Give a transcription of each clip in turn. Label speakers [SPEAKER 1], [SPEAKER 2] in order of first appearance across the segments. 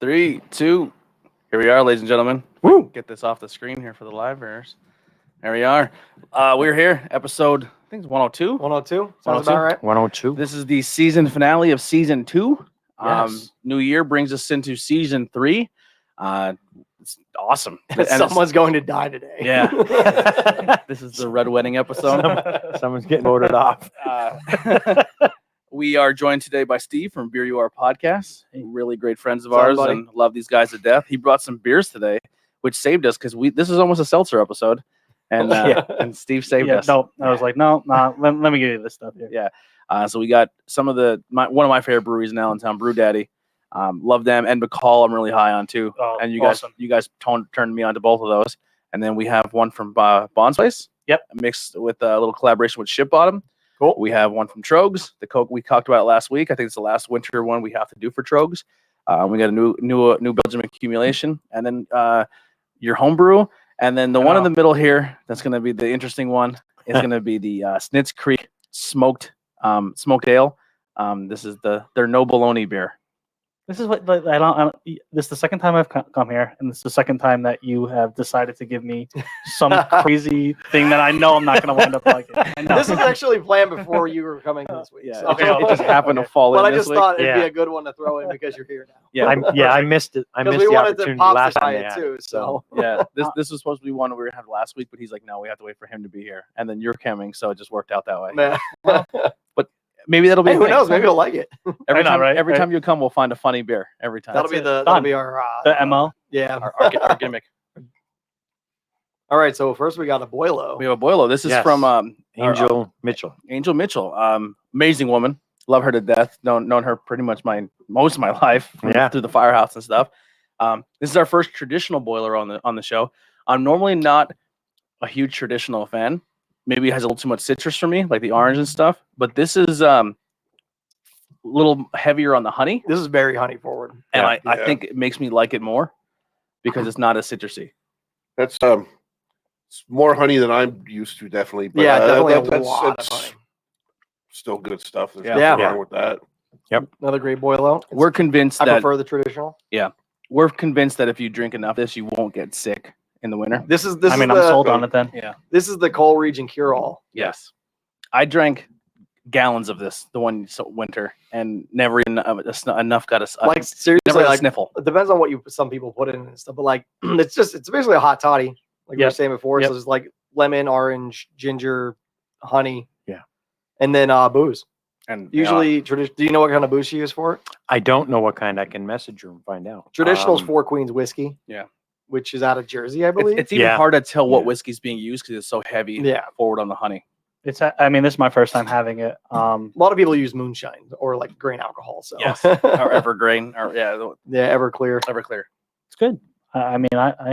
[SPEAKER 1] Three, two, here we are, ladies and gentlemen. Woo! Get this off the screen here for the live viewers. There we are. We're here, episode, I think it's 102.
[SPEAKER 2] 102? Sounds about right.
[SPEAKER 3] 102.
[SPEAKER 1] This is the season finale of season 2.
[SPEAKER 2] Yes.
[SPEAKER 1] New year brings us into season 3. It's awesome.
[SPEAKER 2] Someone's going to die today.
[SPEAKER 1] Yeah. This is the Red Wedding episode.
[SPEAKER 3] Someone's getting voted off.
[SPEAKER 1] We are joined today by Steve from BYA podcast. Really great friends of ours and love these guys to death. He brought some beers today, which saved us because this is almost a seltzer episode. And and Steve saved us.
[SPEAKER 4] No, I was like, no, let me give you this stuff here.
[SPEAKER 1] Yeah. So we got some of one of my favorite breweries in Allentown, Brew Daddy. Love them. And McCall I'm really high on too.
[SPEAKER 4] Oh,
[SPEAKER 1] and you
[SPEAKER 4] awesome.
[SPEAKER 1] guys turned me on to both of those. And then we have one from Bond's Place.
[SPEAKER 4] Yep.
[SPEAKER 1] Mixed with a little collaboration with Ship Bottom.
[SPEAKER 2] Cool.
[SPEAKER 1] We have one from Trogs, the Coke we talked about last week. I think it's the last winter one we have to do for Trogs. We got a new Belgium accumulation, and then your homebrew, and then the one in the middle here that's going to be the interesting one is going to be the Snitz Creek smoked ale. This is their no bologna beer.
[SPEAKER 4] This is what I don't. This is the second time I've come here, and this is the second time that you have decided to give me some crazy thing that I know I'm not going to wind up liking.
[SPEAKER 2] This is actually planned before you were coming this week.
[SPEAKER 1] Yeah,
[SPEAKER 2] so.
[SPEAKER 1] it just happened to fall in.
[SPEAKER 2] But I just
[SPEAKER 1] this week.
[SPEAKER 2] thought it'd be a good one to throw in because you're here now.
[SPEAKER 3] I missed it. I missed
[SPEAKER 2] we
[SPEAKER 3] the
[SPEAKER 2] wanted to
[SPEAKER 3] opportunity last
[SPEAKER 2] popify
[SPEAKER 3] time
[SPEAKER 2] it too. So
[SPEAKER 1] yeah, this was supposed to be one we were gonna have last week, but he's like, no, we have to wait for him to be here, and then you're coming, so it just worked out that way. But maybe that'll be.
[SPEAKER 2] Hey, who knows? Maybe he'll like it.
[SPEAKER 1] Every time you come, we'll find a funny beer. Every time.
[SPEAKER 2] That'll be our
[SPEAKER 4] the MO.
[SPEAKER 2] Yeah,
[SPEAKER 1] our gimmick.
[SPEAKER 2] All right, so first we got a Boilo.
[SPEAKER 1] We have a Boilo. This is from
[SPEAKER 3] Angel Mitchell.
[SPEAKER 1] Angel Mitchell, amazing woman. Love her to death. Known her pretty much most of my life. Through the firehouse and stuff. This is our first traditional boiler on the show. I'm normally not a huge traditional fan. Maybe it has a little too much citrus for me, like the orange and stuff. But this is a little heavier on the honey.
[SPEAKER 2] This is very honey forward,
[SPEAKER 1] and I think it makes me like it more because it's not as citrusy.
[SPEAKER 5] That's it's more honey than I'm used to, definitely. But,
[SPEAKER 2] definitely a lot of honey.
[SPEAKER 5] Still good stuff. There's
[SPEAKER 2] nothing
[SPEAKER 5] wrong with that.
[SPEAKER 3] Yep.
[SPEAKER 2] Another great Boilo.
[SPEAKER 1] We're convinced
[SPEAKER 2] I prefer the traditional.
[SPEAKER 1] Yeah. We're convinced that if you drink enough of this, you won't get sick in the winter.
[SPEAKER 4] I'm sold on it then.
[SPEAKER 1] Yeah.
[SPEAKER 2] This is the Coal Region Cure-All.
[SPEAKER 1] Yes. I drank gallons of this winter and never enough got us
[SPEAKER 2] like seriously
[SPEAKER 1] never
[SPEAKER 2] like
[SPEAKER 1] sniffle.
[SPEAKER 2] It depends on what some people put in and stuff, but like it's basically a hot toddy, like you were saying before. So it's like lemon, orange, ginger, honey.
[SPEAKER 3] Yeah.
[SPEAKER 2] And then booze.
[SPEAKER 1] And
[SPEAKER 2] usually do you know what kind of booze she used for it?
[SPEAKER 3] I don't know what kind. I can message her and find out.
[SPEAKER 2] Traditional's Four Queens whiskey.
[SPEAKER 1] Yeah.
[SPEAKER 2] Which is out of Jersey, I believe.
[SPEAKER 1] It's even hard to tell what whiskey's being used because it's so heavy forward on the honey.
[SPEAKER 4] This is my first time having it.
[SPEAKER 2] A lot of people use moonshine or like grain alcohol. So
[SPEAKER 1] yes, or Evergreen, or
[SPEAKER 2] Everclear.
[SPEAKER 1] Everclear.
[SPEAKER 4] It's good. I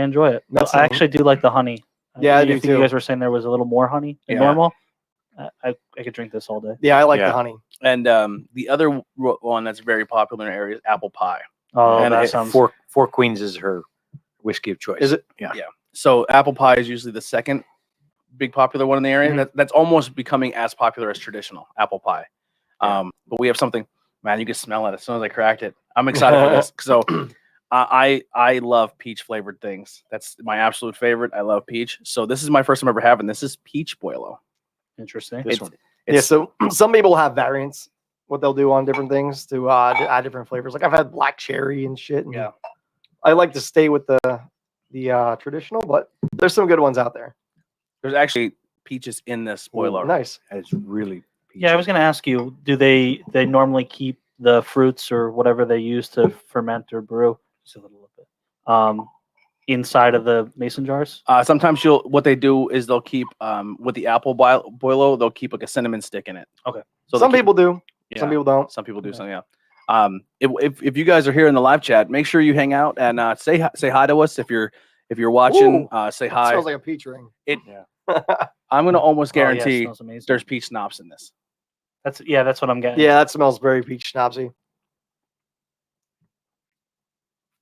[SPEAKER 4] enjoy it. I actually do like the honey.
[SPEAKER 2] I do
[SPEAKER 4] think
[SPEAKER 2] too.
[SPEAKER 4] You guys were saying there was a little more honey than normal. I could drink this all day.
[SPEAKER 2] Yeah, I like the honey.
[SPEAKER 1] And the other one that's very popular in the area is apple pie.
[SPEAKER 4] Oh,
[SPEAKER 1] and
[SPEAKER 4] that sounds.
[SPEAKER 3] Four Queens is her whiskey of choice.
[SPEAKER 2] Is it?
[SPEAKER 1] Yeah. So apple pie is usually the second big popular one in the area.
[SPEAKER 2] Mm-hmm.
[SPEAKER 1] That's almost becoming as popular as traditional apple pie. But we have something, man, you can smell it as soon as I cracked it. I'm excited for this. So I love peach flavored things. That's my absolute favorite. I love peach. So this is my first time ever having. This is peach Boilo.
[SPEAKER 4] Interesting.
[SPEAKER 2] So some people have variants, what they'll do on different things to add different flavors. Like I've had black cherry and shit. And I like to stay with the traditional, but there's some good ones out there.
[SPEAKER 1] There's actually peaches in this boiler.
[SPEAKER 2] Nice.
[SPEAKER 3] It's really peachy.
[SPEAKER 4] Yeah, I was going to ask you, do they normally keep the fruits or whatever they use to ferment or brew just a little bit inside of the mason jars?
[SPEAKER 1] Sometimes what they do is they'll keep with the apple boilo, they'll keep like a cinnamon stick in it.
[SPEAKER 4] Okay.
[SPEAKER 2] So some people do.
[SPEAKER 1] Yeah.
[SPEAKER 2] Some people don't.
[SPEAKER 1] Some people do. Some If you guys are here in the live chat, make sure you hang out and say hi to us if you're watching. Say
[SPEAKER 2] It
[SPEAKER 1] hi.
[SPEAKER 2] smells like a peach ring.
[SPEAKER 1] I'm gonna almost
[SPEAKER 4] Oh, yeah, it
[SPEAKER 1] guarantee
[SPEAKER 4] smells amazing.
[SPEAKER 1] there's peach schnapps in this.
[SPEAKER 4] That's what I'm getting.
[SPEAKER 2] Yeah, that smells very peach schnapsy.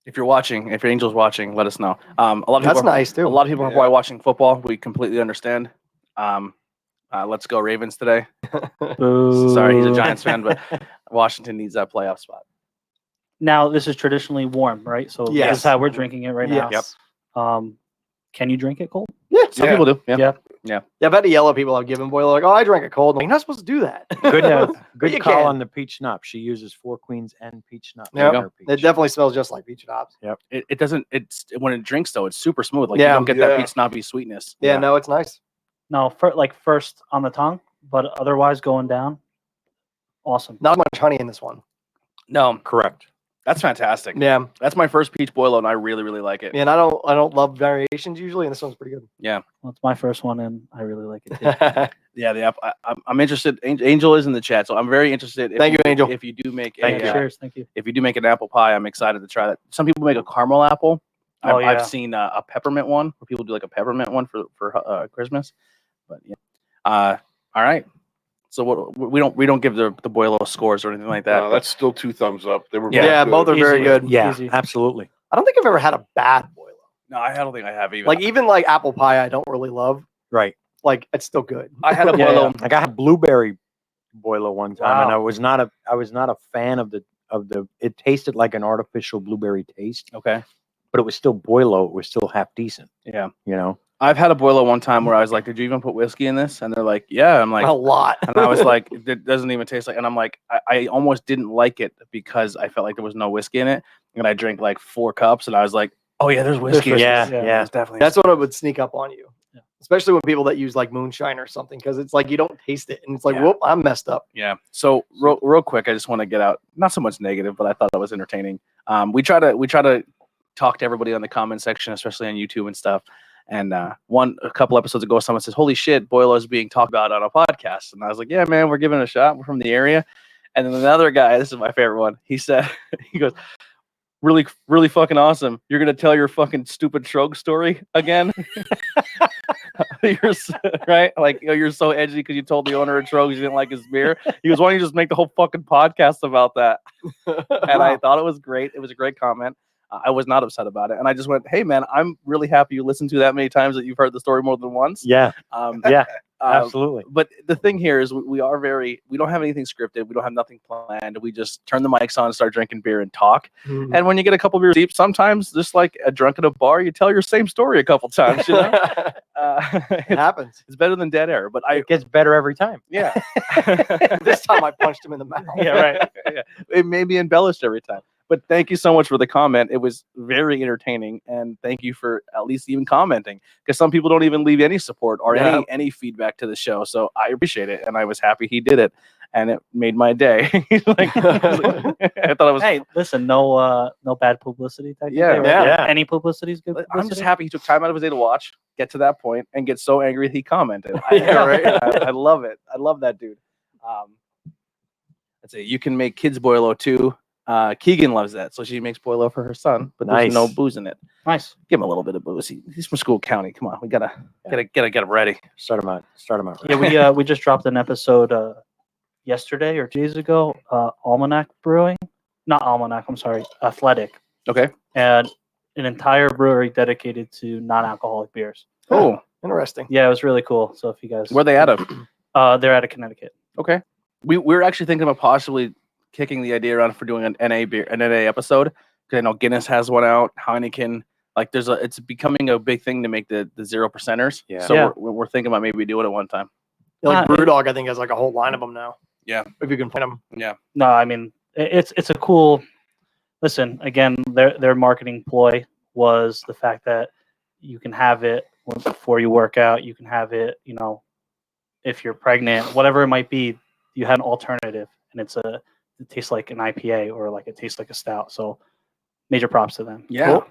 [SPEAKER 1] If you're watching, if your Angel's watching, let us know. A lot of
[SPEAKER 2] That's
[SPEAKER 1] people are,
[SPEAKER 2] nice too.
[SPEAKER 1] A lot of people are
[SPEAKER 5] Yeah.
[SPEAKER 1] probably watching football. We completely understand. Let's go Ravens today. Sorry, he's a Giants fan, but Washington needs that playoff spot.
[SPEAKER 4] Now this is traditionally warm, right? So this
[SPEAKER 2] Yes.
[SPEAKER 4] is how we're drinking it right
[SPEAKER 2] Yes.
[SPEAKER 4] now. Can you drink it cold?
[SPEAKER 2] Yeah.
[SPEAKER 1] Some
[SPEAKER 5] Yeah.
[SPEAKER 1] people do. Yeah.
[SPEAKER 2] Yeah, I bet the yellow people I've given boiler like, oh, I drank it cold. I'm like, you're not supposed to do that.
[SPEAKER 3] Good,
[SPEAKER 2] But
[SPEAKER 3] good
[SPEAKER 2] you
[SPEAKER 3] call
[SPEAKER 2] can.
[SPEAKER 3] on the peach schnapps. She uses 4 queens and peach schnapps.
[SPEAKER 2] Yep.
[SPEAKER 3] in her
[SPEAKER 2] It
[SPEAKER 3] peach.
[SPEAKER 2] definitely smells just like peach schnapps.
[SPEAKER 1] It doesn't. It's when it drinks though. It's super smooth. Like you
[SPEAKER 2] Yeah.
[SPEAKER 1] don't get that
[SPEAKER 5] Yeah.
[SPEAKER 1] peach snappy sweetness.
[SPEAKER 2] Yeah, no, it's nice.
[SPEAKER 4] No, first on the tongue, but otherwise going down. Awesome.
[SPEAKER 2] Not much honey in this one.
[SPEAKER 1] No,
[SPEAKER 3] Correct.
[SPEAKER 1] that's fantastic.
[SPEAKER 2] Yeah.
[SPEAKER 1] That's my first peach boilo, and I really, really like it.
[SPEAKER 2] And I don't love variations usually, and this one's pretty good.
[SPEAKER 4] Well, it's my first one, and I really like it too.
[SPEAKER 1] Yeah, the apple. I'm interested. Angel is in the chat, so I'm very interested.
[SPEAKER 2] Thank you, Angel.
[SPEAKER 1] If you do make
[SPEAKER 3] Thank you.
[SPEAKER 4] Cheers. Thank you.
[SPEAKER 1] if you do make an apple pie, I'm excited to try that. Some people make a caramel apple.
[SPEAKER 4] Oh,
[SPEAKER 1] I've
[SPEAKER 4] yeah.
[SPEAKER 1] seen a peppermint one where people do like a peppermint one for Christmas. But yeah, all right. So what we don't give the boilo scores or anything like that.
[SPEAKER 5] No,
[SPEAKER 1] but
[SPEAKER 5] that's still 2 thumbs up. They were
[SPEAKER 2] Yeah,
[SPEAKER 5] both
[SPEAKER 2] both
[SPEAKER 5] good.
[SPEAKER 2] are very
[SPEAKER 4] Easy.
[SPEAKER 2] good.
[SPEAKER 3] Yeah,
[SPEAKER 4] Easy.
[SPEAKER 3] absolutely.
[SPEAKER 2] I don't think I've ever had a bad boilo.
[SPEAKER 1] no, I don't think I have even.
[SPEAKER 2] Like even like apple pie, I don't really love.
[SPEAKER 3] Right.
[SPEAKER 2] Like it's still good.
[SPEAKER 1] I had a
[SPEAKER 4] Yeah,
[SPEAKER 1] boilo.
[SPEAKER 3] Like I had blueberry boilo one time, and
[SPEAKER 4] Wow.
[SPEAKER 3] I was not a fan of the. It tasted like an artificial blueberry taste,
[SPEAKER 1] Okay.
[SPEAKER 3] but it was still boilo. It was still half decent.
[SPEAKER 1] Yeah.
[SPEAKER 3] You know.
[SPEAKER 1] I've had a boilo one time where I was like, "Did you even put whiskey in this?" And they're like, "Yeah." I'm like,
[SPEAKER 2] a lot.
[SPEAKER 1] and I was like, "It doesn't even taste like." And I'm like, I almost didn't like it because I felt like there was no whiskey in it, and I drank like 4 cups, and I was like, "Oh yeah, there's whiskey." in
[SPEAKER 3] Yeah,
[SPEAKER 1] this."
[SPEAKER 4] yeah.
[SPEAKER 3] yeah.
[SPEAKER 1] It's definitely.
[SPEAKER 2] That's when it would sneak up on you.
[SPEAKER 4] Yeah.
[SPEAKER 2] Especially when people that use like moonshine or something, because it's like you don't taste it, and it's like,
[SPEAKER 1] Yeah.
[SPEAKER 2] whoop, I'm messed up.
[SPEAKER 1] Yeah. So real quick, I just want to get out not so much negative, but I thought it was entertaining. We try to talk to everybody on the comment section, especially on YouTube and stuff. And a couple episodes ago, someone says, "Holy shit, boilo is being talked about on a podcast." And I was like, "Yeah, man, we're giving it a shot. We're from the area." And then another guy, this is my favorite one. He said, he goes, "Really, really fucking awesome. You're gonna tell your fucking stupid Trog story again." Right? Like, you're so edgy because you told the owner of Trogs you didn't like his beer. He goes, "Why don't you just make the whole fucking podcast about that?" And I thought it was great. It was a great comment. I was not upset about it. And I just went, "Hey, man, I'm really happy you listened to that many times that you've heard the story more than once."
[SPEAKER 3] Yeah.
[SPEAKER 1] Yeah.
[SPEAKER 3] Absolutely.
[SPEAKER 1] But the thing here is we don't have anything scripted. We don't have nothing planned. We just turn the mics on and start drinking beer and talk.
[SPEAKER 2] Mhm.
[SPEAKER 1] And when you get a couple beers deep, sometimes just like a drunk at a bar, you tell your same story a couple times. You know,
[SPEAKER 2] It happens.
[SPEAKER 1] it's better than dead air. But
[SPEAKER 3] It gets better every time.
[SPEAKER 1] yeah,
[SPEAKER 2] This time I punched him in the mouth.
[SPEAKER 1] yeah, right. Yeah. It may be embellished every time. But thank you so much for the comment. It was very entertaining, and thank you for at least even commenting, because some people don't even leave any support or
[SPEAKER 2] Yeah.
[SPEAKER 1] any feedback to the show. So I appreciate it, and I was happy he did it, and it made my day. I thought it was.
[SPEAKER 4] Hey, listen, no bad publicity. Technically,
[SPEAKER 1] Yeah.
[SPEAKER 4] right?
[SPEAKER 2] Yeah.
[SPEAKER 4] Any publicity is good.
[SPEAKER 1] I'm just
[SPEAKER 4] publicity.
[SPEAKER 1] happy he took time out of his day to watch, get to that point, and get so angry he commented.
[SPEAKER 2] Yeah, right.
[SPEAKER 1] I love it. I love that dude. Let's see. You can make kids boilo too. Keegan loves that, so she makes boilo for her son, but there's
[SPEAKER 3] Nice.
[SPEAKER 1] no booze in it.
[SPEAKER 4] Nice.
[SPEAKER 1] Give him a little bit of booze. He's from School County. Come on, we gotta get him ready.
[SPEAKER 3] Start them out. Right.
[SPEAKER 4] Yeah, we just dropped an episode yesterday or 2 days ago. Almanac Brewing, not Almanac. I'm sorry, Athletic,
[SPEAKER 1] Okay.
[SPEAKER 4] and an entire brewery dedicated to non-alcoholic beers.
[SPEAKER 1] Oh,
[SPEAKER 2] Interesting.
[SPEAKER 4] Yeah, it was really cool. So if you guys,
[SPEAKER 1] where they out of?
[SPEAKER 4] they're out of Connecticut.
[SPEAKER 1] Okay. We're actually thinking about possibly kicking the idea around for doing an NA episode, because I know Guinness has one out, Heineken. Like it's becoming a big thing to make the 0%ers.
[SPEAKER 3] Yeah.
[SPEAKER 1] So
[SPEAKER 4] Yeah.
[SPEAKER 1] we're thinking about maybe doing it one time.
[SPEAKER 2] Like Brewdog, I think has like a whole line of them now.
[SPEAKER 1] Yeah.
[SPEAKER 2] If you can find them.
[SPEAKER 1] Yeah.
[SPEAKER 4] No, I mean it's a cool. Listen, again, their marketing ploy was the fact that you can have it before you work out. You can have it, if you're pregnant, whatever it might be. You had an alternative, and it tastes like an IPA or like it tastes like a stout. So major props to them.
[SPEAKER 1] Yeah.
[SPEAKER 2] Cool.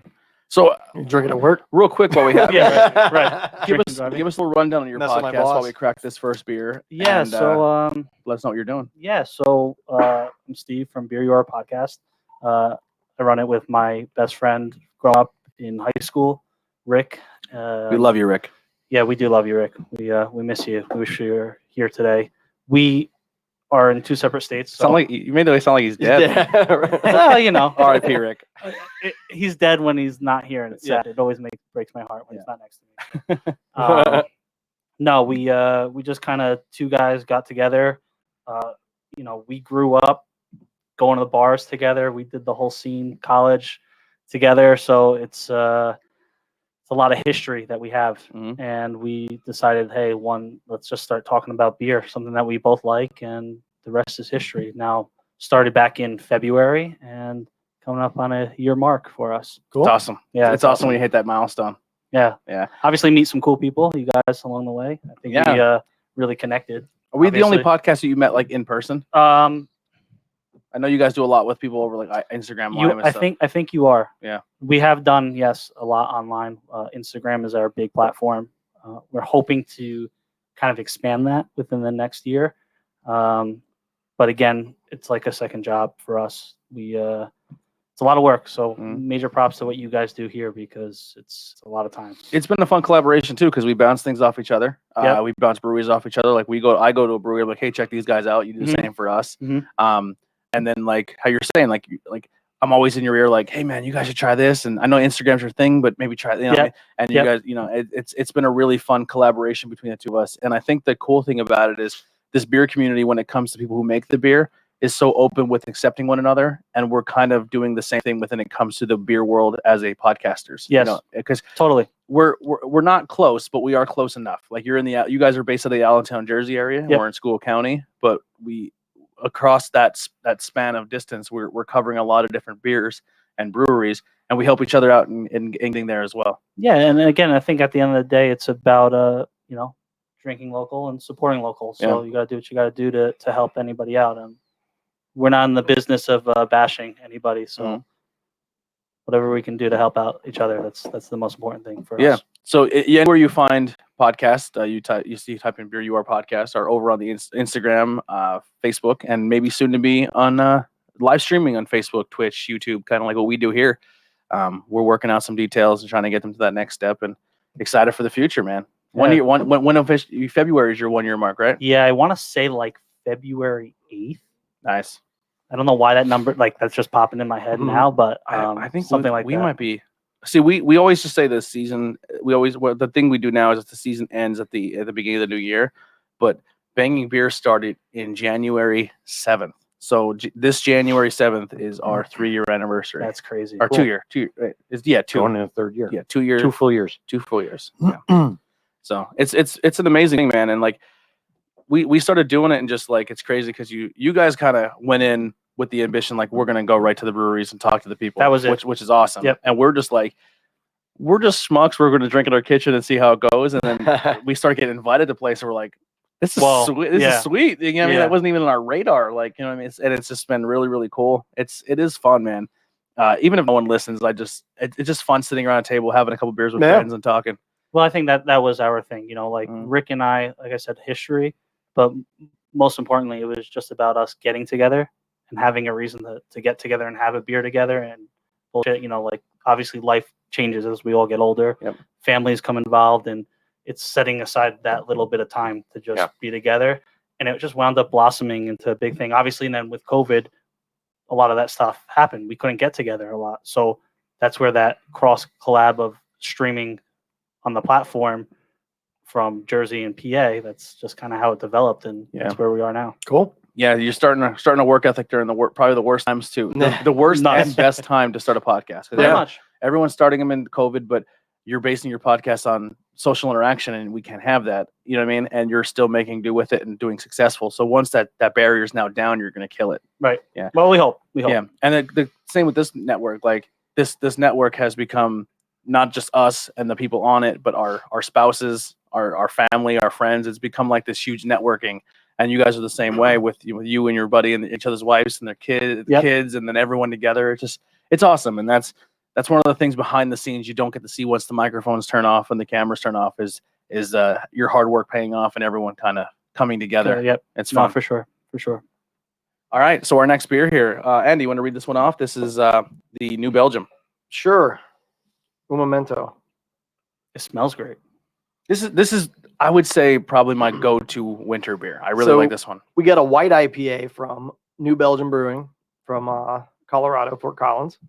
[SPEAKER 1] So
[SPEAKER 2] You drinking at work?
[SPEAKER 1] real quick while we have you,
[SPEAKER 4] Yeah, right.
[SPEAKER 1] give
[SPEAKER 4] Drinking,
[SPEAKER 1] us
[SPEAKER 4] driving.
[SPEAKER 1] give us a little rundown on your
[SPEAKER 2] Mess with my
[SPEAKER 1] podcast while
[SPEAKER 2] boss.
[SPEAKER 1] we crack this first beer.
[SPEAKER 4] Yeah.
[SPEAKER 1] and,
[SPEAKER 4] So
[SPEAKER 1] let us know what you're doing.
[SPEAKER 4] yeah. So I'm Steve from BYA podcast. I run it with my best friend growing up in high school, Rick.
[SPEAKER 1] We love you, Rick.
[SPEAKER 4] Yeah, we do love you, Rick. We miss you. We wish you were here today. We are in 2 separate states. So,
[SPEAKER 1] Sound like you made it sound like he's dead.
[SPEAKER 4] well, you know,
[SPEAKER 1] R.I.P. Rick.
[SPEAKER 4] he's dead when he's not here, and it's
[SPEAKER 1] Yeah.
[SPEAKER 4] sad. It always breaks my heart when he's not next to me. No, we just kind of 2 guys got together. You know, we grew up going to the bars together. We did the whole scene, college together. So it's a lot of history that we have.
[SPEAKER 1] Mhm.
[SPEAKER 4] And we decided, hey, let's just start talking about beer, something that we both like, and the rest is history. Now, started back in February and coming up on a year mark for us.
[SPEAKER 2] Cool.
[SPEAKER 1] It's awesome.
[SPEAKER 4] Yeah,
[SPEAKER 1] it's awesome when you hit that milestone.
[SPEAKER 4] Yeah.
[SPEAKER 1] Yeah.
[SPEAKER 4] Obviously, meet some cool people, you guys, along the way. I think we really connected.
[SPEAKER 1] Are we the only
[SPEAKER 4] Obviously.
[SPEAKER 1] podcast that you met like in person? I know you guys do a lot with people over like Instagram Live and stuff.
[SPEAKER 4] I think you are.
[SPEAKER 1] Yeah.
[SPEAKER 4] We have done, yes, a lot online. Instagram is our big platform. We're hoping to kind of expand that within the next year. But again, it's like a second job for us. It's a lot of work. So major props to what you guys do here because it's a lot of time.
[SPEAKER 1] It's been a fun collaboration too because we bounce things off each other.
[SPEAKER 4] Yep.
[SPEAKER 1] We bounce breweries off each other. Like I go to a brewery, I'm like, hey, check these guys out. You do the same for us. And then like how you're saying, like I'm always in your ear, like, hey man, you guys should try this. And I know Instagram's your thing, but maybe try, you know, and you guys, you know, it's been a really fun collaboration between the two of us. And I think the cool thing about it is this beer community, when it comes to people who make the beer, is so open with accepting one another, and we're kind of doing the same thing when it comes to the beer world as a podcasters.
[SPEAKER 4] Yes,
[SPEAKER 1] because
[SPEAKER 4] totally.
[SPEAKER 1] We're not close, but we are close enough. Like you guys are based in the Allentown, Jersey area. And we're in School County, but we across that span of distance, we're covering a lot of different beers and breweries, and we help each other out in getting there as well.
[SPEAKER 4] Yeah, and again, I think at the end of the day, it's about drinking local and supporting local. So you got to do what you got to do to help anybody out, and we're not in the business of bashing anybody. So whatever we can do to help out each other, that's the most important thing for us.
[SPEAKER 1] So where you find podcasts, you type in Beer You Are Podcast, or over on the Instagram, Facebook, and maybe soon to be on live streaming on Facebook, Twitch, YouTube, kind of like what we do here. We're working out some details and trying to get them to that next step, and excited for the future, man. February is your 1 year mark, right?
[SPEAKER 4] Yeah, I want to say like February 8th.
[SPEAKER 1] Nice.
[SPEAKER 4] I don't know why that number, like that's just popping in my head now, but
[SPEAKER 1] I think
[SPEAKER 4] something like
[SPEAKER 1] we
[SPEAKER 4] that.
[SPEAKER 1] might be. See, we always just say the season. The thing we do now is that the season ends at the beginning of the new year, but Banging Beer started in January 7th. So this January 7th is our 3-year anniversary.
[SPEAKER 4] That's crazy.
[SPEAKER 1] Our 2 year. 2 2.
[SPEAKER 3] Going in the 3rd year.
[SPEAKER 1] Yeah, 2 years.
[SPEAKER 3] 2 full years.
[SPEAKER 1] 2 full years. Yeah. So it's an amazing thing, man, and like we started doing it and just like it's crazy because you guys kind of went in with the ambition like we're gonna go right to the breweries and talk to the people.
[SPEAKER 4] That was it.
[SPEAKER 1] Which is awesome.
[SPEAKER 4] Yep.
[SPEAKER 1] And we're just schmucks. We're gonna drink in our kitchen and see how it goes. And then we start getting invited to places. And we're like, this is sweet. This is sweet. You know what I mean? That wasn't even on our radar. Like, you know what I mean? It's just been really, really cool. It is fun, man. Even if no one listens, it's just fun sitting around a table, having a couple beers with friends and talking.
[SPEAKER 4] Well, I think that was our thing, like Rick and I, like I said, history, but most importantly, it was just about us getting together and having a reason to get together and have a beer together and bullshit, like obviously life changes as we all get older, families come involved, and it's setting aside that little bit of time to just be together. And it just wound up blossoming into a big thing. Obviously, and then with COVID, a lot of that stuff happened. We couldn't get together a lot. So that's where that cross collab of streaming on the platform from Jersey and PA, that's just kind of how it developed, and that's where we are now.
[SPEAKER 2] Cool.
[SPEAKER 1] Yeah, you're starting a work ethic during probably the worst times too. The worst and best time to start a podcast.
[SPEAKER 4] Pretty much.
[SPEAKER 1] Everyone's starting them in COVID, but you're basing your podcast on social interaction, and we can't have that. You know what I mean? And you're still making do with it and doing successful. So once that barrier is now down, you're going to kill it.
[SPEAKER 4] Right.
[SPEAKER 1] Yeah.
[SPEAKER 4] Well, we hope.
[SPEAKER 1] Yeah. And the same with this network. Like this network has become not just us and the people on it, but our spouses, our family, our friends. It's become like this huge networking. And you guys are the same way with you and your buddy and each other's wives and their kids, and then everyone together. It's awesome. And that's that's one of the things behind the scenes you don't get to see once the microphones turn off and the cameras turn off is your hard work paying off and everyone kind of coming together.
[SPEAKER 4] Yep.
[SPEAKER 1] It's
[SPEAKER 4] No,
[SPEAKER 1] fun.
[SPEAKER 4] for sure. For sure.
[SPEAKER 1] All right. So our next beer here, Andy, you want to read this one off? This is the New Belgium.
[SPEAKER 2] Sure. Un momento.
[SPEAKER 4] It smells great.
[SPEAKER 1] This is I would say probably my go-to winter beer. I really like this one.
[SPEAKER 2] We got a white IPA from New Belgium Brewing from Colorado, Fort Collins.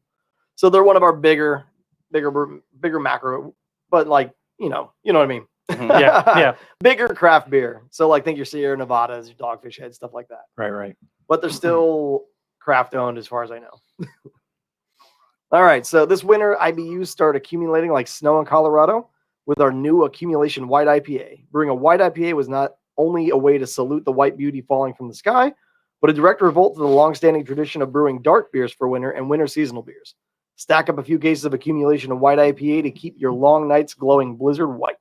[SPEAKER 2] So they're one of our bigger macro, but like, you know what I mean?
[SPEAKER 1] Mhm.
[SPEAKER 4] Yeah.
[SPEAKER 2] Bigger craft beer. So like think your Sierra Nevadas, your Dogfish Head, stuff like that.
[SPEAKER 3] Right.
[SPEAKER 2] But they're still craft owned as far as I know. All right. So this winter, IBUs start accumulating like snow in Colorado with our new accumulation white IPA. Brewing a white IPA was not only a way to salute the white beauty falling from the sky, but a direct revolt to the long-standing tradition of brewing dark beers for winter and winter seasonal beers. Stack up a few cases of accumulation of white IPA to keep your long nights glowing blizzard white.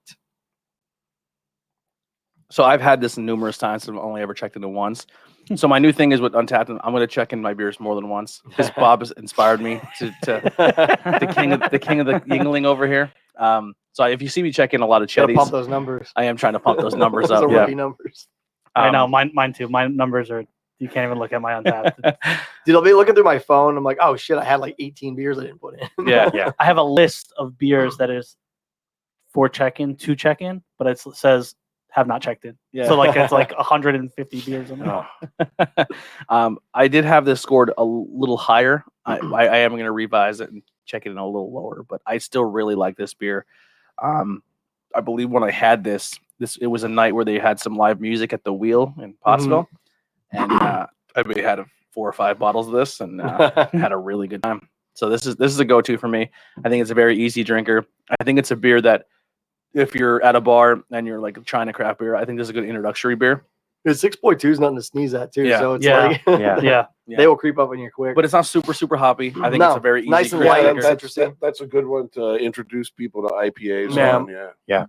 [SPEAKER 1] So I've had this numerous times. I've only ever checked into once. So my new thing is with Untapped. I'm going to check in my beers more than once because Bob has inspired me to the king of the Yingling over here. So if you see me check in a lot of
[SPEAKER 2] Gotta pump
[SPEAKER 1] Chetties,
[SPEAKER 2] those numbers.
[SPEAKER 1] I am trying to pump those numbers
[SPEAKER 2] Those
[SPEAKER 1] up.
[SPEAKER 2] are
[SPEAKER 1] Yeah.
[SPEAKER 2] rookie numbers.
[SPEAKER 4] I know. Mine too. My numbers are, you can't even look at my Untapped.
[SPEAKER 2] Dude, I'll be looking through my phone. I'm like, oh shit, I had like 18 beers I didn't put in.
[SPEAKER 1] Yeah.
[SPEAKER 4] I have a list of beers that is for check-in, to check-in, but it says have not checked in.
[SPEAKER 1] Yeah.
[SPEAKER 4] So like it's like 150 beers. I'm like,
[SPEAKER 1] I did have this scored a little higher. I am going to revise it and check it in a little lower, but I still really like this beer. I believe when I had this it was a night where they had some live music at the Wheel in Pottsville, and I maybe had 4 or 5 bottles of this and had a really good time. So this is a go-to for me. I think it's a very easy drinker. I think it's a beer that if you're at a bar and you're like trying a craft beer, I think this is a good introductory beer.
[SPEAKER 2] 6.2 is nothing to sneeze at too.
[SPEAKER 1] Yeah.
[SPEAKER 2] So it's
[SPEAKER 4] Yeah.
[SPEAKER 2] like
[SPEAKER 4] yeah.
[SPEAKER 2] they will creep up on you quick.
[SPEAKER 1] But it's not super hoppy. I think
[SPEAKER 2] No,
[SPEAKER 1] it's a very easy
[SPEAKER 2] nice and
[SPEAKER 1] craft
[SPEAKER 2] light.
[SPEAKER 1] drinker.
[SPEAKER 2] That's
[SPEAKER 5] That's a good one to introduce people to IPAs.
[SPEAKER 2] Yeah.
[SPEAKER 5] Yeah.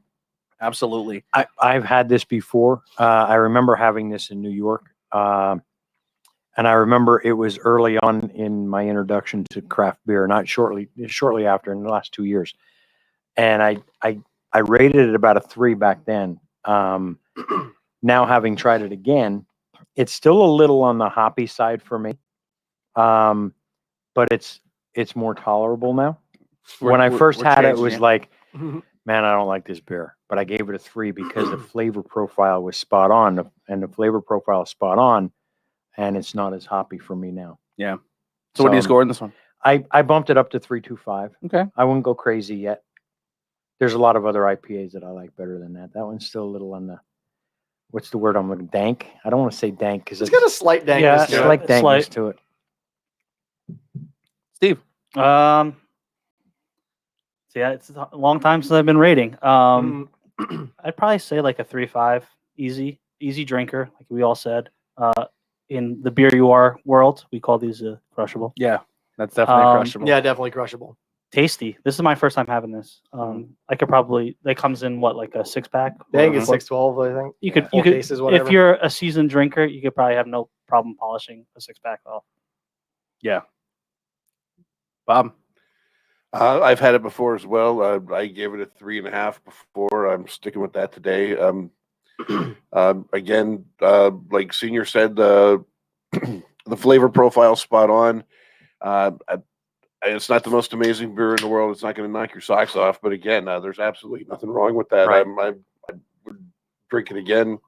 [SPEAKER 1] Absolutely.
[SPEAKER 3] I've had this before. I remember having this in New York. And I remember it was early on in my introduction to craft beer, not shortly after, in the last 2 years. And I rated it about a 3 back then. Now having tried it again, it's still a little on the hoppy side for me. But it's more tolerable now. When I first had it, it was like, man, I don't like this beer. But I gave it a 3 because the flavor profile was spot on, and the flavor profile is spot on, and it's not as hoppy for me now.
[SPEAKER 1] Yeah. So what do you score in this one?
[SPEAKER 3] I bumped it up to 3.25.
[SPEAKER 1] Okay.
[SPEAKER 3] I wouldn't go crazy yet. There's a lot of other IPAs that I like better than that. That one's still a little on the, what's the word I'm looking, dank? I don't want to say dank because
[SPEAKER 2] it's got a slight dankness.
[SPEAKER 4] Yeah,
[SPEAKER 3] slight
[SPEAKER 4] it's
[SPEAKER 3] dankness
[SPEAKER 4] slight.
[SPEAKER 3] to it.
[SPEAKER 1] Steve.
[SPEAKER 4] So yeah, it's a long time since I've been rating. I'd probably say like a 3.5, easy drinker, like we all said. In the beer you are world, we call these crushable.
[SPEAKER 1] Yeah, that's definitely crushable.
[SPEAKER 2] Yeah, definitely crushable.
[SPEAKER 4] Tasty. This is my first time having this. I could probably, that comes in what, like a 6-pack?
[SPEAKER 2] I think it's 612, I think.
[SPEAKER 4] You could,
[SPEAKER 2] Full cases, whatever.
[SPEAKER 4] if you're a seasoned drinker, you could probably have no problem polishing a 6-pack off.
[SPEAKER 1] Yeah. Bob.
[SPEAKER 5] I've had it before as well. I gave it a 3.5 before. I'm sticking with that today. Again, like Senior said, the flavor profile spot on. It's not the most amazing beer in the world. It's not going to knock your socks off. But again, there's absolutely nothing wrong with that.
[SPEAKER 3] Right.
[SPEAKER 5] I would drink it again.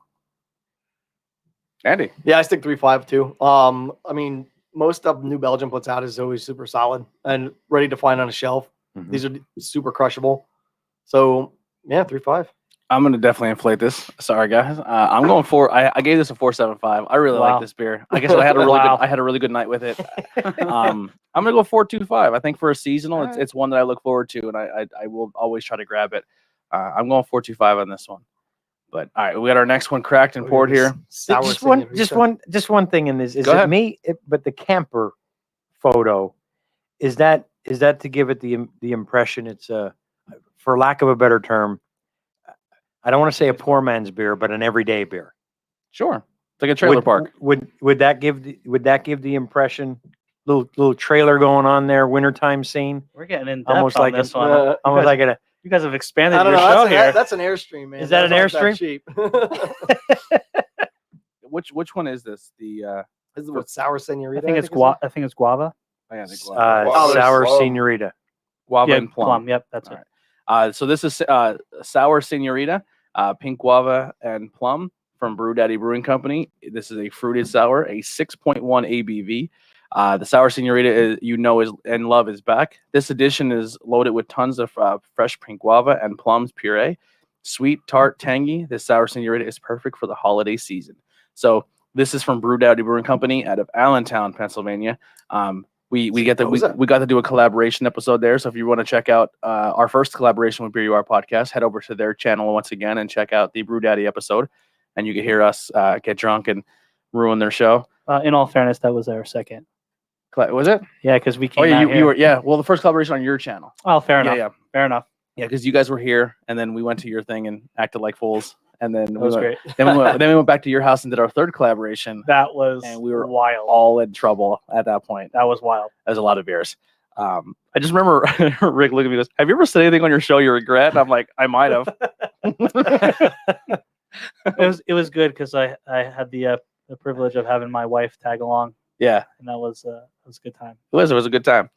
[SPEAKER 1] Andy.
[SPEAKER 2] Yeah, I stick 3.5 too. I mean, most of New Belgium puts out is always super solid and ready to find on a shelf.
[SPEAKER 3] Mhm.
[SPEAKER 2] These are super crushable. So yeah, 3.5.
[SPEAKER 1] I'm gonna definitely inflate this. Sorry, guys. I'm going for. I gave this a 4.75. I really
[SPEAKER 4] Wow.
[SPEAKER 1] like this beer. I guess I had a really
[SPEAKER 4] Wow.
[SPEAKER 1] good. I had a really good night with it. I'm gonna go 4.25. I think for a seasonal, it's one that I look forward to, and I will always try to grab it. I'm going 4.25 on this one. But all right, we got our next one cracked and poured here.
[SPEAKER 2] Sour
[SPEAKER 3] Just
[SPEAKER 2] señorita.
[SPEAKER 3] one thing in this. Is
[SPEAKER 1] Go
[SPEAKER 3] it
[SPEAKER 1] ahead.
[SPEAKER 3] me? But the camper photo, is that to give it the impression it's a, for lack of a better term, I don't want to say a poor man's beer, but an everyday beer.
[SPEAKER 1] Sure, it's like a trailer park.
[SPEAKER 3] Would that give the impression? little trailer going on there, wintertime scene.
[SPEAKER 4] We're getting in depth
[SPEAKER 3] Almost
[SPEAKER 4] on
[SPEAKER 3] like
[SPEAKER 4] this
[SPEAKER 3] an-
[SPEAKER 4] one.
[SPEAKER 3] Almost like a
[SPEAKER 4] You guys have expanded
[SPEAKER 2] I don't
[SPEAKER 4] your
[SPEAKER 2] know.
[SPEAKER 4] show
[SPEAKER 2] That's,
[SPEAKER 4] here.
[SPEAKER 2] that's an Airstream, man.
[SPEAKER 3] Is that an
[SPEAKER 2] Those aren't
[SPEAKER 3] Airstream?
[SPEAKER 2] cheap.
[SPEAKER 1] Which one is this? The
[SPEAKER 2] This is what sour senorita.
[SPEAKER 4] I think it's
[SPEAKER 2] is it?
[SPEAKER 4] I think it's guava.
[SPEAKER 1] I got the guava.
[SPEAKER 5] Guava.
[SPEAKER 3] sour
[SPEAKER 5] Plum.
[SPEAKER 3] senorita.
[SPEAKER 1] Guava
[SPEAKER 4] Yeah,
[SPEAKER 1] and plum.
[SPEAKER 4] Yep, that's
[SPEAKER 1] All
[SPEAKER 4] it.
[SPEAKER 1] right. So this is sour senorita, pink guava and plum from Brew Daddy Brewing Company. This is a fruited sour, a 6.1 ABV. The sour senorita is and love is back. This edition is loaded with tons of fresh pink guava and plums puree. Sweet, tart, tangy. This sour senorita is perfect for the holiday season. So this is from Brew Daddy Brewing Company out of Allentown, Pennsylvania. We got to do a collaboration episode there. So if you want to check out our first collaboration with BYA podcast, head over to their channel once again and check out the Brew Daddy episode, and you can hear us get drunk and ruin their show.
[SPEAKER 4] In all fairness, that was our second.
[SPEAKER 1] Was it?
[SPEAKER 4] Yeah, because we came.
[SPEAKER 1] Oh yeah,
[SPEAKER 4] out
[SPEAKER 1] you
[SPEAKER 4] here.
[SPEAKER 1] were. Yeah, well, the first collaboration on your channel.
[SPEAKER 4] Oh, fair
[SPEAKER 1] Yeah,
[SPEAKER 4] enough. Fair enough.
[SPEAKER 1] Yeah, because you guys were here, and then we went to your thing and acted like fools, and then
[SPEAKER 4] That was great.
[SPEAKER 1] then we went back to your house and did our third collaboration,
[SPEAKER 4] That was
[SPEAKER 1] and we were
[SPEAKER 4] wild.
[SPEAKER 1] all in trouble at that point.
[SPEAKER 4] That was wild.
[SPEAKER 1] There's a lot of beers. I just remember Rick looking at me this. Have you ever said anything on your show you regret? And I'm like, I might have.
[SPEAKER 4] It was good because I had the privilege of having my wife tag along,
[SPEAKER 1] Yeah,
[SPEAKER 4] and that was a good time.
[SPEAKER 1] it was a good time.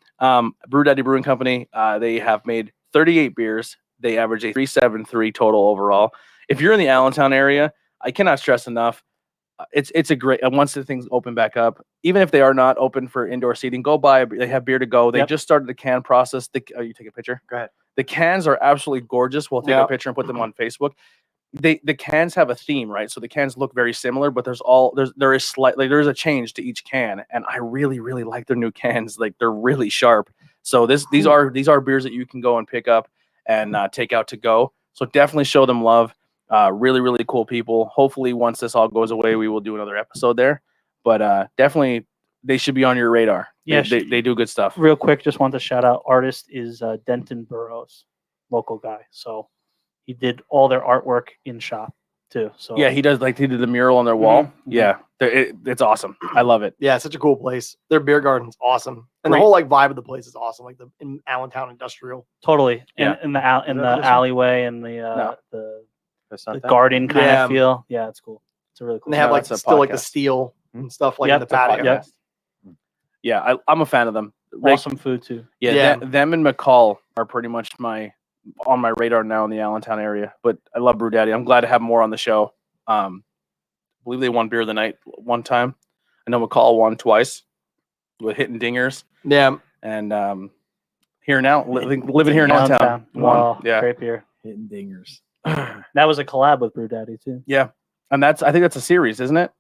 [SPEAKER 1] Brew Daddy Brewing Company. They have made 38 beers. They average a 373 total overall. If you're in the Allentown area, I cannot stress enough. It's a great. And once the things open back up, even if they are not open for indoor seating, go buy. They have beer to go. They
[SPEAKER 4] Yep.
[SPEAKER 1] just started the can process. You take a picture.
[SPEAKER 3] Go ahead.
[SPEAKER 1] The cans are absolutely gorgeous. We'll take
[SPEAKER 2] Yeah.
[SPEAKER 1] a picture and put them on Facebook. The cans have a theme, right? So the cans look very similar, but there is a change to each can, and I really like their new cans. Like, they're really sharp. So these are beers that you can go and pick up and take out to go. So definitely show them love. Really cool people. Hopefully, once this all goes away, we will do another episode there. But definitely, they should be on your radar.
[SPEAKER 4] Yeah,
[SPEAKER 1] they do good stuff.
[SPEAKER 4] Real quick, just want to shout out. Artist is Denton Burrows, local guy. So he did all their artwork in shop too. So
[SPEAKER 1] Yeah, he did the mural on their wall.
[SPEAKER 4] Mhm.
[SPEAKER 1] Yeah, it's awesome. I love it.
[SPEAKER 2] Yeah, it's such a cool place. Their beer garden's awesome, and
[SPEAKER 1] Great.
[SPEAKER 2] the whole like vibe of the place is awesome. Like in Allentown Industrial.
[SPEAKER 4] totally.
[SPEAKER 1] Yeah.
[SPEAKER 4] In the
[SPEAKER 3] that this one?
[SPEAKER 4] alleyway and
[SPEAKER 1] No.
[SPEAKER 3] That's not
[SPEAKER 4] the
[SPEAKER 3] that.
[SPEAKER 4] garden kind
[SPEAKER 2] Yeah.
[SPEAKER 4] of feel. Yeah, it's cool. It's a really cool.
[SPEAKER 2] And they have
[SPEAKER 1] No,
[SPEAKER 2] like
[SPEAKER 1] that's a
[SPEAKER 2] still like the
[SPEAKER 1] podcast.
[SPEAKER 2] steel and stuff like
[SPEAKER 4] Yep,
[SPEAKER 2] in the
[SPEAKER 1] It's a
[SPEAKER 2] patio.
[SPEAKER 1] podcast. Yeah, I'm a fan of them. Rick,
[SPEAKER 4] awesome food too.
[SPEAKER 1] yeah,
[SPEAKER 2] Yeah.
[SPEAKER 1] them and McCall are pretty much on my radar now in the Allentown area. But I love Brew Daddy. I'm glad to have more on the show. I believe they won beer of the night one time. I know McCall won twice with hitting dingers,
[SPEAKER 2] Yeah,
[SPEAKER 1] and here now living here in Allentown. Won.
[SPEAKER 4] Wow,
[SPEAKER 1] Yeah,
[SPEAKER 4] great beer.
[SPEAKER 3] Hitting dingers.
[SPEAKER 4] That was a collab with Brew Daddy too.
[SPEAKER 1] yeah, and I think that's a series, isn't it?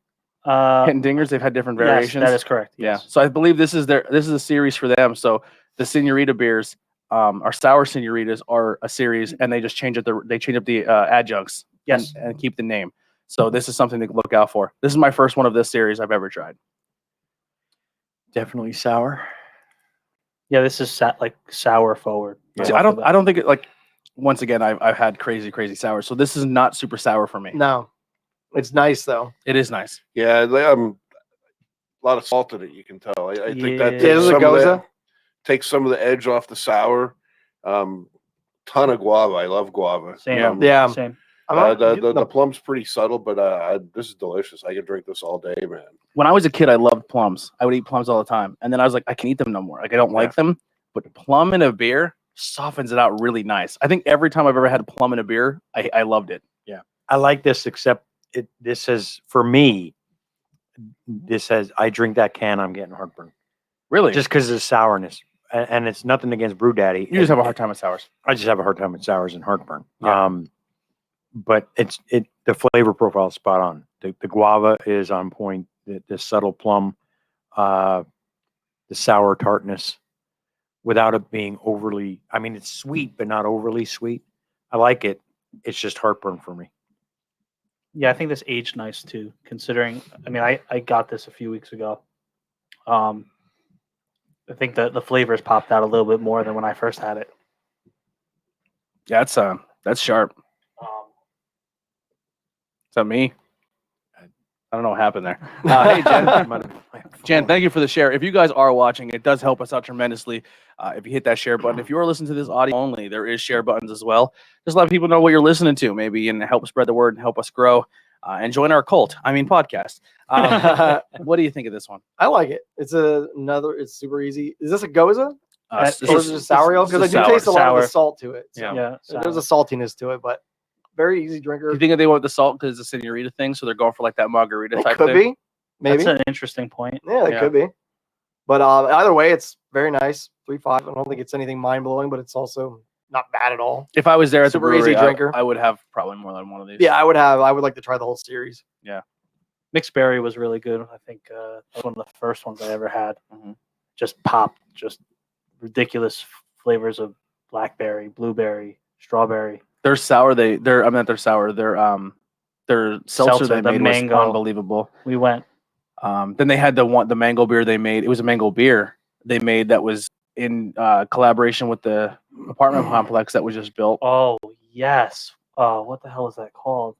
[SPEAKER 1] Hitting dingers. They've had different
[SPEAKER 4] Yes,
[SPEAKER 1] variations.
[SPEAKER 4] that is correct.
[SPEAKER 1] Yeah.
[SPEAKER 4] Yes.
[SPEAKER 1] So I believe this is a series for them. So the Senorita beers, our sour Senoritas are a series, and they just change up the adjuncts.
[SPEAKER 4] Yes.
[SPEAKER 1] And keep the name. So this is something to look out for. This is my first one of this series I've ever tried.
[SPEAKER 3] Definitely sour.
[SPEAKER 4] Yeah, this is like sour forward.
[SPEAKER 1] See, I don't think it, like, once again, I've had crazy sour. So this is not super sour for me.
[SPEAKER 2] no, it's nice though.
[SPEAKER 1] It is nice.
[SPEAKER 5] Yeah, a lot of salt in it. You can tell. I think that
[SPEAKER 4] Yeah.
[SPEAKER 5] takes
[SPEAKER 2] Yeah, this is a
[SPEAKER 5] some of
[SPEAKER 2] Goza.
[SPEAKER 5] the, takes some of the edge off the sour. Ton of guava. I love guava.
[SPEAKER 4] Same.
[SPEAKER 2] Yeah.
[SPEAKER 4] Same.
[SPEAKER 2] I'm not-
[SPEAKER 5] The plum's pretty subtle, but this is delicious. I could drink this all day, man.
[SPEAKER 1] When I was a kid, I loved plums. I would eat plums all the time. And then I was like, I can eat them no more. Like, I don't like them. But plum in a beer softens it out really nice. I think every time I've ever had plum in a beer, I loved it.
[SPEAKER 3] I like this, except this says, for me, this says, I drink that can, I'm getting heartburn.
[SPEAKER 1] Really?
[SPEAKER 3] Just because of the sourness. And it's nothing against Brew Daddy.
[SPEAKER 1] You just have a hard time with sours.
[SPEAKER 3] I just have a hard time with sours and heartburn.
[SPEAKER 1] Yeah.
[SPEAKER 3] But the flavor profile is spot on. The guava is on point. The subtle plum, the sour tartness, without it being overly. I mean, it's sweet, but not overly sweet. I like it. It's just heartburn for me.
[SPEAKER 4] Yeah, I think this aged nice too, considering, I mean, I got this a few weeks ago. I think the flavors popped out a little bit more than when I first had it.
[SPEAKER 1] Yeah, that's sharp. Is that me? I don't know what happened there. Hey, Jen. Jen, thank you for the share. If you guys are watching, it does help us out tremendously. If you hit that share button, if you are listening to this audio only, there is share buttons as well. Just let people know what you're listening to, maybe, and help spread the word and help us grow and join our cult. I mean, podcast. What do you think of this one?
[SPEAKER 2] I like it. It's it's super easy. Is this a Goza? Or is it just sour ale? Because I do taste a lot of the salt to it. So
[SPEAKER 4] Yeah.
[SPEAKER 2] there's a saltiness to it, but very easy drinker.
[SPEAKER 1] Do you think that they want the salt because it's a senorita thing, so they're going for like that margarita
[SPEAKER 2] It
[SPEAKER 1] type
[SPEAKER 2] could
[SPEAKER 1] thing?
[SPEAKER 2] be. Maybe.
[SPEAKER 4] That's an interesting point.
[SPEAKER 2] Yeah, it could be. But either way, it's very nice. 3.5. I don't think it's anything mind blowing, but it's also not bad at all.
[SPEAKER 1] If I was there at the
[SPEAKER 2] Super
[SPEAKER 1] brewery,
[SPEAKER 2] easy drinker.
[SPEAKER 1] I would have probably more than one of these.
[SPEAKER 2] Yeah, I would like to try the whole series.
[SPEAKER 4] Mixed berry was really good. I think that's one of the first ones I ever had.
[SPEAKER 1] Mhm.
[SPEAKER 4] Just popped, just ridiculous flavors of blackberry, blueberry, strawberry.
[SPEAKER 1] Their sour, they're I meant their sour. Their seltzer they
[SPEAKER 4] the
[SPEAKER 1] made
[SPEAKER 4] mango.
[SPEAKER 1] was unbelievable.
[SPEAKER 4] We went.
[SPEAKER 1] Then they had the mango beer they made. It was a mango beer they made that was in collaboration with the apartment complex that was just built.
[SPEAKER 4] Oh yes. What the hell is that called?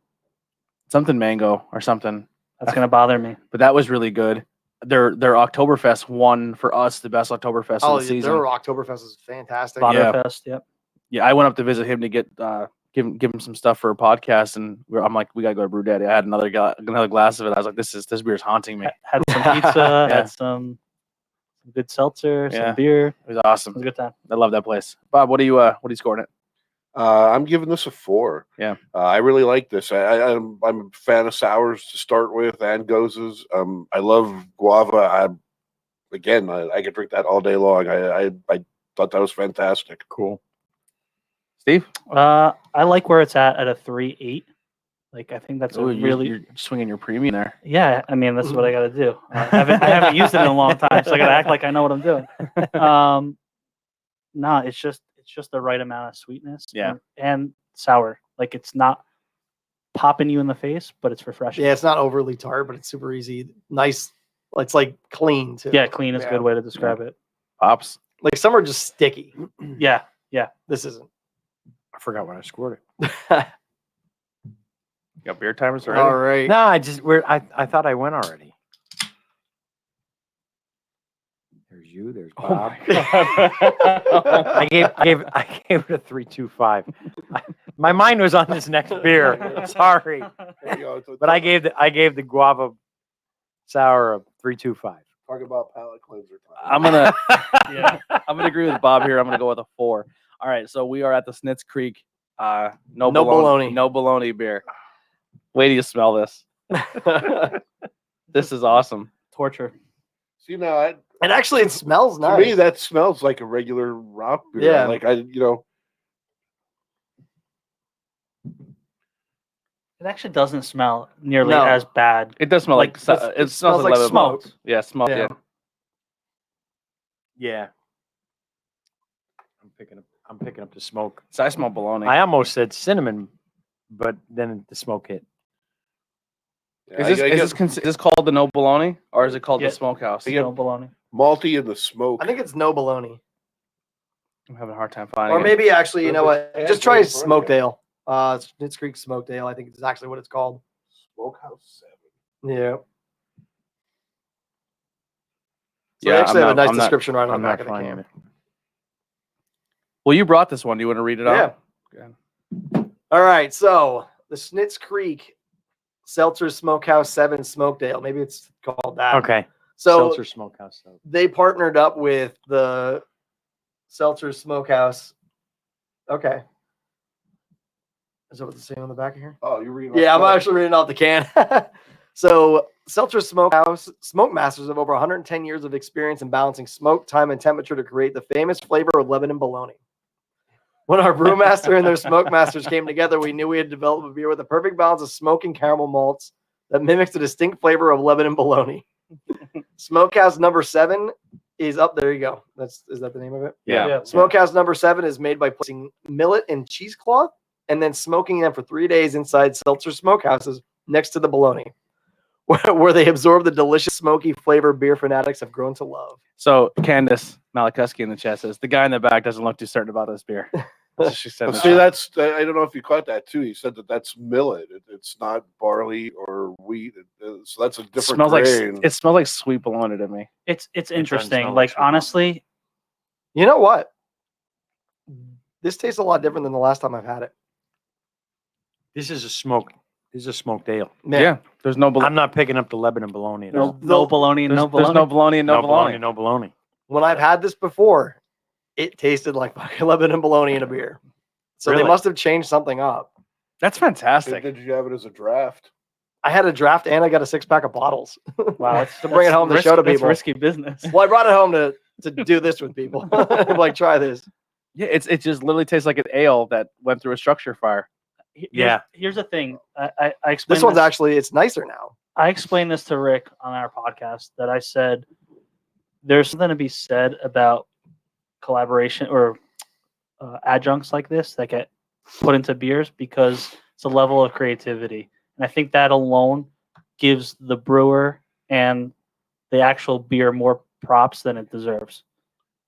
[SPEAKER 1] Something mango or something.
[SPEAKER 4] That's gonna bother me.
[SPEAKER 1] But that was really good. Their Oktoberfest won for us the best Oktoberfest of the season.
[SPEAKER 2] Their Oktoberfest is fantastic.
[SPEAKER 4] Waterfest, yep.
[SPEAKER 1] Yeah, I went up to visit him to get give him some stuff for a podcast, and I'm like, we gotta go to Brew Daddy. I had another glass of it. I was like, this beer's haunting me.
[SPEAKER 4] Had some pizza, had some good seltzer, some beer.
[SPEAKER 1] It was awesome.
[SPEAKER 4] It was a good time.
[SPEAKER 1] I love that place. Bob, what are you scoring it?
[SPEAKER 5] I'm giving this a 4.
[SPEAKER 1] Yeah.
[SPEAKER 5] I really like this. I'm a fan of sours to start with and gozas. I love guava. I could drink that all day long. I thought that was fantastic.
[SPEAKER 3] Cool.
[SPEAKER 1] Steve?
[SPEAKER 4] I like where it's at a 3.8. Like I think that's
[SPEAKER 1] you're swinging your premium there.
[SPEAKER 4] Yeah. I mean, that's what I got to do. I haven't used it in a long time, so I got to act like I know what I'm doing. No, it's just the right amount of sweetness.
[SPEAKER 1] Yeah.
[SPEAKER 4] And sour. Like it's not popping you in the face, but it's refreshing.
[SPEAKER 2] Yeah, it's not overly tart, but it's super easy. Nice. It's like clean too.
[SPEAKER 4] Yeah, clean is a good way to describe it.
[SPEAKER 1] Pops.
[SPEAKER 2] Like some are just sticky.
[SPEAKER 4] Yeah.
[SPEAKER 2] This isn't.
[SPEAKER 3] I forgot when I scored it.
[SPEAKER 1] You got beer timers already?
[SPEAKER 2] All right.
[SPEAKER 3] No, I thought I went already. There's you. There's Bob. I gave it a 3.25. My mind was on this next beer. Sorry, but I gave the guava sour a 3.25.
[SPEAKER 5] Talk about palate cleanser time.
[SPEAKER 1] I'm gonna agree with Bob here. I'm gonna go with a 4. All right, so we are at the Snitz Creek. No baloney beer. Wait till you smell this. This is awesome.
[SPEAKER 4] Torture.
[SPEAKER 5] See now,
[SPEAKER 2] And actually, it smells nice.
[SPEAKER 5] to me that smells like a regular rock beer.
[SPEAKER 2] Yeah.
[SPEAKER 5] Like
[SPEAKER 4] It actually doesn't smell nearly as bad.
[SPEAKER 1] It does smell like it smells like
[SPEAKER 2] smoke.
[SPEAKER 1] smoke. Yeah, smoke.
[SPEAKER 2] Yeah.
[SPEAKER 3] Yeah. I'm picking up the smoke.
[SPEAKER 1] So I smell bologna.
[SPEAKER 3] I almost said cinnamon, but then the smoke hit.
[SPEAKER 1] Is this called the no bologna or is it called
[SPEAKER 4] Yeah.
[SPEAKER 1] the smokehouse?
[SPEAKER 4] No bologna.
[SPEAKER 5] malty in the smoke?
[SPEAKER 2] I think it's no bologna.
[SPEAKER 1] I'm having a hard time finding
[SPEAKER 2] Or
[SPEAKER 1] it.
[SPEAKER 2] maybe actually, you know what?
[SPEAKER 5] Yeah,
[SPEAKER 2] Just try
[SPEAKER 5] it's right in
[SPEAKER 2] Smokedale. Snitz Creek Smokedale. I think it's actually what it's called.
[SPEAKER 5] Smokehouse
[SPEAKER 2] 7. Yeah. So
[SPEAKER 1] Yeah,
[SPEAKER 2] they actually
[SPEAKER 1] I'm
[SPEAKER 2] have a
[SPEAKER 1] not-
[SPEAKER 2] nice
[SPEAKER 1] I'm not-
[SPEAKER 2] description right on
[SPEAKER 3] I'm
[SPEAKER 2] the back
[SPEAKER 3] not
[SPEAKER 2] of the
[SPEAKER 3] finding
[SPEAKER 2] can.
[SPEAKER 3] it.
[SPEAKER 1] Well, you brought this one. Do you want to read it out?
[SPEAKER 2] Yeah. All right. So the Snitz Creek Seltzer Smokehouse 7 Smokedale. Maybe it's called that.
[SPEAKER 3] Okay.
[SPEAKER 2] So
[SPEAKER 3] Seltzer Smokehouse. So.
[SPEAKER 2] they partnered up with the Seltzer Smokehouse. Okay. Is that what it's saying on the back of here?
[SPEAKER 5] Oh, you're reading.
[SPEAKER 2] Yeah, I'm actually reading out the can. So, Seltzer Smokehouse smoke masters have over 110 years of experience in balancing smoke, time, and temperature to create the famous flavor of Lebanon bologna. When our brewmaster and their smoke masters came together, we knew we had developed a beer with the perfect balance of smoke and caramel malts that mimics the distinct flavor of Lebanon bologna. Smokehouse number 7 is up. There you go. Is that the name of it?
[SPEAKER 1] Yeah.
[SPEAKER 2] Smokehouse number 7 is made by placing millet in cheesecloth and then smoking them for 3 days inside Seltzer smokehouses next to the bologna, where they absorb the delicious smoky flavor beer fanatics have grown to love.
[SPEAKER 1] So Candace Malikuski in the chat says the guy in the back doesn't look too certain about this beer. She said
[SPEAKER 5] But
[SPEAKER 1] that.
[SPEAKER 5] see, that's I don't know if you caught that too. He said that that's millet. It's not barley or wheat. So that's a different
[SPEAKER 1] smells
[SPEAKER 5] grain.
[SPEAKER 1] like it smells like sweet bologna to me.
[SPEAKER 4] It's
[SPEAKER 3] smell
[SPEAKER 4] interesting.
[SPEAKER 3] like
[SPEAKER 4] Like
[SPEAKER 3] sweet
[SPEAKER 4] honestly,
[SPEAKER 2] You know what? This tastes a lot different than the last time I've had it.
[SPEAKER 3] This is a smoked ale.
[SPEAKER 2] Man,
[SPEAKER 1] Yeah, there's no
[SPEAKER 3] I'm not picking up the Lebanon bologna at all.
[SPEAKER 4] no bologna,
[SPEAKER 1] there's,
[SPEAKER 4] no
[SPEAKER 1] there's
[SPEAKER 4] bologna.
[SPEAKER 1] no bologna and no bologna.
[SPEAKER 3] No bologna.
[SPEAKER 2] when I've had this before, it tasted like fucking Lebanon bologna in a beer. So
[SPEAKER 3] Really?
[SPEAKER 2] they must have changed something up.
[SPEAKER 1] That's fantastic.
[SPEAKER 5] Did you have it as a draft?
[SPEAKER 2] I had a draft and I got a 6-pack of bottles.
[SPEAKER 4] Wow,
[SPEAKER 2] To bring it home to show to
[SPEAKER 4] that's
[SPEAKER 2] people.
[SPEAKER 4] risky business.
[SPEAKER 2] Well, I brought it home to do this with people. Like, try this.
[SPEAKER 1] Yeah, it just literally tastes like an ale that went through a structure fire.
[SPEAKER 4] Here's the thing. I explained
[SPEAKER 2] This one's actually, it's nicer now.
[SPEAKER 4] I explained this to Rick on our podcast that I said there's something to be said about collaboration or adjuncts like this that get put into beers because it's a level of creativity. And I think that alone gives the brewer and the actual beer more props than it deserves,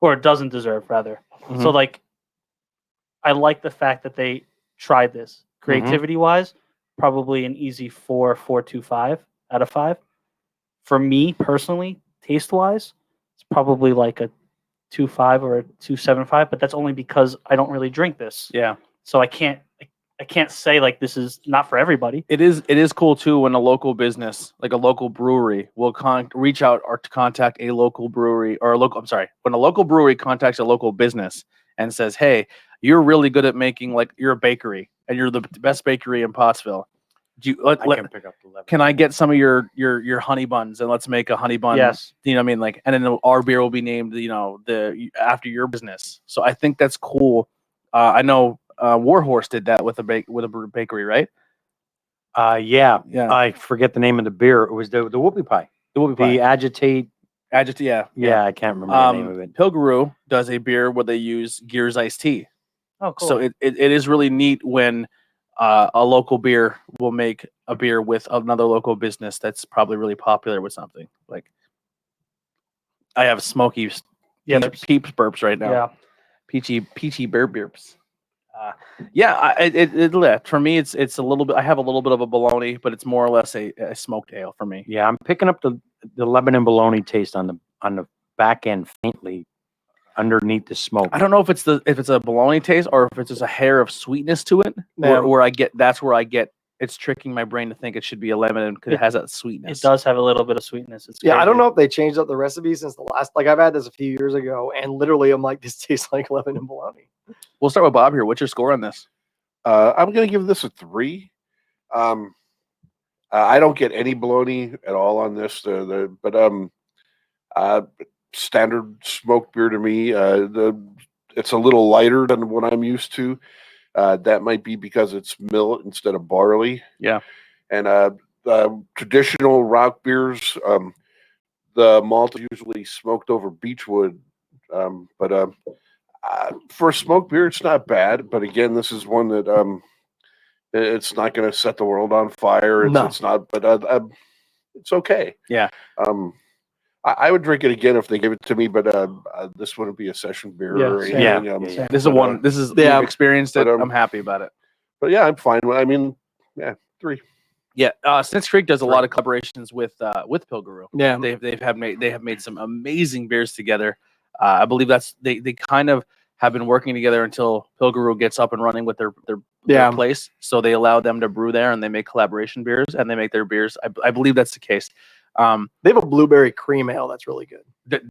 [SPEAKER 4] or it doesn't deserve, rather.
[SPEAKER 1] Mhm.
[SPEAKER 4] So, like, I like the fact that they tried this. Creativity wise, probably an easy 4.25 out of 5. For me personally, taste wise, it's probably like a 2.5 or a 2.75, but that's only because I don't really drink this.
[SPEAKER 1] Yeah,
[SPEAKER 4] So I can't say like this is not for everybody.
[SPEAKER 1] it is cool too when a local business, like a local brewery, will reach out or to contact a local brewery or a local. I'm sorry, when a local brewery contacts a local business and says, "Hey, you're really good at making like you're a bakery and you're the best bakery in Pottsville. Do you
[SPEAKER 3] I can pick up the Lebanon.
[SPEAKER 1] can I get some of your honey buns and let's make a honey bun?"
[SPEAKER 4] Yes.
[SPEAKER 1] You know what I mean? Like, and then our beer will be named, the after your business. So I think that's cool. I know Warhorse did that with a bakery, right?
[SPEAKER 3] Yeah.
[SPEAKER 1] Yeah.
[SPEAKER 3] I forget the name of the beer. It was the whoopie pie.
[SPEAKER 1] The whoopie pie.
[SPEAKER 3] The agitate.
[SPEAKER 1] Yeah.
[SPEAKER 3] Yeah, I can't remember the name of it.
[SPEAKER 1] Pilgaroo does a beer where they use Gears iced tea.
[SPEAKER 4] Oh, cool.
[SPEAKER 1] So it is really neat when a local beer will make a beer with another local business that's probably really popular with something. Like, I have smoky peeps burps right now.
[SPEAKER 4] Yeah.
[SPEAKER 1] Peachy burps. For me, it's a little bit. I have a little bit of a bologna, but it's more or less a smoked ale for me.
[SPEAKER 3] Yeah, I'm picking up the Lebanon bologna taste on the back end faintly underneath the smoke.
[SPEAKER 1] I don't know if it's a bologna taste or if it's just a hair of sweetness to it, where I get it's tricking my brain to think it should be a lemon because it has that sweetness.
[SPEAKER 4] It does have a little bit of sweetness. It's
[SPEAKER 2] Yeah, I
[SPEAKER 4] crazy.
[SPEAKER 2] don't know if they changed up the recipe since the last. Like, I've had this a few years ago, and literally, I'm like, this tastes like Lebanon bologna.
[SPEAKER 1] We'll start with Bob here. What's your score on this?
[SPEAKER 5] I'm going to give this a 3. I don't get any bologna at all on this. Standard smoked beer to me. It's a little lighter than what I'm used to. That might be because it's millet instead of barley.
[SPEAKER 1] Yeah.
[SPEAKER 5] And traditional rock beers, the malt is usually smoked over beechwood. For a smoked beer, it's not bad. But again, this is one that it's not going to set the world on fire. It's not, but it's okay.
[SPEAKER 1] Yeah.
[SPEAKER 5] I would drink it again if they gave it to me, but this wouldn't be a session beer or anything.
[SPEAKER 3] Yeah.
[SPEAKER 1] This is one. This is we've experienced it. I'm happy about it.
[SPEAKER 5] But yeah, I'm fine. I mean, 3.
[SPEAKER 1] Yeah, Snitch Creek does a lot of collaborations with Pilgaroo.
[SPEAKER 2] Yeah,
[SPEAKER 1] they have made some amazing beers together. I believe they kind of have been working together until Pilgaroo gets up and running with their place. So they allow them to brew there, and they make collaboration beers, and they make their beers. I believe that's the case.
[SPEAKER 2] they have a blueberry cream ale that's really good.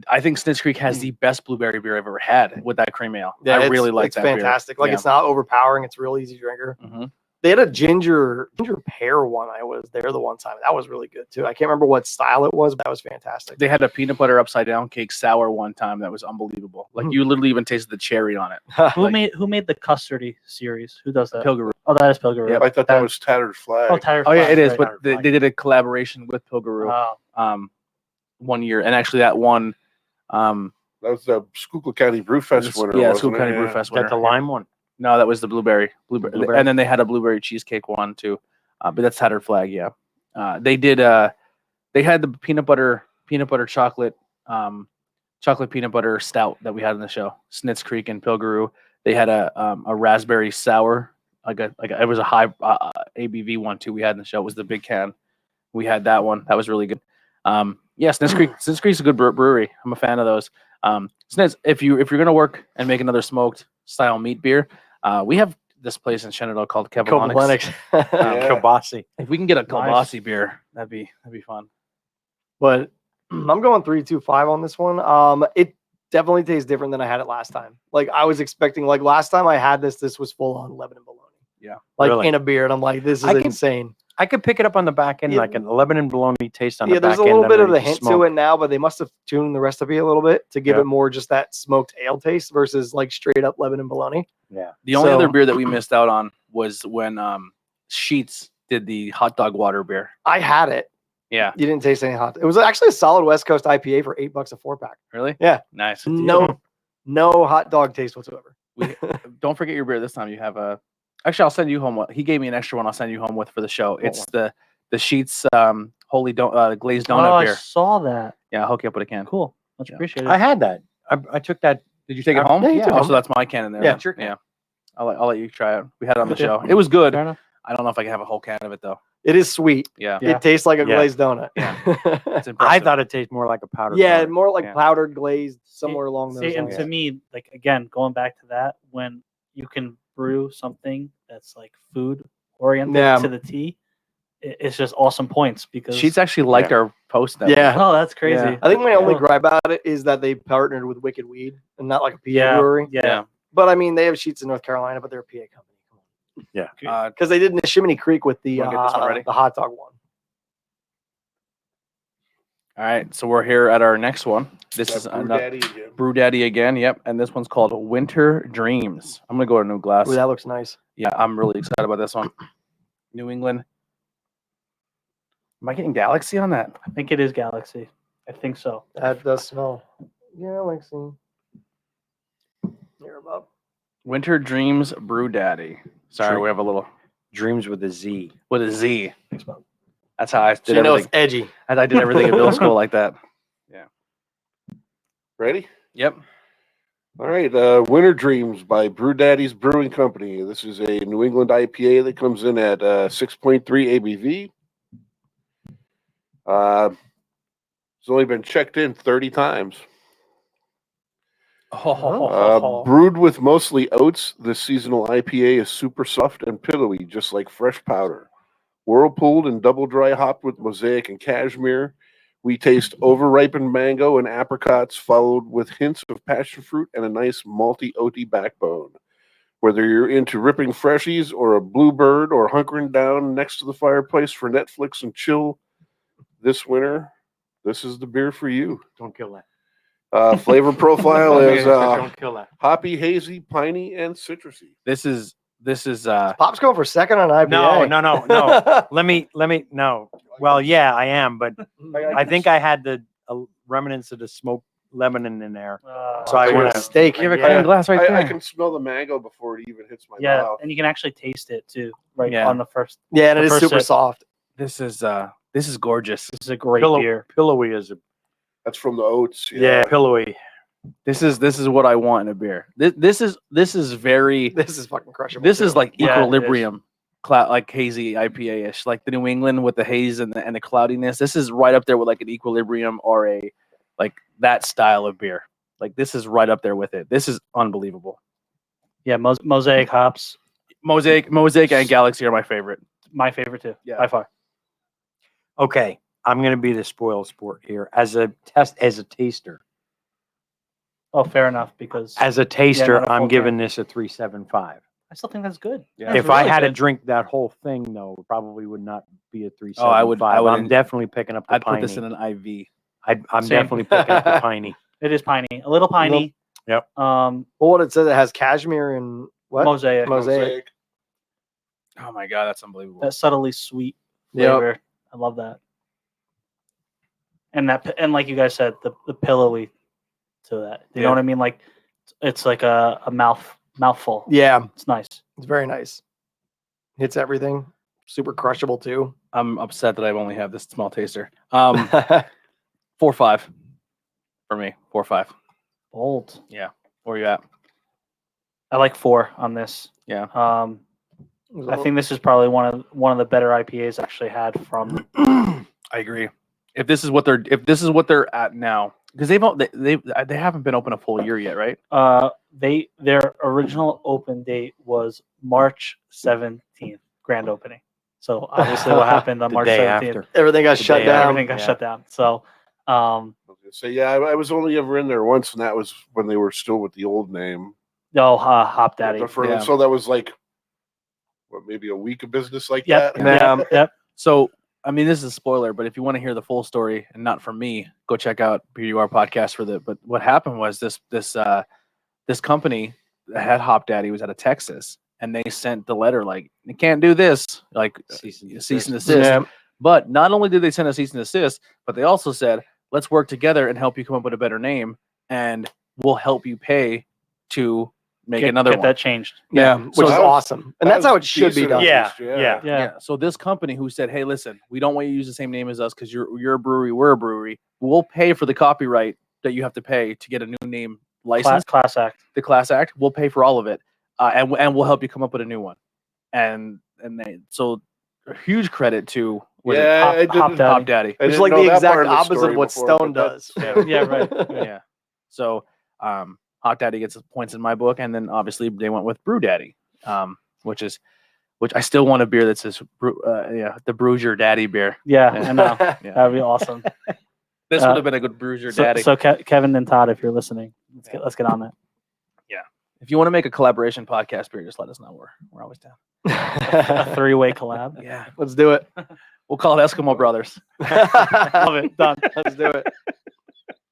[SPEAKER 1] I think Snitch Creek has the best blueberry beer I've ever had with that cream ale.
[SPEAKER 2] Yeah,
[SPEAKER 1] I really like
[SPEAKER 2] it's
[SPEAKER 1] that
[SPEAKER 2] fantastic.
[SPEAKER 1] beer.
[SPEAKER 2] Like, it's not overpowering. It's a real easy drinker.
[SPEAKER 1] Mm-hmm.
[SPEAKER 2] They had a ginger pear one. I was there the one time. That was really good too. I can't remember what style it was, but that was fantastic.
[SPEAKER 1] They had a peanut butter upside down cake sour one time that was unbelievable. Like, you literally even tasted the cherry on it.
[SPEAKER 4] Who made the custardy series? Who does that?
[SPEAKER 1] Pilgaroo.
[SPEAKER 4] Oh, that is Pilgaroo.
[SPEAKER 1] Yep.
[SPEAKER 5] I thought that was Tattered Flag.
[SPEAKER 4] Oh, Tattered
[SPEAKER 1] Oh yeah,
[SPEAKER 4] Flag,
[SPEAKER 1] it is.
[SPEAKER 4] right.
[SPEAKER 1] But they did a collaboration with Pilgaroo.
[SPEAKER 4] Oh.
[SPEAKER 1] One year, and actually that one,
[SPEAKER 5] That was the Schuylkill County Brewfest winner.
[SPEAKER 1] Yeah,
[SPEAKER 5] wasn't
[SPEAKER 1] Schuylkill County
[SPEAKER 5] it?
[SPEAKER 1] Brewfest
[SPEAKER 3] Is
[SPEAKER 1] winner.
[SPEAKER 3] that the lime one?
[SPEAKER 1] No, that was the blueberry,
[SPEAKER 3] Blueberry.
[SPEAKER 1] and then they had a blueberry cheesecake one too. But that's Tattered Flag. Yeah, they did. They had the peanut butter chocolate peanut butter stout that we had in the show. Snitz Creek and Pilgaroo They had a raspberry sour, it was a high ABV one too. We had in the show. It was the big can. We had that one. That was really good. Sniz Creek's a good brewery. I'm a fan of those. Sniz, if you're gonna work and make another smoked style meat beer, we have this place in Shenandoah called Kevinonics.
[SPEAKER 3] Kielbasi.
[SPEAKER 1] If we can get a
[SPEAKER 4] Nice.
[SPEAKER 1] kielbasi beer, that'd be fun.
[SPEAKER 2] But I'm going 3-2-5 on this one. It definitely tastes different than I had it last time. Like I was expecting, like last time I had this was full on Lebanon bologna.
[SPEAKER 1] Yeah.
[SPEAKER 2] Like
[SPEAKER 3] Really?
[SPEAKER 2] in a beer. And I'm like, this is insane.
[SPEAKER 3] I could pick it up on the back end,
[SPEAKER 2] Yeah.
[SPEAKER 3] like a Lebanon bologna taste on the back
[SPEAKER 2] There's
[SPEAKER 3] end.
[SPEAKER 2] a little bit of the
[SPEAKER 3] underneath
[SPEAKER 2] hint
[SPEAKER 3] smoke.
[SPEAKER 2] to it now, but they must have tuned the recipe a little bit to give
[SPEAKER 3] Yeah.
[SPEAKER 2] it more just that smoked ale taste versus like straight up Lebanon bologna.
[SPEAKER 3] Yeah.
[SPEAKER 1] The only other
[SPEAKER 2] So-
[SPEAKER 1] beer that we missed out on was when Sheets did the hot dog water beer.
[SPEAKER 2] I had it.
[SPEAKER 1] Yeah.
[SPEAKER 2] You didn't taste any hot. It was actually a solid West Coast IPA for $8 a 4-pack.
[SPEAKER 1] Really?
[SPEAKER 2] Yeah.
[SPEAKER 1] Nice.
[SPEAKER 2] No hot dog taste whatsoever.
[SPEAKER 1] Don't forget your beer this time. You have a. Actually, I'll send you home. He gave me an extra one. I'll send you home with for the show. It's the Sheets Holy glazed
[SPEAKER 4] Oh,
[SPEAKER 1] donut
[SPEAKER 4] I
[SPEAKER 1] beer.
[SPEAKER 4] saw that.
[SPEAKER 1] Yeah, I'll hook you up with a can.
[SPEAKER 4] Cool. Much
[SPEAKER 1] Yeah.
[SPEAKER 4] appreciated.
[SPEAKER 3] I had that. I took that.
[SPEAKER 1] Did you take it home?
[SPEAKER 2] Yeah, you took it
[SPEAKER 1] Oh,
[SPEAKER 2] home.
[SPEAKER 1] so that's my can in there.
[SPEAKER 2] Yeah,
[SPEAKER 1] then.
[SPEAKER 3] it's your can.
[SPEAKER 1] Yeah. I'll let you try it. We had it on the
[SPEAKER 4] Okay.
[SPEAKER 1] show. It was good.
[SPEAKER 4] Fair enough.
[SPEAKER 1] I don't know if I can have a whole can of it though.
[SPEAKER 2] It is sweet.
[SPEAKER 1] Yeah.
[SPEAKER 4] Yeah.
[SPEAKER 2] It tastes like a
[SPEAKER 3] Yeah.
[SPEAKER 2] glazed donut.
[SPEAKER 1] It's
[SPEAKER 3] I
[SPEAKER 1] impressive.
[SPEAKER 3] thought it tasted more like a powder.
[SPEAKER 2] Yeah,
[SPEAKER 3] donut.
[SPEAKER 2] more like
[SPEAKER 1] Yeah.
[SPEAKER 2] powdered glazed, somewhere along those
[SPEAKER 4] See, and
[SPEAKER 2] lines.
[SPEAKER 4] to me, like again, going back to that, when you can brew something that's like food oriented
[SPEAKER 2] Yeah.
[SPEAKER 4] to the T, it's just awesome points because
[SPEAKER 1] Sheets actually liked our post. That
[SPEAKER 2] Yeah.
[SPEAKER 4] oh, that's crazy.
[SPEAKER 1] Yeah.
[SPEAKER 2] I think my only
[SPEAKER 4] Yeah.
[SPEAKER 2] gripe about it is that they partnered with Wicked Weed and not like a PA
[SPEAKER 4] Yeah,
[SPEAKER 2] brewery.
[SPEAKER 4] yeah.
[SPEAKER 2] But I mean, they have sheets in North Carolina, but they're a PA company. Because they did in Shimony Creek with the
[SPEAKER 1] Wanna get this one ready?
[SPEAKER 2] the hot dog one.
[SPEAKER 1] All right, so we're here at our next one. This
[SPEAKER 5] That
[SPEAKER 1] is
[SPEAKER 5] Brew
[SPEAKER 1] another
[SPEAKER 5] Daddy again.
[SPEAKER 1] Brew Daddy again. Yep, and this one's called Winter Dreams. I'm gonna go to a new glass.
[SPEAKER 2] Ooh, that looks nice.
[SPEAKER 1] Yeah, I'm really excited about this one. New England. Am I getting Galaxy on that?
[SPEAKER 4] I think it is Galaxy. I think so.
[SPEAKER 2] That does smell. Yeah, like some. Here above.
[SPEAKER 1] Winter Dreams Brew Daddy. Sorry,
[SPEAKER 3] Dream-
[SPEAKER 1] we have a little
[SPEAKER 3] Dreams with a Z.
[SPEAKER 1] with a Z. That's how I did
[SPEAKER 2] So you know it's
[SPEAKER 1] everything.
[SPEAKER 2] edgy.
[SPEAKER 1] I did everything in middle school like that.
[SPEAKER 5] Ready?
[SPEAKER 1] Yep.
[SPEAKER 5] All right. Winter Dreams by Brew Daddy's Brewing Company. This is a New England IPA that comes in at 6.3 ABV. It's only been checked in 30 times. Brewed with mostly oats, this seasonal IPA is super soft and pillowy, just like fresh powder. Whirlpooled and double dry hopped with mosaic and cashmere. We taste overripened mango and apricots, followed with hints of passion fruit and a nice malty oaty backbone. Whether you're into ripping freshies or a bluebird or hunkering down next to the fireplace for Netflix and chill this winter, this is the beer for you.
[SPEAKER 3] Don't kill that.
[SPEAKER 5] Flavor profile is
[SPEAKER 3] Don't kill that.
[SPEAKER 5] hoppy, hazy, piney, and citrusy.
[SPEAKER 1] This is
[SPEAKER 2] Pop's going for second on IPA.
[SPEAKER 3] No. Let me. No. Well, yeah, I am, but I think I had the remnants of the smoked Lebanon in there. So I
[SPEAKER 5] Like
[SPEAKER 3] want
[SPEAKER 5] a
[SPEAKER 3] to.
[SPEAKER 2] steak.
[SPEAKER 1] you have a
[SPEAKER 3] Yeah.
[SPEAKER 1] clean glass right there.
[SPEAKER 5] I can smell the mango before it even hits my
[SPEAKER 4] Yeah,
[SPEAKER 5] mouth.
[SPEAKER 4] and you can actually taste it too, right
[SPEAKER 1] Yeah.
[SPEAKER 4] on the first.
[SPEAKER 2] Yeah, and it
[SPEAKER 4] The
[SPEAKER 2] is
[SPEAKER 4] first
[SPEAKER 2] super
[SPEAKER 4] sip.
[SPEAKER 2] soft.
[SPEAKER 1] This is gorgeous.
[SPEAKER 4] This is a great beer.
[SPEAKER 3] Pillowy is a
[SPEAKER 5] That's from the oats.
[SPEAKER 3] pillowy.
[SPEAKER 1] This is what I want in a beer. This is very.
[SPEAKER 2] This is fucking crushable.
[SPEAKER 1] This is
[SPEAKER 2] too.
[SPEAKER 1] like
[SPEAKER 4] Yeah, it is.
[SPEAKER 1] equilibrium, like hazy IPA ish, like the New England with the haze and the cloudiness. This is right up there with like an equilibrium or a like that style of beer. Like this is right up there with it. This is unbelievable.
[SPEAKER 4] Yeah, mosaic hops,
[SPEAKER 1] Mosaic and Galaxy are my favorite.
[SPEAKER 4] my favorite too,
[SPEAKER 1] Yeah.
[SPEAKER 4] by far.
[SPEAKER 3] Okay, I'm going to be the spoiled sport here as a taster.
[SPEAKER 4] Oh, fair enough. Because
[SPEAKER 3] As a taster,
[SPEAKER 4] not a
[SPEAKER 3] I'm
[SPEAKER 4] full
[SPEAKER 3] giving this a 3.75.
[SPEAKER 4] I still think that's good.
[SPEAKER 1] Yeah.
[SPEAKER 4] That's
[SPEAKER 3] If I
[SPEAKER 4] really
[SPEAKER 3] had to
[SPEAKER 4] good.
[SPEAKER 3] drink that whole thing, though, it probably would not be a 3.75.
[SPEAKER 1] Oh, I would
[SPEAKER 3] I'm definitely picking up the
[SPEAKER 1] I'd
[SPEAKER 3] piney.
[SPEAKER 1] put this in an IV.
[SPEAKER 3] I'm
[SPEAKER 4] Same.
[SPEAKER 3] definitely picking up the piney.
[SPEAKER 4] It is piney, a little piney.
[SPEAKER 3] Yep.
[SPEAKER 2] Well, what it says, it has cashmere and what?
[SPEAKER 4] Mosaic.
[SPEAKER 2] Mosaic.
[SPEAKER 1] Oh my god, that's unbelievable.
[SPEAKER 4] That subtly sweet
[SPEAKER 2] Yep.
[SPEAKER 4] flavor. I love that. And like you guys said, the pillowy to that. You know what I mean? Like it's like a mouthful.
[SPEAKER 2] Yeah,
[SPEAKER 4] It's nice.
[SPEAKER 2] it's very nice. Hits everything. Super crushable too.
[SPEAKER 1] I'm upset that I only have this small taster. 4-5 for me. 4-5.
[SPEAKER 4] Bold.
[SPEAKER 1] Where you at?
[SPEAKER 4] I like 4 on this.
[SPEAKER 1] Yeah.
[SPEAKER 4] I think this is probably one of the better IPAs I actually had from.
[SPEAKER 1] I agree. If this is what they're at now, because they haven't been open a full year yet, right?
[SPEAKER 4] Their original open date was March 17th, grand opening. So obviously, what happened on
[SPEAKER 3] The
[SPEAKER 4] March
[SPEAKER 3] day
[SPEAKER 4] 17th?
[SPEAKER 3] after.
[SPEAKER 2] Everything got
[SPEAKER 3] The
[SPEAKER 2] shut
[SPEAKER 3] day
[SPEAKER 2] down.
[SPEAKER 4] Everything got
[SPEAKER 3] Yeah.
[SPEAKER 4] shut down. So,
[SPEAKER 5] I was gonna say, yeah, I was only ever in there once, and that was when they were still with the old name.
[SPEAKER 4] no, Hop Daddy.
[SPEAKER 1] Yeah.
[SPEAKER 5] So that was like, what, maybe a week of business like
[SPEAKER 4] Yep.
[SPEAKER 5] that?
[SPEAKER 4] Yep.
[SPEAKER 1] So, I mean, this is a spoiler, but if you want to hear the full story and not from me, go check out BUR podcast for the. But what happened was this company that had Hop Daddy was out of Texas, and they sent the letter like, you can't do this, like cease and desist.
[SPEAKER 2] Yeah.
[SPEAKER 1] But not only did they send a cease and desist, but they also said, let's work together and help you come up with a better name, and we'll help you pay to make another
[SPEAKER 4] get
[SPEAKER 1] one.
[SPEAKER 4] that changed.
[SPEAKER 2] Yeah,
[SPEAKER 1] So
[SPEAKER 2] which is
[SPEAKER 5] that was-
[SPEAKER 2] awesome, and that's how it should be
[SPEAKER 5] decent
[SPEAKER 2] done.
[SPEAKER 5] at
[SPEAKER 3] Yeah.
[SPEAKER 5] least,
[SPEAKER 4] Yeah.
[SPEAKER 1] So this company who said, "Hey, listen, we don't want you to use the same name as us because you're a brewery, we're a brewery. We'll pay for the copyright that you have to pay to get a new name license,
[SPEAKER 4] Class act.
[SPEAKER 1] the class act. We'll pay for all of it, and we'll help you come up with a new one." And so a huge credit to
[SPEAKER 5] Yeah,
[SPEAKER 1] Hop Daddy.
[SPEAKER 5] I
[SPEAKER 2] Which is
[SPEAKER 5] didn't
[SPEAKER 2] like
[SPEAKER 5] know
[SPEAKER 2] the
[SPEAKER 5] that
[SPEAKER 2] exact
[SPEAKER 5] part of the
[SPEAKER 2] opposite
[SPEAKER 5] story
[SPEAKER 2] of what
[SPEAKER 5] before,
[SPEAKER 2] Stone
[SPEAKER 5] but
[SPEAKER 2] does.
[SPEAKER 4] Yeah, right.
[SPEAKER 1] Yeah. So Hop Daddy gets points in my book, and then obviously they went with Brew Daddy, which I still want a beer that says the Brews Your Daddy beer.
[SPEAKER 4] Yeah, I know.
[SPEAKER 1] Yeah.
[SPEAKER 4] That'd be awesome.
[SPEAKER 1] This would have been a good Brews Your Daddy.
[SPEAKER 4] So Kevin and Todd, if you're listening, let's get on that.
[SPEAKER 1] If you want to make a collaboration podcast beer, just let us know. We're always down.
[SPEAKER 4] A 3-way collab.
[SPEAKER 1] Yeah.
[SPEAKER 2] Let's do it.
[SPEAKER 1] We'll call it Eskimo Brothers.
[SPEAKER 4] Love it. Done.
[SPEAKER 2] Let's do it.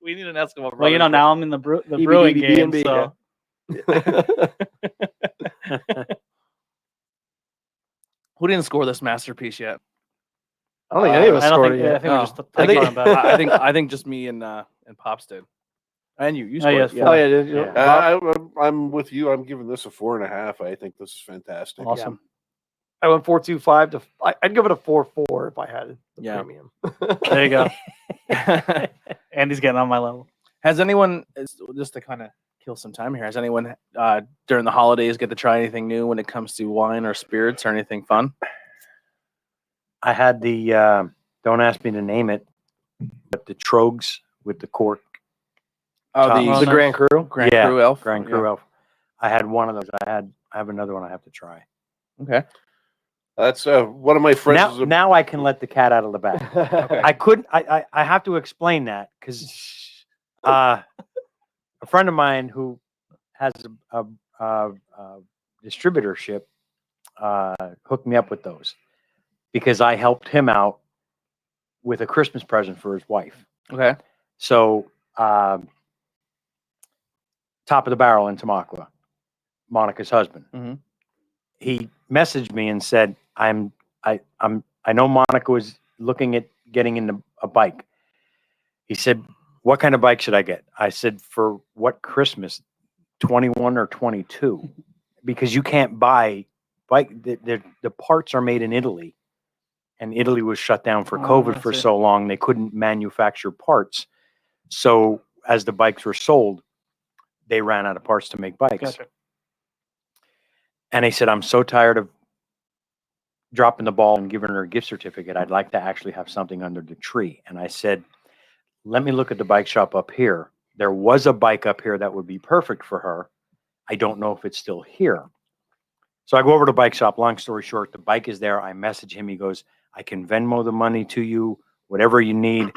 [SPEAKER 1] We need an Eskimo Brothers.
[SPEAKER 4] Well, you know, now I'm in the
[SPEAKER 2] EBDB,
[SPEAKER 4] brewing game,
[SPEAKER 2] B&B,
[SPEAKER 4] so
[SPEAKER 1] Who didn't score this masterpiece yet?
[SPEAKER 2] I don't think any of us
[SPEAKER 4] I don't
[SPEAKER 2] scored
[SPEAKER 4] think.
[SPEAKER 2] it
[SPEAKER 4] I
[SPEAKER 2] yet.
[SPEAKER 4] think we're just
[SPEAKER 1] I
[SPEAKER 4] talking
[SPEAKER 1] think,
[SPEAKER 4] about it.
[SPEAKER 1] I think just me and Pops did. And you scored
[SPEAKER 4] yes,
[SPEAKER 1] it.
[SPEAKER 2] Oh yeah, dude.
[SPEAKER 3] Yeah.
[SPEAKER 5] I'm with you. I'm giving this a 4.5. I think this is fantastic.
[SPEAKER 4] Awesome.
[SPEAKER 2] I went 4.25 to. I'd give it a 4.4 if I had the
[SPEAKER 1] Yeah.
[SPEAKER 2] premium.
[SPEAKER 4] There you go. Andy's getting on my level.
[SPEAKER 1] Has anyone, just to kind of kill some time here, has anyone during the holidays get to try anything new when it comes to wine or spirits or anything fun?
[SPEAKER 3] I had the don't ask me to name it, but the Trogs with the cork.
[SPEAKER 1] Oh,
[SPEAKER 2] The Grand Cru.
[SPEAKER 1] Grand
[SPEAKER 3] Yeah,
[SPEAKER 1] Cru Elf.
[SPEAKER 3] Grand Cru Elf. I had one of those. I have another one I have to try.
[SPEAKER 1] Okay.
[SPEAKER 5] That's one of my friends.
[SPEAKER 3] Now I can let the cat out of the bag. I couldn't. I have to explain that because a friend of mine who has a distributorship hooked me up with those because I helped him out with a Christmas present for his wife.
[SPEAKER 1] Okay.
[SPEAKER 3] So Top of the Barrel in Tamaqua, Monica's husband.
[SPEAKER 1] Mhm.
[SPEAKER 3] He messaged me and said, I know Monica was looking at getting into a bike. He said, what kind of bike should I get? I said, for what Christmas? 21 or 22? Because you can't buy bike. The parts are made in Italy, and Italy was shut down for COVID for so long they couldn't manufacture parts. So as the bikes were sold, they ran out of parts to make bikes.
[SPEAKER 4] Gotcha.
[SPEAKER 3] And he said, I'm so tired of dropping the ball and giving her a gift certificate. I'd like to actually have something under the tree. And I said, let me look at the bike shop up here. There was a bike up here that would be perfect for her. I don't know if it's still here. So I go over to the bike shop. Long story short, the bike is there. I message him. He goes, I can Venmo the money to you, whatever you need,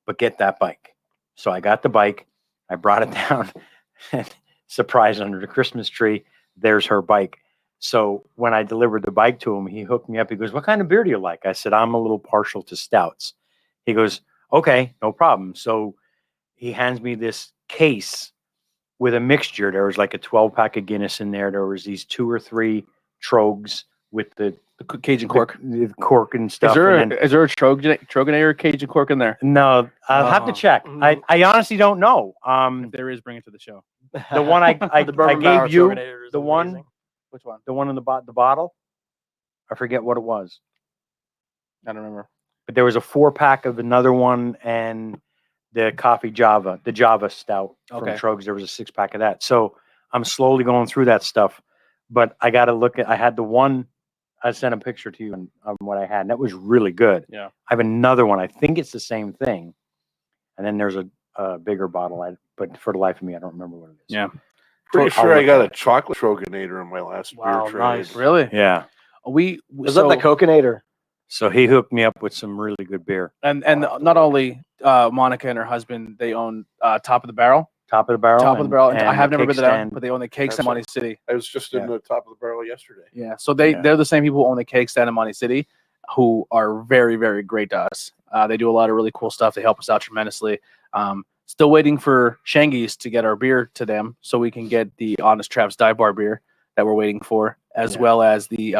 [SPEAKER 3] but get that bike. So I got the bike. I brought it down. And surprise, under the Christmas tree, there's her bike. So when I delivered the bike to him, he hooked me up. He goes, what kind of beer do you like? I said, I'm a little partial to stouts. He goes, okay, no problem. So he hands me this case with a mixture. There was like a 12-pack of Guinness in there. There was these 2 or 3 Trogs with the
[SPEAKER 1] Cajun cork.
[SPEAKER 3] the cork and stuff.
[SPEAKER 1] Is there
[SPEAKER 3] and then-
[SPEAKER 1] a Trogonator Cajun cork in there?
[SPEAKER 3] no, I'll have to check. I honestly don't know.
[SPEAKER 1] If there is, bring it to the show.
[SPEAKER 3] The one I
[SPEAKER 2] Bourbon
[SPEAKER 3] gave
[SPEAKER 2] Barrel
[SPEAKER 3] you,
[SPEAKER 2] Trogonator is
[SPEAKER 3] the one,
[SPEAKER 2] amazing.
[SPEAKER 1] Which one?
[SPEAKER 3] the one in the bottle, I forget what it was.
[SPEAKER 1] I don't remember.
[SPEAKER 3] But there was a 4-pack of another one and the coffee Java, the Java stout from
[SPEAKER 1] Okay.
[SPEAKER 3] Trogs. There was a 6-pack of that. So I'm slowly going through that stuff, but I got to look at. I had the one. I sent a picture to you on what I had, and that was really good.
[SPEAKER 1] Yeah.
[SPEAKER 3] I have another one. I think it's the same thing, and then there's a bigger bottle. But for the life of me, I don't remember what it is.
[SPEAKER 1] Yeah.
[SPEAKER 5] Pretty
[SPEAKER 3] I'll
[SPEAKER 5] sure I
[SPEAKER 3] look
[SPEAKER 5] got
[SPEAKER 3] at
[SPEAKER 5] a chocolate Troganator in my last
[SPEAKER 4] Wow,
[SPEAKER 5] beer trade.
[SPEAKER 4] nice.
[SPEAKER 1] Really?
[SPEAKER 3] Yeah.
[SPEAKER 2] Is that the Coconator?
[SPEAKER 3] So he hooked me up with some really good beer.
[SPEAKER 1] And not only Monica and her husband, they own Top of the Barrel.
[SPEAKER 3] Top of the barrel.
[SPEAKER 1] Top of the Barrel. And I have
[SPEAKER 3] the
[SPEAKER 1] never
[SPEAKER 3] cake
[SPEAKER 1] been there,
[SPEAKER 3] stand.
[SPEAKER 1] but they own the cake stand in Monte City.
[SPEAKER 5] I was just in the Top of the Barrel yesterday.
[SPEAKER 1] Yeah. So they're the same people who own the cake stand in Monte City, who are very, very great to us. They do a lot of really cool stuff. They help us out tremendously. Still waiting for Shangy's to get our beer to them so we can get the Honest Traps Dive Bar beer that we're waiting for, as well as the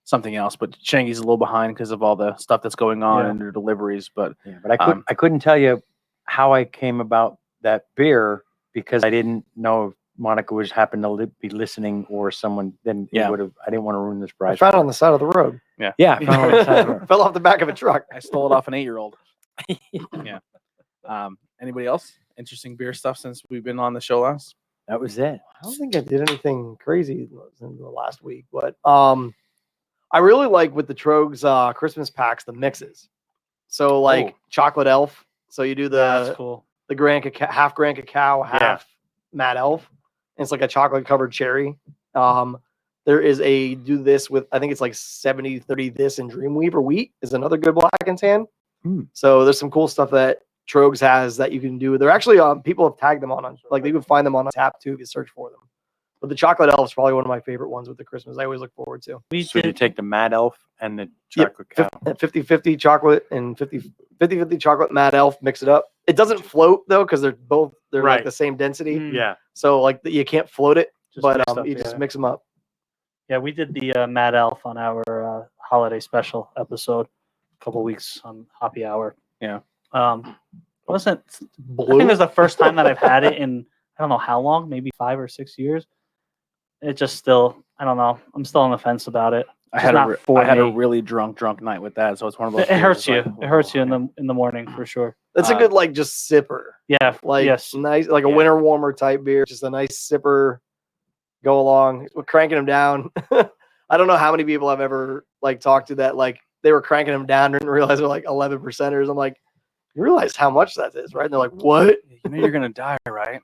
[SPEAKER 1] something else. But Shangy's a little behind because of all the stuff that's going on and their deliveries. But
[SPEAKER 3] I couldn't tell you how I came about that beer because I didn't know if Monica was happened to be listening or someone. Then it would have. I didn't want to ruin this
[SPEAKER 2] I
[SPEAKER 3] prize.
[SPEAKER 2] found it on the side of the road.
[SPEAKER 1] Yeah.
[SPEAKER 3] Yeah. I found it on the side of the road.
[SPEAKER 2] Fell off the back of a truck.
[SPEAKER 1] I stole it off an 8-year-old. Yeah. Anybody else? Interesting beer stuff since we've been on the show last?
[SPEAKER 3] That was it.
[SPEAKER 2] I don't think I did anything crazy in the last week, but I really like with the Trogs Christmas packs the mixes. So like chocolate elf. So you do
[SPEAKER 4] That's cool.
[SPEAKER 2] the half Grand Cacao, half Mad Elf. And it's like a chocolate covered cherry. There is a do this with I think it's like 70-30 this and Dreamweaver wheat is another good black and tan. So there's some cool stuff that Trogs has that you can do. They're actually people have tagged them on like you can find them on tap too if you search for them. But the chocolate elf is probably one of my favorite ones with the Christmas. I always look forward to.
[SPEAKER 3] So you take the Mad Elf and the chocolate cow.
[SPEAKER 2] 50-50 chocolate and 50-50 chocolate Mad Elf. Mix it up. It doesn't float though because they're like the same density.
[SPEAKER 3] Yeah.
[SPEAKER 2] So like you can't float it, but
[SPEAKER 4] up,
[SPEAKER 2] you just mix them up.
[SPEAKER 4] Yeah, we did the Mad Elf on our holiday special episode a couple weeks on Happy Hour.
[SPEAKER 1] Yeah.
[SPEAKER 4] Wasn't blue? I think it was the first time that I've had it in I don't know how long, maybe 5 or 6 years. It just still, I don't know. I'm still on the fence about it.
[SPEAKER 1] I had a really drunk night with that, so it's one of those.
[SPEAKER 4] It hurts you. It hurts you in the morning for sure.
[SPEAKER 2] That's a good like just sipper.
[SPEAKER 4] Yeah,
[SPEAKER 2] like nice, like a winter warmer type beer. Just a nice sipper. Go along. We're cranking them down. I don't know how many people I've ever like talked to that like they were cranking them down and didn't realize they're like 11%ers. I'm like, you realize how much that is, right? And they're like, what?
[SPEAKER 1] You know you're gonna die, right?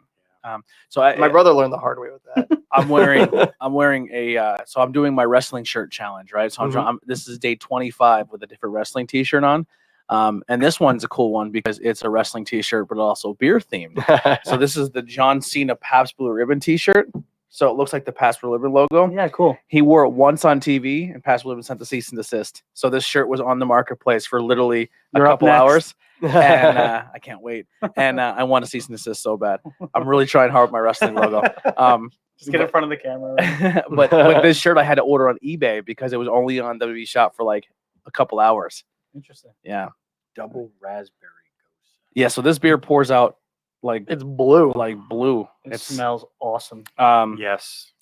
[SPEAKER 2] My brother learned the hard way with that.
[SPEAKER 1] I'm wearing a so I'm doing my wrestling shirt challenge, right? So this is day 25 with a different wrestling t-shirt on. And this one's a cool one because it's a wrestling t-shirt, but also beer themed. So this is the John Cena Pabst Blue Ribbon t-shirt. So it looks like the Pabst Blue Ribbon logo.
[SPEAKER 4] Yeah, cool.
[SPEAKER 1] He wore it once on TV, and Pabst Blue Ribbon sent the cease and desist. So this shirt was on the marketplace for literally a couple hours. And I can't wait. And I want to cease and desist so bad. I'm really trying hard with my wrestling logo.
[SPEAKER 4] Just get in front of the camera. Right?
[SPEAKER 1] but this shirt I had to order on eBay because it was only on WWE Shop for like a couple hours.
[SPEAKER 4] Interesting.
[SPEAKER 1] Yeah.
[SPEAKER 3] Double raspberry ghost.
[SPEAKER 1] Yeah. So this beer pours out like
[SPEAKER 2] it's blue.
[SPEAKER 1] Like blue.
[SPEAKER 4] It smells awesome.
[SPEAKER 3] Yes.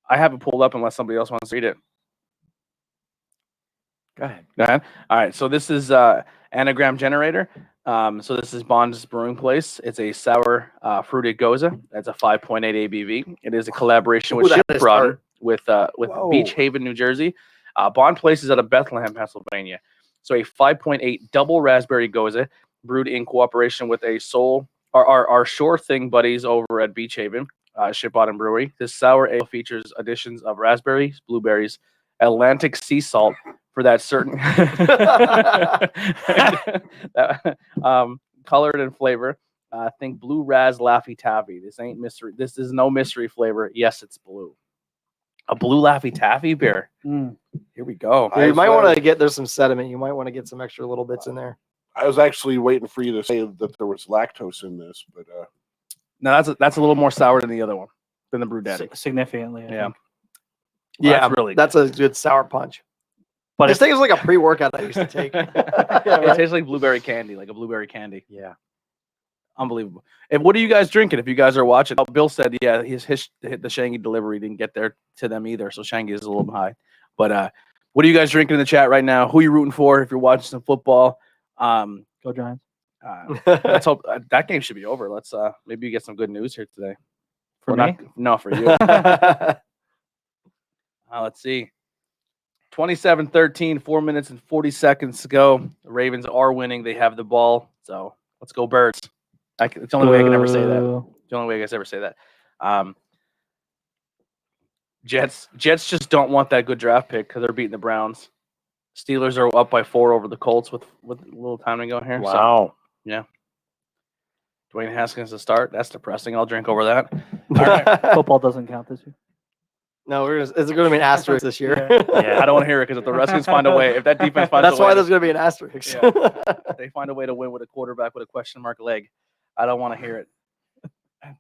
[SPEAKER 1] I have it pulled up unless somebody else wants to read it.
[SPEAKER 3] Go ahead.
[SPEAKER 1] All right. So this is Anagram Generator. So this is Bond's Brewing Place. It's a sour fruited goza. That's a 5.8 ABV. It is a collaboration with Shipbroden with Beach Haven, New Jersey. Bond Place is out of Bethlehem, Pennsylvania. So a 5.8 double raspberry goza brewed in cooperation with our Sure Thing buddies over at Beach Haven, Shipbroden Brewery. This sour ale features additions of raspberries, blueberries, Atlantic sea salt for that certain colored and flavor. Think blue raz Laffy Taffy. This ain't mystery. This is no mystery flavor. Yes, it's blue. A blue Laffy Taffy beer. Here we go.
[SPEAKER 2] Yeah, you might want to get there's some sediment. You might want to get some extra little bits in there.
[SPEAKER 5] I was actually waiting for you to say that there was lactose in this, but
[SPEAKER 1] no, that's a little more sour than the other one, than the Brew Daddy.
[SPEAKER 4] Significantly, I think.
[SPEAKER 2] Yeah, that's a good sour punch. But this thing is like a pre-workout I used to take.
[SPEAKER 1] It tastes like blueberry candy, like a blueberry candy.
[SPEAKER 3] Yeah.
[SPEAKER 1] Unbelievable. And what are you guys drinking if you guys are watching? Oh, Bill said, yeah, the Shangy delivery didn't get there to them either, so Shangy is a little high. But what are you guys drinking in the chat right now? Who are you rooting for if you're watching some football?
[SPEAKER 4] Go Giants.
[SPEAKER 1] Let's hope that game should be over. Let's maybe get some good news here today.
[SPEAKER 4] For
[SPEAKER 1] Well,
[SPEAKER 4] me?
[SPEAKER 1] no, for you. Let's see. 27-13, 4 minutes and 40 seconds to go. The Ravens are winning. They have the ball. So let's go Birds. It's the only way I can ever say that.
[SPEAKER 4] Boo.
[SPEAKER 1] It's the only way I can ever say that. Jets just don't want that good draft pick because they're beating the Browns. Steelers are up by 4 over the Colts with a little time to go here.
[SPEAKER 3] Wow.
[SPEAKER 1] So, Dwayne Haskins to start. That's depressing. I'll drink over that. All right.
[SPEAKER 4] Football doesn't count this year.
[SPEAKER 2] No, it's going to be an asterisk this year.
[SPEAKER 1] Yeah, I don't want to hear it because if the Redskins find a way, if that defense finds
[SPEAKER 2] That's
[SPEAKER 1] a way,
[SPEAKER 2] why there's going to be an asterisk.
[SPEAKER 1] Yeah. if they find a way to win with a quarterback with a question mark leg, I don't want to hear it.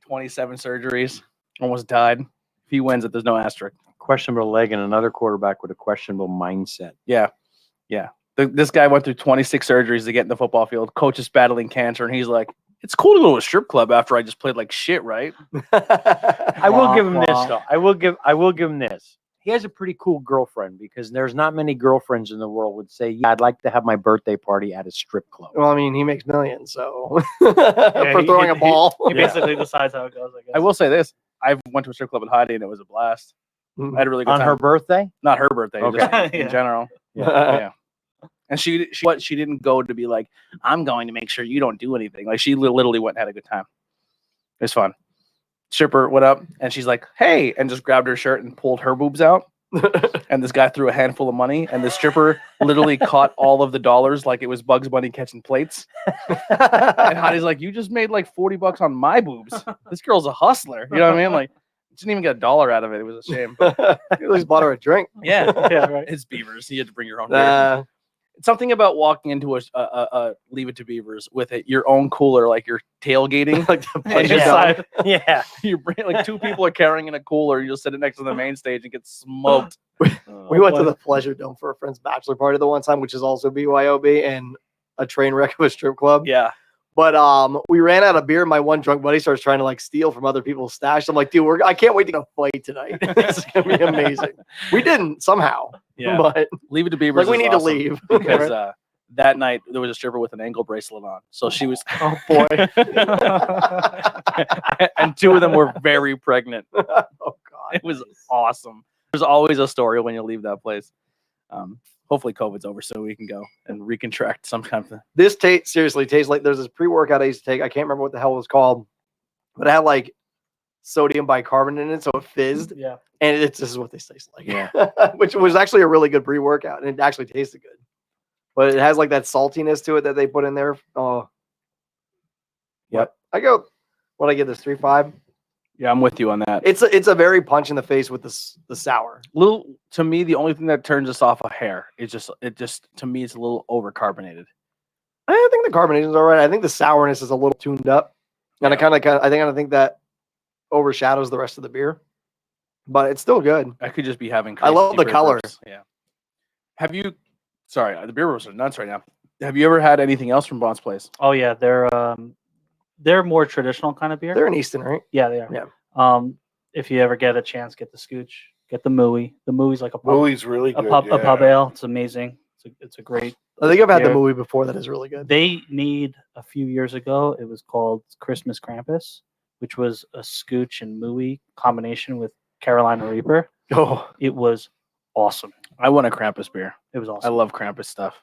[SPEAKER 1] 27 surgeries, almost died. If he wins it, there's no asterisk.
[SPEAKER 3] Questionable leg and another quarterback with a questionable mindset.
[SPEAKER 1] Yeah. This guy went through 26 surgeries to get in the football field. Coach is battling cancer, and he's like, "It's cool to go to a strip club after I just played like shit, right?"
[SPEAKER 3] I will give him this
[SPEAKER 4] Wah.
[SPEAKER 3] though. I will give him this. He has a pretty cool girlfriend because there's not many girlfriends in the world would say, "Yeah, I'd like to have my birthday party at a strip club."
[SPEAKER 2] Well, I mean, he makes millions, so for throwing a ball.
[SPEAKER 4] He basically decides how it goes, I guess.
[SPEAKER 1] I will say this: I went to a strip club in Heidi, and it was a blast. I had a really good
[SPEAKER 3] On
[SPEAKER 1] time.
[SPEAKER 3] her birthday?
[SPEAKER 1] Not her birthday,
[SPEAKER 3] Okay.
[SPEAKER 1] just in
[SPEAKER 4] Yeah.
[SPEAKER 1] general. Yeah. And she didn't go to be like, I'm going to make sure you don't do anything. Like she literally went and had a good time. It was fun. Stripper went up and she's like, "Hey," and just grabbed her shirt and pulled her boobs out. And this guy threw a handful of money, and the stripper literally caught all of the dollars like it was Bugs Bunny catching plates. And Heidi's like, "You just made like $40 on my boobs. This girl's a hustler." You know what I mean? Like, didn't even get $1 out of it. It was a shame. But
[SPEAKER 2] At least bought her a drink.
[SPEAKER 1] yeah,
[SPEAKER 4] Yeah, right.
[SPEAKER 1] it's Beavers. You had to bring your own beer. Something about walking into a Leave It to Beavers with your own cooler, like you're tailgating,
[SPEAKER 2] Like the
[SPEAKER 1] and
[SPEAKER 2] pleasure
[SPEAKER 1] you're
[SPEAKER 2] dome.
[SPEAKER 3] Yeah.
[SPEAKER 1] you bring like 2 people are carrying in a cooler. You just sit it next to the main stage and get smoked.
[SPEAKER 2] We went to the Pleasure Dome for a friend's bachelor party the one time, which is also BYOB, and a train wreck of a strip club.
[SPEAKER 1] Yeah,
[SPEAKER 2] But we ran out of beer. My one drunk buddy starts trying to like steal from other people's stash. I'm like, dude, I can't wait to go fight tonight. This is gonna be amazing. We didn't somehow.
[SPEAKER 1] yeah.
[SPEAKER 2] But
[SPEAKER 1] Leave It to Beavers.
[SPEAKER 2] like we
[SPEAKER 1] is
[SPEAKER 2] need to
[SPEAKER 1] awesome
[SPEAKER 2] leave.
[SPEAKER 1] because that night there was a stripper with an ankle bracelet on, so she was.
[SPEAKER 2] Oh boy.
[SPEAKER 1] And 2 of them were very pregnant.
[SPEAKER 2] Oh god.
[SPEAKER 1] It was awesome. There's always a story when you leave that place. Hopefully COVID's over so we can go and recontract some kind of.
[SPEAKER 2] This seriously tastes like there's this pre-workout I used to take. I can't remember what the hell it was called, but it had like sodium bicarbonate in it, so it fizzed.
[SPEAKER 4] Yeah.
[SPEAKER 2] And this is what they taste like.
[SPEAKER 3] Yeah.
[SPEAKER 2] Which was actually a really good pre-workout, and it actually tasted good. But it has like that saltiness to it that they put in there. Oh.
[SPEAKER 3] Yep.
[SPEAKER 2] I go. What I give this 3.5.
[SPEAKER 1] Yeah, I'm with you on that.
[SPEAKER 2] It's a very punch in the face with the sour.
[SPEAKER 1] Little to me, the only thing that turns us off a hair is just to me it's a little overcarbonated.
[SPEAKER 2] I think the carbonation's all right. I think the sourness is a little tuned up, and I kind of think that overshadows the rest of the beer. But it's still good.
[SPEAKER 1] I could just be having.
[SPEAKER 2] I love the
[SPEAKER 1] crazy
[SPEAKER 2] color.
[SPEAKER 1] burps. Yeah. Have you? Sorry, the beer burps are nuts right now. Have you ever had anything else from Bond's Place?
[SPEAKER 4] Oh yeah, they're more traditional kind of beer.
[SPEAKER 2] They're in Easton, right?
[SPEAKER 4] Yeah, they are.
[SPEAKER 2] Yeah.
[SPEAKER 4] If you ever get a chance, get the Scooch, get the Mooey. The Mooey's like a pub,
[SPEAKER 5] Louie's really good.
[SPEAKER 4] a pub ale. It's amazing. It's a great.
[SPEAKER 2] I think I've had the
[SPEAKER 4] beer.
[SPEAKER 2] movie before. That is really good.
[SPEAKER 4] They made a few years ago. It was called Christmas Krampus, which was a Scooch and Mooey combination with Carolina Reaper.
[SPEAKER 2] Oh,
[SPEAKER 4] It was awesome.
[SPEAKER 1] I want a Krampus beer.
[SPEAKER 4] It was
[SPEAKER 1] I
[SPEAKER 4] awesome.
[SPEAKER 1] love Krampus stuff.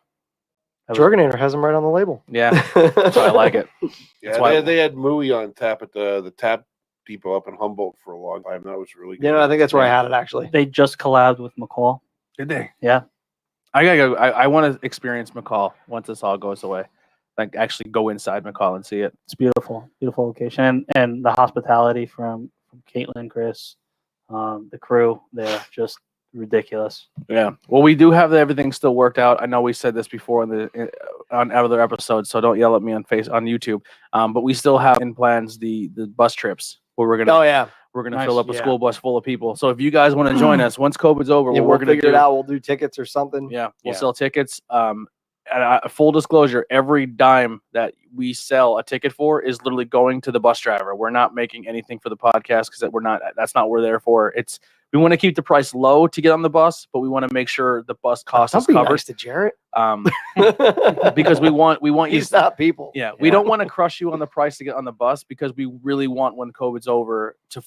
[SPEAKER 2] Jorganator has them right on the label.
[SPEAKER 1] Yeah, that's why I like it.
[SPEAKER 5] Yeah,
[SPEAKER 1] That's why-
[SPEAKER 5] they had Mooey on tap at the tap depot up in Humboldt for a long time. That was really good.
[SPEAKER 2] You know, I think that's where I had it actually.
[SPEAKER 4] They just collabed with McCall.
[SPEAKER 1] Did they?
[SPEAKER 4] Yeah.
[SPEAKER 1] I gotta go. I want to experience McCall once this all goes away. Like actually go inside McCall and see it.
[SPEAKER 4] It's beautiful, beautiful location, and the hospitality from Caitlin, Chris, the crew, they're just ridiculous.
[SPEAKER 1] Yeah. Well, we do have everything still worked out. I know we said this before on other episodes, so don't yell at me on YouTube. But we still have in plans the bus trips where we're gonna
[SPEAKER 2] Oh yeah,
[SPEAKER 4] Nice,
[SPEAKER 1] fill up a
[SPEAKER 4] yeah.
[SPEAKER 1] school bus full of people. So if you guys want to join us once COVID's over,
[SPEAKER 2] yeah
[SPEAKER 1] what
[SPEAKER 2] we'll
[SPEAKER 1] we're gonna
[SPEAKER 2] figure
[SPEAKER 1] do
[SPEAKER 2] it out. We'll do tickets or something.
[SPEAKER 1] Yeah, we'll
[SPEAKER 3] Yeah.
[SPEAKER 1] sell tickets. And full disclosure, every dime that we sell a ticket for is literally going to the bus driver. We're not making anything for the podcast because that's not what we're there for. We want to keep the price low to get on the bus, but we want to make sure the bus cost is covered.
[SPEAKER 2] Nice to Jarrett.
[SPEAKER 1] Because we want you.
[SPEAKER 2] He's not people.
[SPEAKER 1] Yeah, we don't want to crush you on the price to get on the bus because we really want when COVID's over to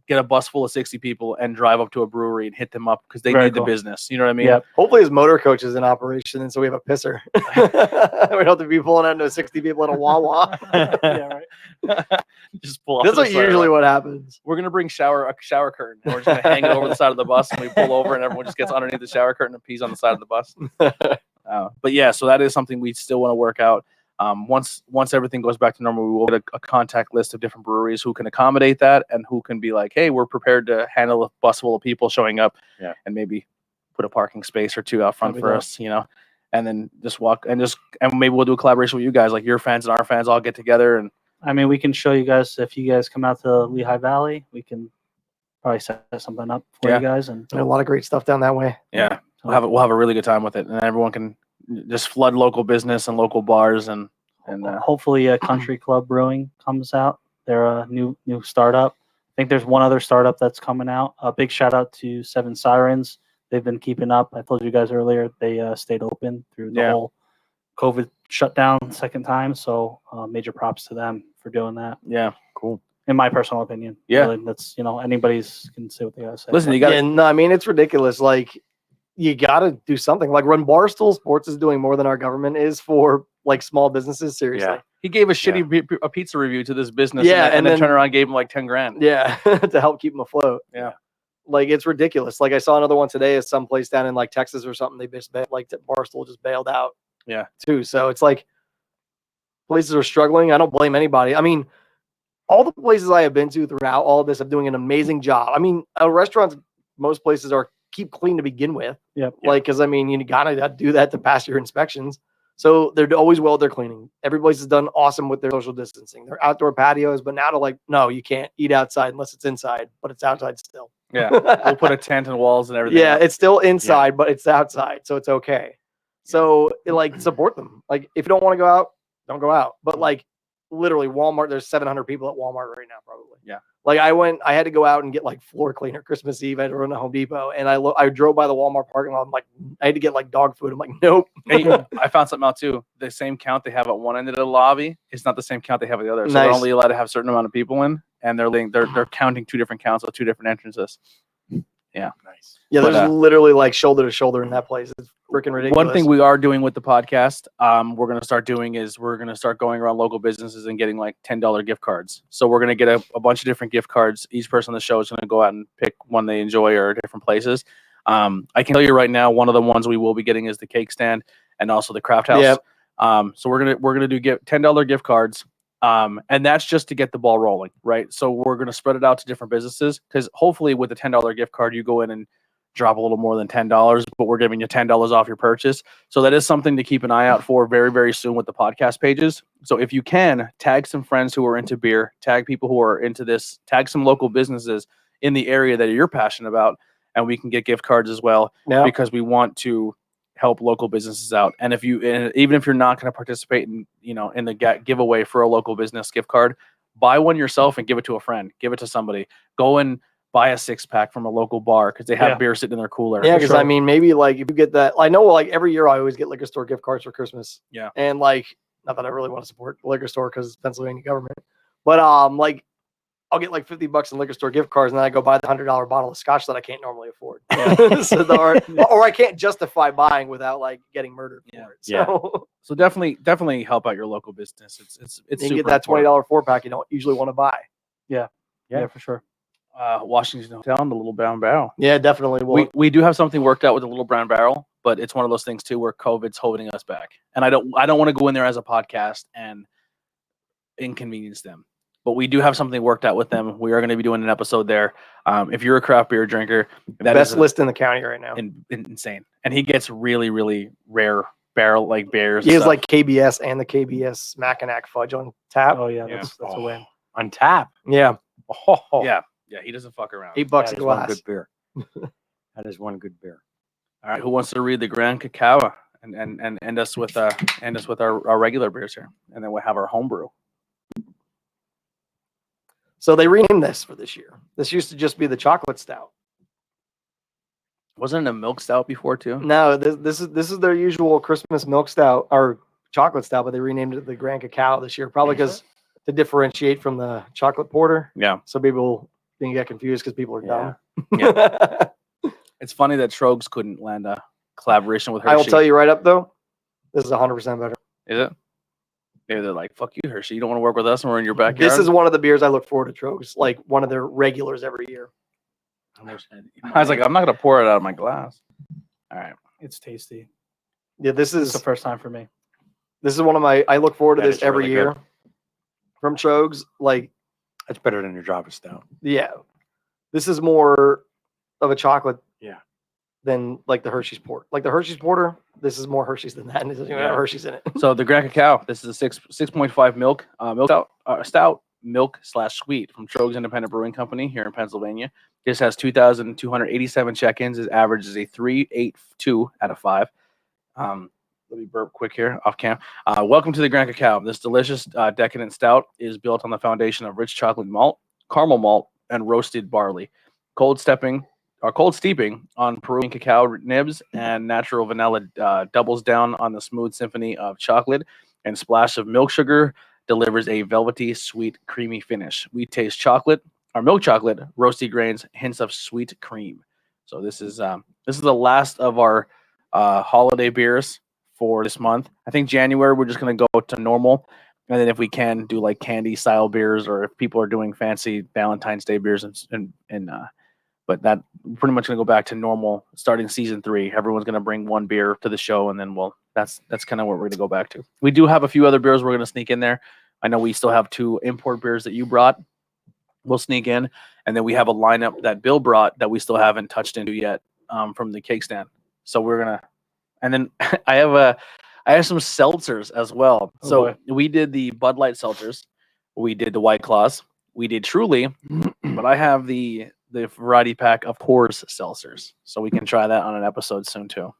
[SPEAKER 1] get a bus full of 60 people and drive up to a brewery and hit them up because they need the business. You know what I mean?
[SPEAKER 4] Yeah.
[SPEAKER 2] Hopefully his motor coach is in operation, and so we have a pisser. We don't have to be pulling out into 60 people at a Wawa.
[SPEAKER 4] Yeah, right.
[SPEAKER 1] Just pull off.
[SPEAKER 2] That's
[SPEAKER 1] to the
[SPEAKER 2] usually
[SPEAKER 1] side.
[SPEAKER 2] what happens.
[SPEAKER 1] We're gonna bring a shower curtain. And we're just gonna hang it over the side of the bus, and we pull over, and everyone just gets underneath the shower curtain and pees on the side of the bus. But yeah, so that is something we still want to work out. Once everything goes back to normal, we will get a contact list of different breweries who can accommodate that and who can be like, hey, we're prepared to handle a bus full of people showing up, and maybe put a parking space or two out front for us, and then just walk and maybe we'll do a collaboration with you guys, like your fans and our fans all get together. And
[SPEAKER 4] I mean, we can show you guys if you guys come out to Lehigh Valley, we can probably set something up for you guys. And
[SPEAKER 2] a lot of great stuff down that way.
[SPEAKER 1] Yeah, we'll have a really good time with it, and everyone can just flood local business and local bars and
[SPEAKER 4] hopefully a Country Club Brewing comes out. They're a new startup. I think there's one other startup that's coming out. A big shout out to Seven Sirens. They've been keeping up. I told you guys earlier they stayed open through the whole COVID shutdown second time. So major props to them for doing that.
[SPEAKER 1] Yeah, cool.
[SPEAKER 4] In my personal opinion.
[SPEAKER 1] Yeah,
[SPEAKER 4] really, that's anybody's can say what they gotta say.
[SPEAKER 1] Listen, you got.
[SPEAKER 2] No, I mean it's ridiculous. Like you got to do something. Like when Barstool Sports is doing more than our government is for like small businesses. Seriously,
[SPEAKER 1] he gave a shitty a pizza review to this business.
[SPEAKER 2] Yeah,
[SPEAKER 1] and then turned around and gave him like 10 grand.
[SPEAKER 2] Yeah, to help keep them afloat.
[SPEAKER 1] Yeah.
[SPEAKER 2] Like it's ridiculous. Like I saw another one today is someplace down in like Texas or something. They just Barstool just bailed out.
[SPEAKER 1] Yeah.
[SPEAKER 2] Too. So it's like places are struggling. I don't blame anybody. I mean, all the places I have been to throughout all of this are doing an amazing job. I mean, restaurants, most places keep clean to begin with.
[SPEAKER 4] Yep.
[SPEAKER 2] Like, because I mean, you gotta do that to pass your inspections. So they're always they're cleaning. Every place has done awesome with their social distancing. Their outdoor patios, but now to no, you can't eat outside unless it's inside, but it's outside still.
[SPEAKER 1] Yeah, we'll put a tent and walls and everything.
[SPEAKER 2] Yeah, it's still inside, but it's outside, so it's okay. So support them. Like if you don't want to go out, don't go out. But like literally Walmart, there's 700 people at Walmart right now, probably.
[SPEAKER 1] Yeah.
[SPEAKER 2] Like I had to go out and get like floor cleaner Christmas Eve. I had to run to Home Depot, and I drove by the Walmart parking lot. I'm like, I had to get like dog food. I'm like, nope.
[SPEAKER 1] Hey, I found something out too. The same count they have at one end of the lobby is not the same count they have at the other. So they're only allowed to have a certain amount of people in, and they're counting two different counts of two different entrances. Yeah.
[SPEAKER 3] Nice.
[SPEAKER 2] Yeah, there's literally like shoulder to shoulder in that place. It's freaking ridiculous.
[SPEAKER 1] One thing we are doing with the podcast, we're going to start doing is we're going to start going around local businesses and getting like $10 gift cards. So we're going to get a bunch of different gift cards. Each person on the show is going to go out and pick one they enjoy or different places. I can tell you right now, one of the ones we will be getting is the cake stand and also the craft house.
[SPEAKER 2] Yep.
[SPEAKER 1] So we're gonna do $10 gift cards. And that's just to get the ball rolling, right? So we're going to spread it out to different businesses because hopefully with the $10 gift card, you go in and drop a little more than $10, but we're giving you $10 off your purchase. So that is something to keep an eye out for very, very soon with the podcast pages. So if you can, tag some friends who are into beer, tag people who are into this, tag some local businesses in the area that you're passionate about, and we can get gift cards as well because we want to help local businesses out. And even if you're not going to participate in the giveaway for a local business gift card, buy one yourself and give it to a friend, give it to somebody. Go and buy a 6-pack from a local bar because they have beer sitting in their cooler.
[SPEAKER 2] Yeah, because I mean, maybe like if you get that, I know like every year I always get liquor store gift cards for Christmas.
[SPEAKER 1] Yeah,
[SPEAKER 2] and like not that I really want to support the liquor store because it's Pennsylvania government, but like I'll get like $50 in liquor store gift cards, and then I go buy the $100 bottle of scotch that I can't normally afford. Or I can't justify buying without like getting murdered for it.
[SPEAKER 1] So definitely help out your local business. It's
[SPEAKER 2] you
[SPEAKER 1] super
[SPEAKER 2] can get that $20 4-pack you don't usually want to buy.
[SPEAKER 4] Yeah, for sure.
[SPEAKER 1] Washington Hotel and the Little Brown Barrel.
[SPEAKER 2] Yeah, definitely.
[SPEAKER 1] We do have something worked out with the Little Brown Barrel, but it's one of those things too where COVID's holding us back, and I don't want to go in there as a podcast and inconvenience them. But we do have something worked out with them. We are going to be doing an episode there. If you're a craft beer drinker, that
[SPEAKER 2] best list in the county right now.
[SPEAKER 1] Insane. And he gets really, really rare barrel like beers.
[SPEAKER 2] He has like KBS and the KBS Mackinac fudge on tap.
[SPEAKER 4] Oh yeah, that's a win.
[SPEAKER 3] On tap.
[SPEAKER 2] Yeah.
[SPEAKER 3] Oh.
[SPEAKER 1] Yeah. He doesn't fuck around.
[SPEAKER 2] $8 a glass.
[SPEAKER 3] One good beer. That is one good beer.
[SPEAKER 1] All right. Who wants to read the Grand Cacao and end us with our regular beers here, and then we'll have our home brew.
[SPEAKER 2] So they renamed this for this year. This used to just be the chocolate stout.
[SPEAKER 1] Wasn't it a milk stout before too?
[SPEAKER 2] No, this is their usual Christmas milk stout or chocolate stout, but they renamed it the Grand Cacao this year, probably because to differentiate from the chocolate porter.
[SPEAKER 1] Yeah.
[SPEAKER 2] So people didn't get confused because people are dumb.
[SPEAKER 1] Yeah. It's funny that Trogs couldn't land a collaboration with Hershey.
[SPEAKER 2] I will tell you right up though, this is 100% better.
[SPEAKER 1] Is it? Maybe they're like, "Fuck you, Hershey. You don't want to work with us, and we're in your backyard."
[SPEAKER 2] This is one of the beers I look forward to Trogs, like one of their regulars every year.
[SPEAKER 1] I was like, I'm not gonna pour it out of my glass. All right.
[SPEAKER 4] It's tasty.
[SPEAKER 2] Yeah, this
[SPEAKER 4] It's
[SPEAKER 2] is
[SPEAKER 4] the first time for me.
[SPEAKER 2] This is one of my. I look forward to
[SPEAKER 3] That
[SPEAKER 2] this
[SPEAKER 3] is
[SPEAKER 2] every
[SPEAKER 3] really
[SPEAKER 2] year
[SPEAKER 3] good.
[SPEAKER 2] from Trogs. Like,
[SPEAKER 3] That's better than your Java Stout.
[SPEAKER 2] yeah, this is more of a chocolate.
[SPEAKER 3] Yeah.
[SPEAKER 2] Than like the Hershey's Port. Like the Hershey's Porter, this is more Hershey's than that, and it doesn't even have Hershey's in it.
[SPEAKER 1] So the Grand Cacao. This is a 6.5 milk stout milk / sweet from Trogs Independent Brewing Company here in Pennsylvania. This has 2,287 check-ins. Its average is a 3.82 out of 5. Let me burp quick here off cam. Welcome to the Grand Cacao. This delicious decadent stout is built on the foundation of rich chocolate malt, caramel malt, and roasted barley. Cold steeping on Peruvian cacao nibs and natural vanilla doubles down on the smooth symphony of chocolate, and splash of milk sugar delivers a velvety, sweet, creamy finish. We taste chocolate, or milk chocolate, roasty grains, hints of sweet cream. So this is the last of our holiday beers for this month. I think January we're just gonna go to normal, and then if we can do like candy style beers, or if people are doing fancy Valentine's Day beers but that pretty much gonna go back to normal starting season 3. Everyone's gonna bring one beer to the show, and then that's kind of what we're gonna go back to. We do have a few other beers we're gonna sneak in there. I know we still have 2 import beers that you brought. We'll sneak in, and then we have a lineup that Bill brought that we still haven't touched into yet from the cake stand. So we're gonna, and then I have some seltzers as well.
[SPEAKER 4] Oh,
[SPEAKER 1] So
[SPEAKER 4] boy.
[SPEAKER 1] we did the Bud Light seltzers, we did the White Claws, we did Truly, but I have the variety pack of Coors seltzers, so we can try that on an episode soon too.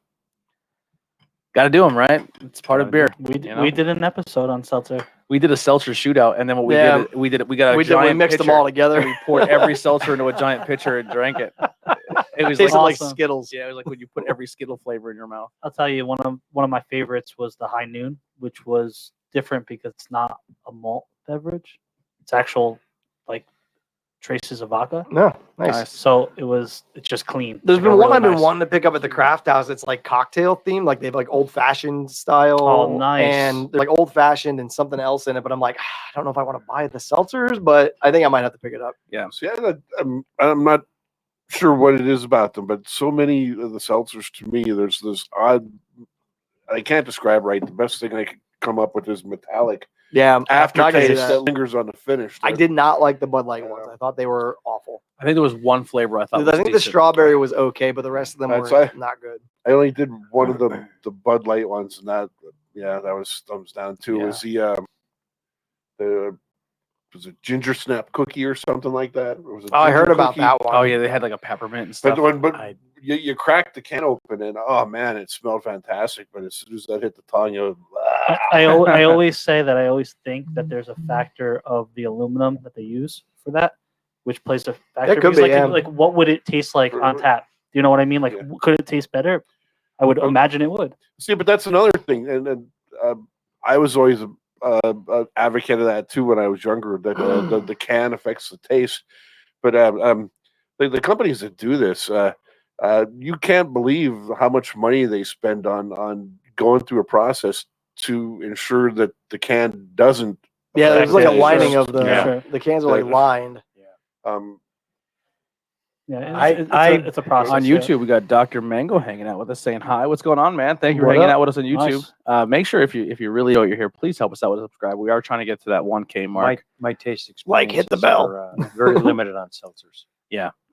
[SPEAKER 1] Got to do them, right? It's part of beer.
[SPEAKER 4] We did an episode on seltzer.
[SPEAKER 1] We did a seltzer shootout, and then what we did, we got a
[SPEAKER 2] we
[SPEAKER 1] giant
[SPEAKER 2] mixed them
[SPEAKER 1] pitcher,
[SPEAKER 2] all together.
[SPEAKER 1] and we poured every seltzer into a giant pitcher and drank it. It was
[SPEAKER 2] Tasted like
[SPEAKER 4] awesome.
[SPEAKER 2] Skittles.
[SPEAKER 1] yeah, it was like when you put every Skittle flavor in your mouth.
[SPEAKER 4] I'll tell you, one of my favorites was the High Noon, which was different because it's not a malt beverage. It's actual like traces of vodka.
[SPEAKER 2] No, nice.
[SPEAKER 4] So it's just clean.
[SPEAKER 2] There's
[SPEAKER 4] Like
[SPEAKER 2] been
[SPEAKER 4] a
[SPEAKER 2] one
[SPEAKER 4] really
[SPEAKER 2] I've been
[SPEAKER 4] nice-
[SPEAKER 2] wanting to pick up at the craft house. It's like cocktail themed, like they have like old fashioned style.
[SPEAKER 4] Oh, nice.
[SPEAKER 2] And they're like old fashioned and something else in it. But I'm like, I don't know if I want to buy the seltzers, but I think I might have to pick it up.
[SPEAKER 5] See, I'm not sure what it is about them, but so many of the seltzers to me, there's this odd. I can't describe right. The best thing I could come up with is metallic
[SPEAKER 2] Yeah,
[SPEAKER 5] aftertaste that lingers on the finish.
[SPEAKER 2] I did not like the Bud Light ones. I thought they were awful.
[SPEAKER 1] I think there was one flavor I thought.
[SPEAKER 2] I
[SPEAKER 1] was
[SPEAKER 2] think the
[SPEAKER 1] decent.
[SPEAKER 2] strawberry was okay, but the rest of them
[SPEAKER 5] That's
[SPEAKER 2] were
[SPEAKER 5] right.
[SPEAKER 2] not good.
[SPEAKER 5] I only did one of the Bud Light ones, and that was thumbs down too.
[SPEAKER 1] Yeah.
[SPEAKER 5] Was the was it ginger snap cookie or something like that? Or was it
[SPEAKER 2] I heard
[SPEAKER 5] ginger
[SPEAKER 2] about
[SPEAKER 5] cookie?
[SPEAKER 2] that one.
[SPEAKER 1] Oh yeah, they had like a peppermint and stuff.
[SPEAKER 5] But you cracked the can open, and oh man, it smelled fantastic. But as soon as that hit the tongue, you
[SPEAKER 4] I always say that I always think that there's a factor of the aluminum that they use for that, which plays a factor.
[SPEAKER 2] It could
[SPEAKER 4] because,
[SPEAKER 2] be, yeah.
[SPEAKER 4] like what would it taste like on tap? Do you know what I mean? Like,
[SPEAKER 5] Yeah.
[SPEAKER 4] could it taste better? I would imagine it would.
[SPEAKER 5] see. But that's another thing, and I was always a advocate of that too when I was younger. That the can affects the taste, but the companies that do this, you can't believe how much money they spend on going through a process to ensure that the can doesn't.
[SPEAKER 2] Yeah, there's like a
[SPEAKER 4] Yeah,
[SPEAKER 2] lining
[SPEAKER 4] sure.
[SPEAKER 2] of the
[SPEAKER 4] Yeah.
[SPEAKER 2] the cans are like lined.
[SPEAKER 4] Yeah, it's a process.
[SPEAKER 1] On
[SPEAKER 4] yeah.
[SPEAKER 1] YouTube, we got Dr. Mango hanging out with us, saying hi. What's going on, man? Thank you for
[SPEAKER 2] What
[SPEAKER 1] hanging
[SPEAKER 2] up?
[SPEAKER 1] out with us on YouTube.
[SPEAKER 4] Nice.
[SPEAKER 1] Make sure if you really know you're here, please help us out with a subscribe. We are trying to get to that 1K mark.
[SPEAKER 3] My taste
[SPEAKER 2] Like, hit the
[SPEAKER 3] experiences
[SPEAKER 2] bell.
[SPEAKER 3] are, very limited on seltzers.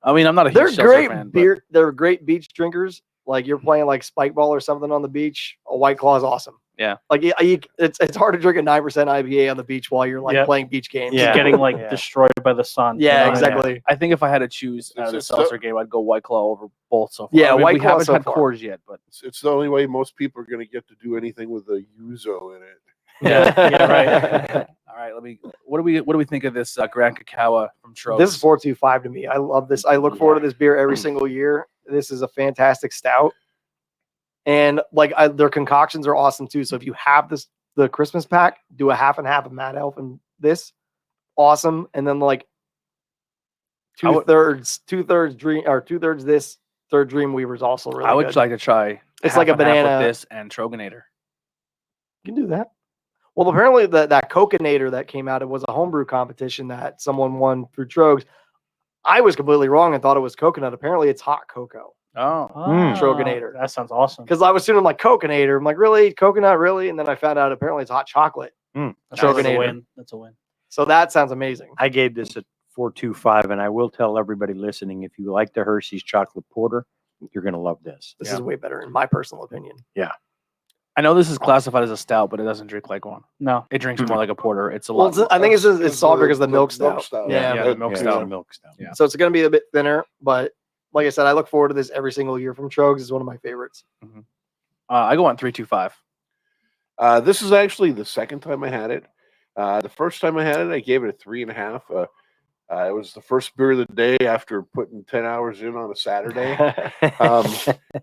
[SPEAKER 1] I mean, I'm not a huge
[SPEAKER 2] They're
[SPEAKER 1] seltzer
[SPEAKER 2] great
[SPEAKER 1] fan, but
[SPEAKER 2] beer. They're great beach drinkers. Like you're playing like spike ball or something on the beach. A White Claw is awesome.
[SPEAKER 1] Yeah.
[SPEAKER 2] Like it's hard to drink a 9% IPA on the beach while you're like
[SPEAKER 4] Yep.
[SPEAKER 2] playing beach games.
[SPEAKER 3] Yeah.
[SPEAKER 4] Getting like
[SPEAKER 3] Yeah.
[SPEAKER 4] destroyed by the sun. you
[SPEAKER 2] Yeah,
[SPEAKER 4] know what I mean?
[SPEAKER 2] exactly.
[SPEAKER 1] I think if I had to choose out of the
[SPEAKER 5] It's so-
[SPEAKER 1] seltzer game, I'd go White Claw over both so far.
[SPEAKER 2] Yeah,
[SPEAKER 1] I mean,
[SPEAKER 2] White
[SPEAKER 1] we
[SPEAKER 2] Claw
[SPEAKER 1] haven't
[SPEAKER 2] so
[SPEAKER 1] had
[SPEAKER 2] far.
[SPEAKER 1] Coors yet, but
[SPEAKER 5] It's the only way most people are going to get to do anything with a Yuzo in it.
[SPEAKER 4] Yeah, right.
[SPEAKER 1] all right. What do we think of this Grand Cacao from Trogs?
[SPEAKER 2] This is 425 to me. I love this. I look forward to this beer every single year. This is a fantastic stout. And like their concoctions are awesome too. So if you have the Christmas pack, do a half and half of Mad Elf and this, awesome. And then like two thirds Dream or 2/3 this, third Dreamweaver is also really
[SPEAKER 1] I would
[SPEAKER 2] good.
[SPEAKER 1] like to try.
[SPEAKER 2] It's like a
[SPEAKER 1] half and half with
[SPEAKER 2] banana.
[SPEAKER 1] this and Troganator.
[SPEAKER 2] You can do that. Well, apparently that Coconator that came out, it was a homebrew competition that someone won through Trogs. I was completely wrong and thought it was coconut. Apparently, it's hot cocoa.
[SPEAKER 1] Oh,
[SPEAKER 2] Troganator.
[SPEAKER 4] That sounds awesome.
[SPEAKER 2] Because I was assuming like Coconator. I'm like, really? Coconut, really? And then I found out apparently it's hot chocolate.
[SPEAKER 4] That's a
[SPEAKER 2] Troganator.
[SPEAKER 4] win. That's a win.
[SPEAKER 2] So that sounds amazing.
[SPEAKER 3] I gave this a 4.25, and I will tell everybody listening, if you like the Hershey's chocolate porter, you're going to love this.
[SPEAKER 2] This is way better in my personal opinion.
[SPEAKER 1] I know this is classified as a stout, but it doesn't drink like one.
[SPEAKER 4] No.
[SPEAKER 1] It drinks more like a porter. It's a
[SPEAKER 2] Well,
[SPEAKER 1] lot.
[SPEAKER 2] I think it's softer because the milk stout.
[SPEAKER 1] Yeah,
[SPEAKER 2] Yeah.
[SPEAKER 1] the milk
[SPEAKER 3] Yeah,
[SPEAKER 1] stout.
[SPEAKER 3] it's a milk stout.
[SPEAKER 1] Yeah.
[SPEAKER 2] So it's going to be a bit thinner, but like I said, I look forward to this every single year from Trogs. It's one of my favorites.
[SPEAKER 1] I go on 325.
[SPEAKER 5] This is actually the second time I had it. The first time I had it, I gave it a 3.5. It was the first beer of the day after putting 10 hours in on a Saturday.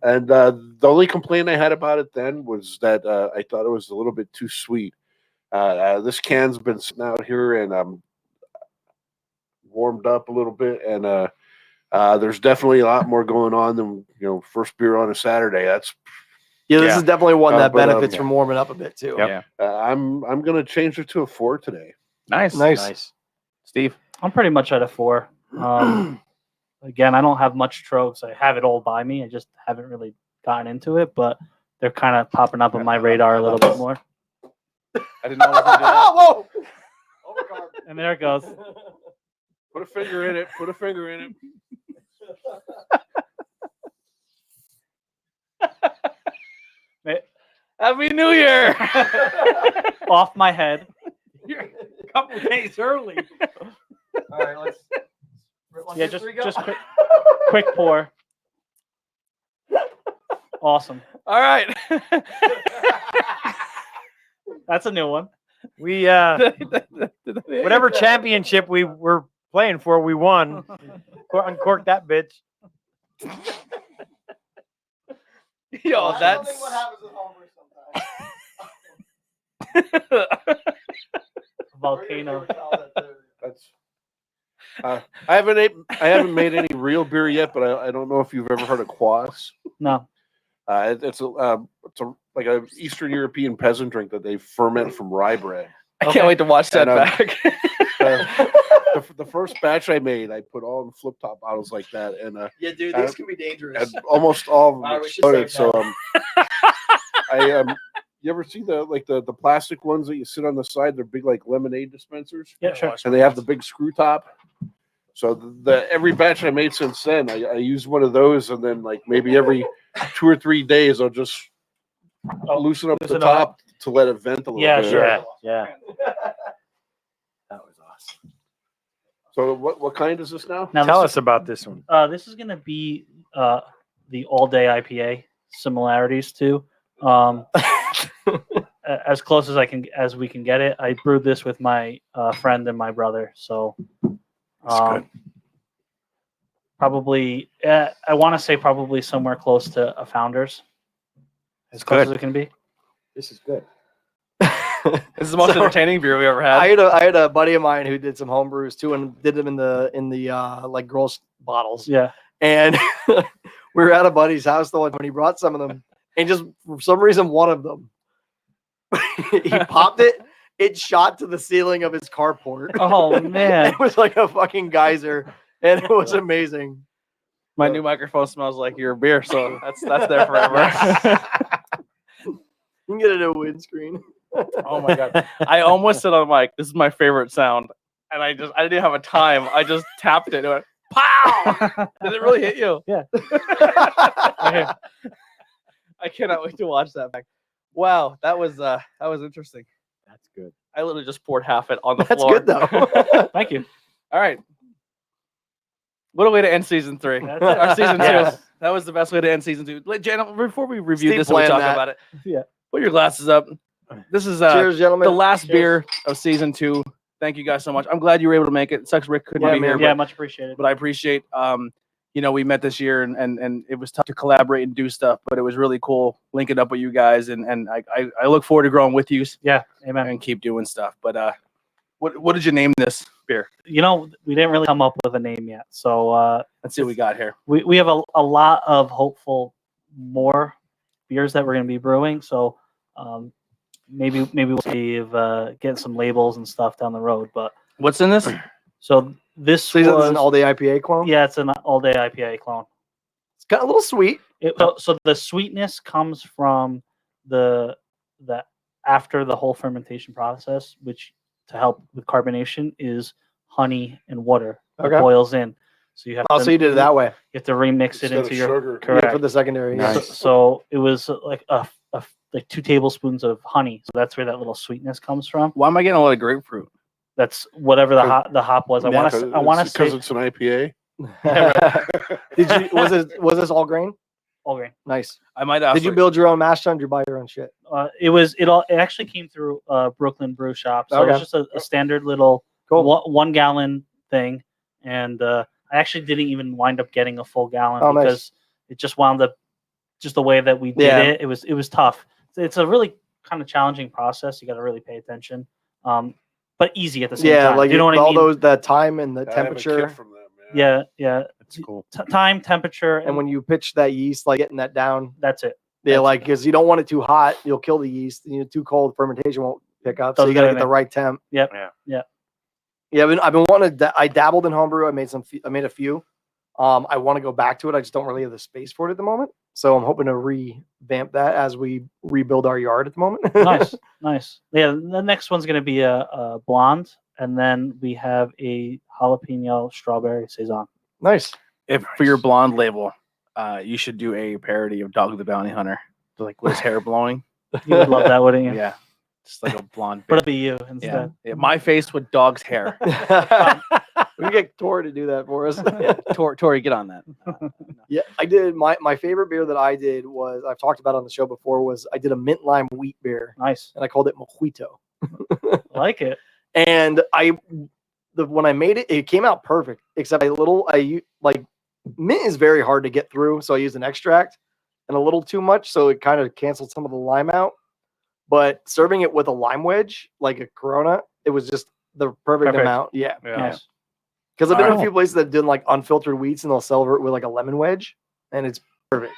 [SPEAKER 5] And the only complaint I had about it then was that I thought it was a little bit too sweet. This can's been sitting out here and warmed up a little bit, and there's definitely a lot more going on than first beer on a Saturday. That's
[SPEAKER 2] This is definitely one that
[SPEAKER 5] but,
[SPEAKER 2] benefits from warming up a bit too.
[SPEAKER 3] Yep.
[SPEAKER 1] Yeah.
[SPEAKER 5] I'm gonna change it to a 4 today.
[SPEAKER 1] Nice.
[SPEAKER 2] Nice.
[SPEAKER 1] Steve.
[SPEAKER 4] I'm pretty much at a 4. Again, I don't have much Trogs. I have it all by me. I just haven't really gotten into it, but they're kind of popping up on my radar a little bit more.
[SPEAKER 1] I didn't know I was gonna do that.
[SPEAKER 2] Whoa!
[SPEAKER 4] And there it goes.
[SPEAKER 5] Put a finger in it. Put a finger in it.
[SPEAKER 1] Happy New Year.
[SPEAKER 4] Off my head.
[SPEAKER 3] You're a couple days early.
[SPEAKER 2] All right, let's
[SPEAKER 4] Yeah, just quick pour. Awesome.
[SPEAKER 1] All right.
[SPEAKER 4] That's a new one.
[SPEAKER 3] We whatever championship we were playing for, we won. Uncork that bitch.
[SPEAKER 1] Yo, that's
[SPEAKER 4] Volcano.
[SPEAKER 5] That's. I haven't made any real beer yet, but I don't know if you've ever heard of kvass.
[SPEAKER 4] No.
[SPEAKER 5] It's like a Eastern European peasant drink that they ferment from rye bread.
[SPEAKER 1] I can't wait to watch that
[SPEAKER 5] And,
[SPEAKER 1] back.
[SPEAKER 5] The first batch I made, I put all in flip top bottles like that, and
[SPEAKER 2] Yeah, dude,
[SPEAKER 5] these
[SPEAKER 2] can be dangerous.
[SPEAKER 5] and almost all of them
[SPEAKER 2] Alright, we should
[SPEAKER 5] exploded.
[SPEAKER 2] save
[SPEAKER 5] So you ever see the plastic ones that you sit on the side? They're big like lemonade dispensers,
[SPEAKER 4] Yeah, sure.
[SPEAKER 5] and they have the big screw top. So every batch I made since then, I use one of those, and then like maybe every 2 or 3 days, I'll just loosen up the
[SPEAKER 4] Loosen
[SPEAKER 5] top to let it vent a little
[SPEAKER 4] Yeah,
[SPEAKER 5] bit.
[SPEAKER 4] sure.
[SPEAKER 3] Yeah.
[SPEAKER 2] That was awesome.
[SPEAKER 5] So what kind is this now?
[SPEAKER 4] Now
[SPEAKER 3] Tell
[SPEAKER 4] this
[SPEAKER 3] us about this one.
[SPEAKER 4] This is gonna be the all day IPA similarities to as close as we can get it. I brewed this with my friend and my brother, so
[SPEAKER 3] good.
[SPEAKER 4] probably I want to say probably somewhere close to a Founders, as close as it can be.
[SPEAKER 3] This is good.
[SPEAKER 1] This is the most entertaining beer we ever had.
[SPEAKER 2] I had a buddy of mine who did some home brews too, and did them in the like girls bottles.
[SPEAKER 4] Yeah.
[SPEAKER 2] And we were at a buddy's house though, when he brought some of them, and just for some reason, one of them, he popped it. It shot to the ceiling of his carport.
[SPEAKER 4] Oh man.
[SPEAKER 2] It was like a fucking geyser, and it was amazing.
[SPEAKER 1] My new microphone smells like your beer, so that's there forever.
[SPEAKER 2] You can get a new windscreen.
[SPEAKER 1] Oh my god! I almost said on mic, "This is my favorite sound," and I didn't have a time. I just tapped it. And it went pow! Did it really hit you?
[SPEAKER 4] Yeah.
[SPEAKER 1] I cannot wait to watch that back. Wow, that was interesting.
[SPEAKER 3] That's good.
[SPEAKER 1] I literally just poured half it on the
[SPEAKER 2] That's
[SPEAKER 1] floor.
[SPEAKER 2] good though.
[SPEAKER 4] Thank you.
[SPEAKER 1] All right. What a way to end season 3.
[SPEAKER 4] That's it.
[SPEAKER 1] Or season 2.
[SPEAKER 3] Yes.
[SPEAKER 1] That was the best way to end season 2. Jen, before we review
[SPEAKER 2] Steve
[SPEAKER 1] this and we
[SPEAKER 2] planned
[SPEAKER 1] talk
[SPEAKER 2] that.
[SPEAKER 1] about it,
[SPEAKER 4] Yeah.
[SPEAKER 1] put your glasses up. This is
[SPEAKER 2] Cheers, gentlemen.
[SPEAKER 1] the last
[SPEAKER 4] Cheers.
[SPEAKER 1] beer of season 2. Thank you guys so much. I'm glad you were able to make it. It sucks Rick couldn't
[SPEAKER 2] Yeah,
[SPEAKER 1] be
[SPEAKER 2] man.
[SPEAKER 1] here,
[SPEAKER 4] Yeah,
[SPEAKER 1] but,
[SPEAKER 4] much appreciated.
[SPEAKER 1] but I appreciate we met this year and it was tough to collaborate and do stuff, but it was really cool linking up with you guys and I look forward to growing with you
[SPEAKER 4] Yeah, amen.
[SPEAKER 1] and keep doing stuff. But what did you name this beer?
[SPEAKER 4] We didn't really come up with a name yet, so
[SPEAKER 1] Let's see what we got here.
[SPEAKER 4] we have a lot of hopeful more beers that we're going to be brewing. So maybe we'll see if getting some labels and stuff down the road. But
[SPEAKER 1] What's in this?
[SPEAKER 4] so this
[SPEAKER 2] So this is an
[SPEAKER 4] was
[SPEAKER 2] all-day IPA clone.
[SPEAKER 4] yeah, it's an all day IPA clone.
[SPEAKER 2] It's got a little sweet.
[SPEAKER 4] So the sweetness comes from the after the whole fermentation process, which to help with carbonation is honey and water that
[SPEAKER 2] Okay.
[SPEAKER 4] boils in. So you have
[SPEAKER 2] Oh,
[SPEAKER 4] to,
[SPEAKER 2] so you did it that way.
[SPEAKER 4] You have to remix it
[SPEAKER 5] Instead
[SPEAKER 4] into
[SPEAKER 5] of
[SPEAKER 4] your
[SPEAKER 5] sugar.
[SPEAKER 4] correct.
[SPEAKER 2] Yeah, for the secondary.
[SPEAKER 3] Nice.
[SPEAKER 2] Yeah.
[SPEAKER 4] So it was like like 2 tablespoons of honey. So that's where that little sweetness comes from.
[SPEAKER 1] Why am I getting a lot of grapefruit?
[SPEAKER 4] That's whatever the hop was. I want to
[SPEAKER 5] because
[SPEAKER 4] say
[SPEAKER 5] it's an IPA.
[SPEAKER 2] Was this all grain?
[SPEAKER 4] all grain.
[SPEAKER 2] Nice.
[SPEAKER 1] I might ask.
[SPEAKER 2] Did you build your own mash tun? Did you buy your own shit?
[SPEAKER 4] It actually came through Brooklyn Brew Shop. So it
[SPEAKER 2] Okay.
[SPEAKER 4] was just a standard little
[SPEAKER 2] Cool.
[SPEAKER 4] 1 gallon thing, and I actually didn't even wind up getting a full gallon
[SPEAKER 2] Oh, nice.
[SPEAKER 4] because it just wound up just the way that we did
[SPEAKER 2] Yeah.
[SPEAKER 4] it. It was tough. It's a really kind of challenging process. You got to really pay attention, but easy at the same
[SPEAKER 2] Yeah,
[SPEAKER 4] time.
[SPEAKER 2] like
[SPEAKER 4] Do you know what I
[SPEAKER 2] all
[SPEAKER 4] mean?
[SPEAKER 2] the time and the
[SPEAKER 5] I have a
[SPEAKER 2] temperature.
[SPEAKER 5] kit from them. Yeah.
[SPEAKER 4] Yeah.
[SPEAKER 3] That's cool.
[SPEAKER 4] Time, temperature,
[SPEAKER 2] And when you pitch that yeast, like getting that down,
[SPEAKER 4] that's it.
[SPEAKER 2] yeah,
[SPEAKER 4] That's-
[SPEAKER 2] like because you don't want it too hot, you'll kill the yeast. Too cold, fermentation won't pick up. So
[SPEAKER 4] Doesn't
[SPEAKER 2] you got to
[SPEAKER 4] do
[SPEAKER 2] get the
[SPEAKER 4] anything.
[SPEAKER 2] right temp.
[SPEAKER 4] Yep.
[SPEAKER 3] Yeah.
[SPEAKER 4] Yeah.
[SPEAKER 2] Yeah, I've been wanting to. I dabbled in homebrew. I made a few. I want to go back to it. I just don't really have the space for it at the moment. So I'm hoping to revamp that as we rebuild our yard at the moment.
[SPEAKER 4] Nice. Yeah, the next one's gonna be a blonde, and then we have a jalapeno strawberry saison.
[SPEAKER 2] Nice.
[SPEAKER 1] If for your blonde label, you should do a parody of Dog the Bounty Hunter, like with his hair blowing.
[SPEAKER 4] You would love that, wouldn't you?
[SPEAKER 1] Yeah, just like a blonde.
[SPEAKER 4] But
[SPEAKER 1] beard.
[SPEAKER 4] it'd be you
[SPEAKER 1] Yeah.
[SPEAKER 4] instead.
[SPEAKER 1] Yeah, my face with dog's hair.
[SPEAKER 2] We can get Tori to do that for us.
[SPEAKER 1] Tori, get on that.
[SPEAKER 2] Yeah, I did. My favorite beer that I did was I've talked about on the show before was I did a mint lime wheat beer
[SPEAKER 4] Nice.
[SPEAKER 2] and I called it mojito.
[SPEAKER 4] I like it.
[SPEAKER 2] And when I made it, it came out perfect. Except mint is very hard to get through, so I used an extract and a little too much, so it kind of canceled some of the lime out. But serving it with a lime wedge, like a Corona, it was just the perfect amount. Yeah,
[SPEAKER 4] Nice.
[SPEAKER 2] because I've been in a
[SPEAKER 1] Alright.
[SPEAKER 2] few places that did like unfiltered wheats and they'll sell it with like a lemon wedge, and it's perfect.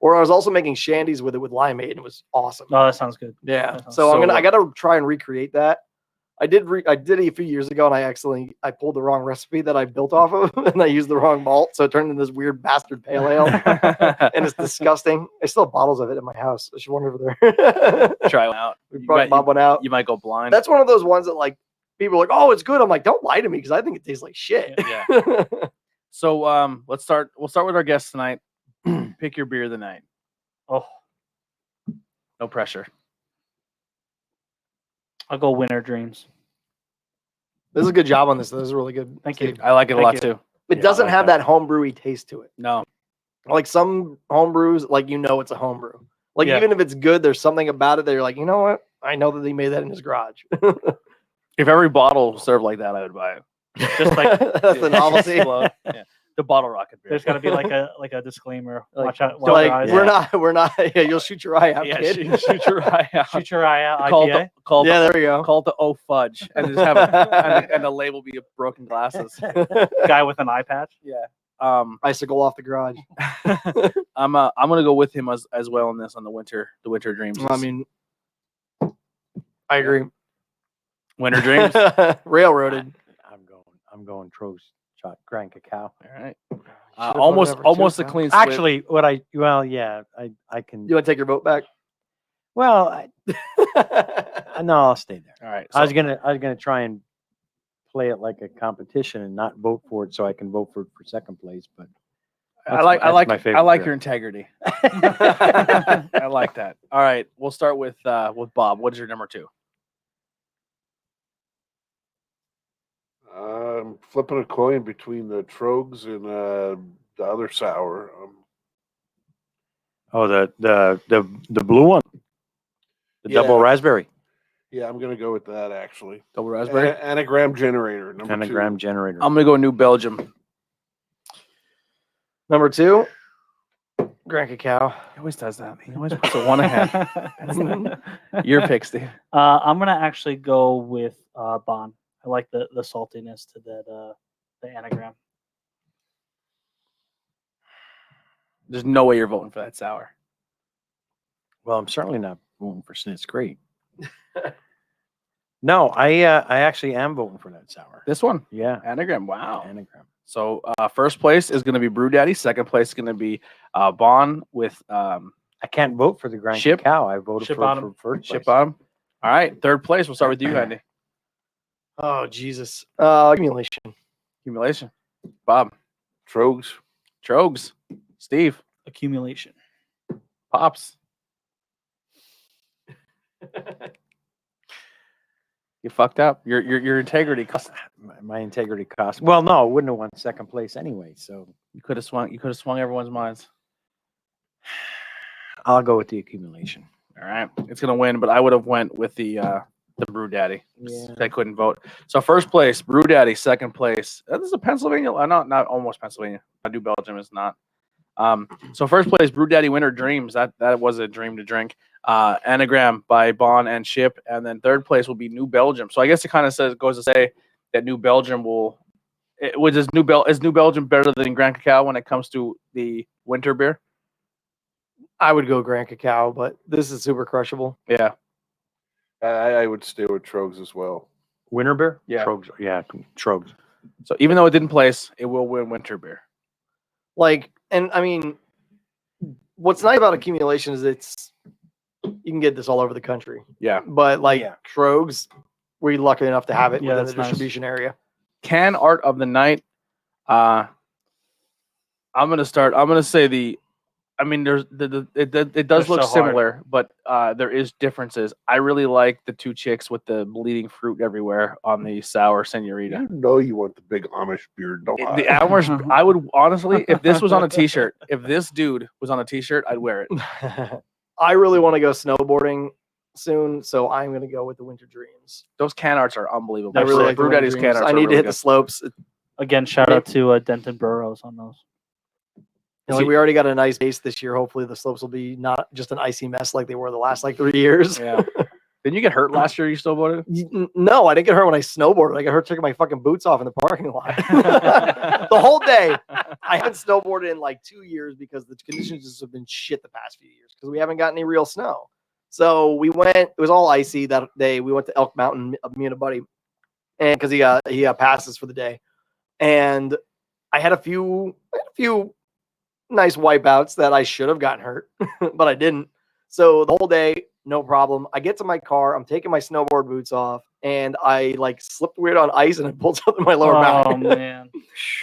[SPEAKER 2] Or I was also making shandies with it with limeade, and it was awesome.
[SPEAKER 4] Oh, that sounds good.
[SPEAKER 2] Yeah.
[SPEAKER 4] That sounds
[SPEAKER 2] So
[SPEAKER 1] so
[SPEAKER 2] I gotta try and recreate that. I did it a few years ago, and I pulled the wrong recipe that I built off of, and I used the wrong malt, so it turned into this weird bastard pale ale, and it's disgusting. I still have bottles of it in my house. I should wander over there.
[SPEAKER 1] Try one out.
[SPEAKER 2] We
[SPEAKER 1] You
[SPEAKER 2] brought
[SPEAKER 1] might-
[SPEAKER 2] Bob one out.
[SPEAKER 1] You might go blind.
[SPEAKER 2] That's one of those ones that like people are like, oh, it's good. I'm like, don't lie to me because I think it tastes like shit.
[SPEAKER 1] Yeah. So we'll start with our guest tonight. Pick your beer of the night.
[SPEAKER 4] Oh,
[SPEAKER 1] No pressure.
[SPEAKER 4] I'll go Winter Dreams.
[SPEAKER 2] This is a good job on this. This is really good.
[SPEAKER 4] Thank you.
[SPEAKER 2] Steve.
[SPEAKER 1] I like it a
[SPEAKER 4] Thank
[SPEAKER 1] lot
[SPEAKER 4] you.
[SPEAKER 1] too.
[SPEAKER 2] It
[SPEAKER 3] Yeah, I
[SPEAKER 2] doesn't
[SPEAKER 3] like
[SPEAKER 2] have
[SPEAKER 3] that.
[SPEAKER 2] that homebrewy taste to it.
[SPEAKER 1] No.
[SPEAKER 2] Like some homebrews, like it's a homebrew. Like
[SPEAKER 4] Yeah.
[SPEAKER 2] even if it's good, there's something about it that you're like, you know what? I know that he made that in his garage.
[SPEAKER 1] If every bottle served like that, I would buy it.
[SPEAKER 4] Just like
[SPEAKER 2] that's the novelty.
[SPEAKER 1] Yeah. The bottle rocket beer.
[SPEAKER 4] there's got to be like a disclaimer.
[SPEAKER 2] Like,
[SPEAKER 4] Watch out!
[SPEAKER 2] So,
[SPEAKER 4] Watch
[SPEAKER 2] like
[SPEAKER 4] your eyes.
[SPEAKER 2] we're not. Yeah, you'll shoot your eye out,
[SPEAKER 1] Yeah,
[SPEAKER 2] kid.
[SPEAKER 1] shoot your eye out.
[SPEAKER 4] Shoot your eye out.
[SPEAKER 1] Call
[SPEAKER 4] IPA.
[SPEAKER 1] it the,
[SPEAKER 2] Yeah, there we go.
[SPEAKER 1] call it the Oh Fudge, and just have and the label be of broken glasses.
[SPEAKER 4] Guy with an eye patch.
[SPEAKER 1] Yeah.
[SPEAKER 2] Icicle off the garage.
[SPEAKER 1] I'm gonna go with him as well in this on the winter dreams.
[SPEAKER 2] I mean, I agree.
[SPEAKER 1] Winter dreams.
[SPEAKER 2] Railroaded.
[SPEAKER 3] I'm going Trost shot Grand Cacao.
[SPEAKER 1] All right.
[SPEAKER 2] Should've
[SPEAKER 1] Almost
[SPEAKER 2] put whatever,
[SPEAKER 1] a
[SPEAKER 2] too,
[SPEAKER 1] clean sweep.
[SPEAKER 3] Actually, I can.
[SPEAKER 2] You want to take your vote back?
[SPEAKER 3] Well, no, I'll stay there.
[SPEAKER 1] All right.
[SPEAKER 3] I was gonna try and play it like a competition and not vote for it, so I can vote for second place. But
[SPEAKER 1] I like
[SPEAKER 3] my favorite
[SPEAKER 1] I like
[SPEAKER 3] beer.
[SPEAKER 1] your integrity. I like that. All right, we'll start with Bob. What is your number 2?
[SPEAKER 5] I'm flipping a coin between the Trogs and the other sour.
[SPEAKER 3] Oh, the blue one, the double raspberry.
[SPEAKER 5] Yeah, I'm gonna go with that actually.
[SPEAKER 1] Double raspberry.
[SPEAKER 5] Anagram generator. Number 2.
[SPEAKER 3] Anagram generator.
[SPEAKER 1] I'm gonna go New Belgium.
[SPEAKER 2] Number 2, Grand Cacao.
[SPEAKER 1] He always does that. He always puts a one ahead. Your pick, Steve.
[SPEAKER 4] I'm gonna actually go with Bon. I like the saltiness to that the anagram.
[SPEAKER 1] There's no way you're voting for that sour.
[SPEAKER 3] Well, I'm certainly not voting for Snit's Great. No, I actually am voting for that sour.
[SPEAKER 1] This one,
[SPEAKER 3] Yeah,
[SPEAKER 1] anagram. Wow.
[SPEAKER 3] anagram.
[SPEAKER 1] So first place is going to be Brew Daddy. Second place is going to be Bon with
[SPEAKER 3] I can't vote for the Grand
[SPEAKER 1] Ship.
[SPEAKER 3] Cacao. I voted
[SPEAKER 4] Ship
[SPEAKER 3] for
[SPEAKER 4] Bottom.
[SPEAKER 3] first
[SPEAKER 1] Ship
[SPEAKER 3] place.
[SPEAKER 1] Bottom. All right, third place. We'll start with you, Andy.
[SPEAKER 2] Oh Jesus. Accumulation.
[SPEAKER 1] Accumulation. Bob.
[SPEAKER 5] Trogs.
[SPEAKER 1] Trogs. Steve.
[SPEAKER 4] Accumulation.
[SPEAKER 1] Pops. You fucked up. Your integrity cost.
[SPEAKER 3] My integrity cost. Well, no, I wouldn't have won second place anyway. So
[SPEAKER 1] You could have swung. You could have swung everyone's minds.
[SPEAKER 3] I'll go with the accumulation.
[SPEAKER 1] All right, it's gonna win, but I would have went with the Brew Daddy.
[SPEAKER 3] Yeah.
[SPEAKER 1] I couldn't vote. So first place, Brew Daddy. Second place, this is a Pennsylvania. Not almost Pennsylvania. New Belgium is not. So first place, Brew Daddy Winter Dreams. That was a dream to drink. Anagram by Bon and Ship, and then third place will be New Belgium. So I guess it kind of goes to say that New Belgium is New Belgium better than Grand Cacao when it comes to the winter beer?
[SPEAKER 2] I would go Grand Cacao, but this is super crushable.
[SPEAKER 1] Yeah.
[SPEAKER 5] I would stay with Trogs as well.
[SPEAKER 3] Winter beer?
[SPEAKER 1] Yeah.
[SPEAKER 3] Trogs. Yeah, Trogs.
[SPEAKER 1] So even though it didn't place, it will win winter beer.
[SPEAKER 2] Like, and I mean, what's nice about accumulation is you can get this all over the country.
[SPEAKER 1] Yeah.
[SPEAKER 2] But like
[SPEAKER 3] Yeah.
[SPEAKER 2] Trogs, we're lucky enough to have it
[SPEAKER 4] Yeah,
[SPEAKER 2] within the
[SPEAKER 4] that's nice.
[SPEAKER 2] distribution area.
[SPEAKER 1] Can art of the night. I'm gonna say it does
[SPEAKER 4] They're
[SPEAKER 1] look
[SPEAKER 4] so hard.
[SPEAKER 1] similar, but there is differences. I really like the two chicks with the bleeding fruit everywhere on the sour senorita.
[SPEAKER 5] You know you want the big Amish beard, don't
[SPEAKER 1] The
[SPEAKER 5] I?
[SPEAKER 1] Amish, I would honestly, if this was on a t-shirt, if this dude was on a t-shirt, I'd wear it.
[SPEAKER 2] I really want to go snowboarding soon, so I'm going to go with the Winter Dreams.
[SPEAKER 1] Those can arts are unbelievable.
[SPEAKER 2] I really like the
[SPEAKER 1] Brew
[SPEAKER 2] Winter
[SPEAKER 1] Daddy's
[SPEAKER 2] Dreams.
[SPEAKER 1] can arts
[SPEAKER 2] I
[SPEAKER 1] are
[SPEAKER 2] need to
[SPEAKER 1] really
[SPEAKER 2] hit
[SPEAKER 1] good.
[SPEAKER 2] the slopes.
[SPEAKER 4] Again, shout out to Denton Burrows on those.
[SPEAKER 2] See, we already got a nice base this year. Hopefully, the slopes will be not just an icy mess like they were the last 3 years.
[SPEAKER 1] Yeah. Didn't you get hurt last year? You snowboarded?
[SPEAKER 2] No, I didn't get hurt when I snowboarded. I got hurt taking my fucking boots off in the parking lot. The whole day. I haven't snowboarded in like 2 years because the conditions just have been shit the past few years because we haven't got any real snow. So we went, it was all icy that day. We went to Elk Mountain, me and a buddy, and because he got passes for the day. And I had a few nice wipeouts that I should have gotten hurt, but I didn't. So the whole day, no problem. I get to my car, I'm taking my snowboard boots off, and I like slipped weird on ice and it pulled something in my lower back.
[SPEAKER 4] Oh man.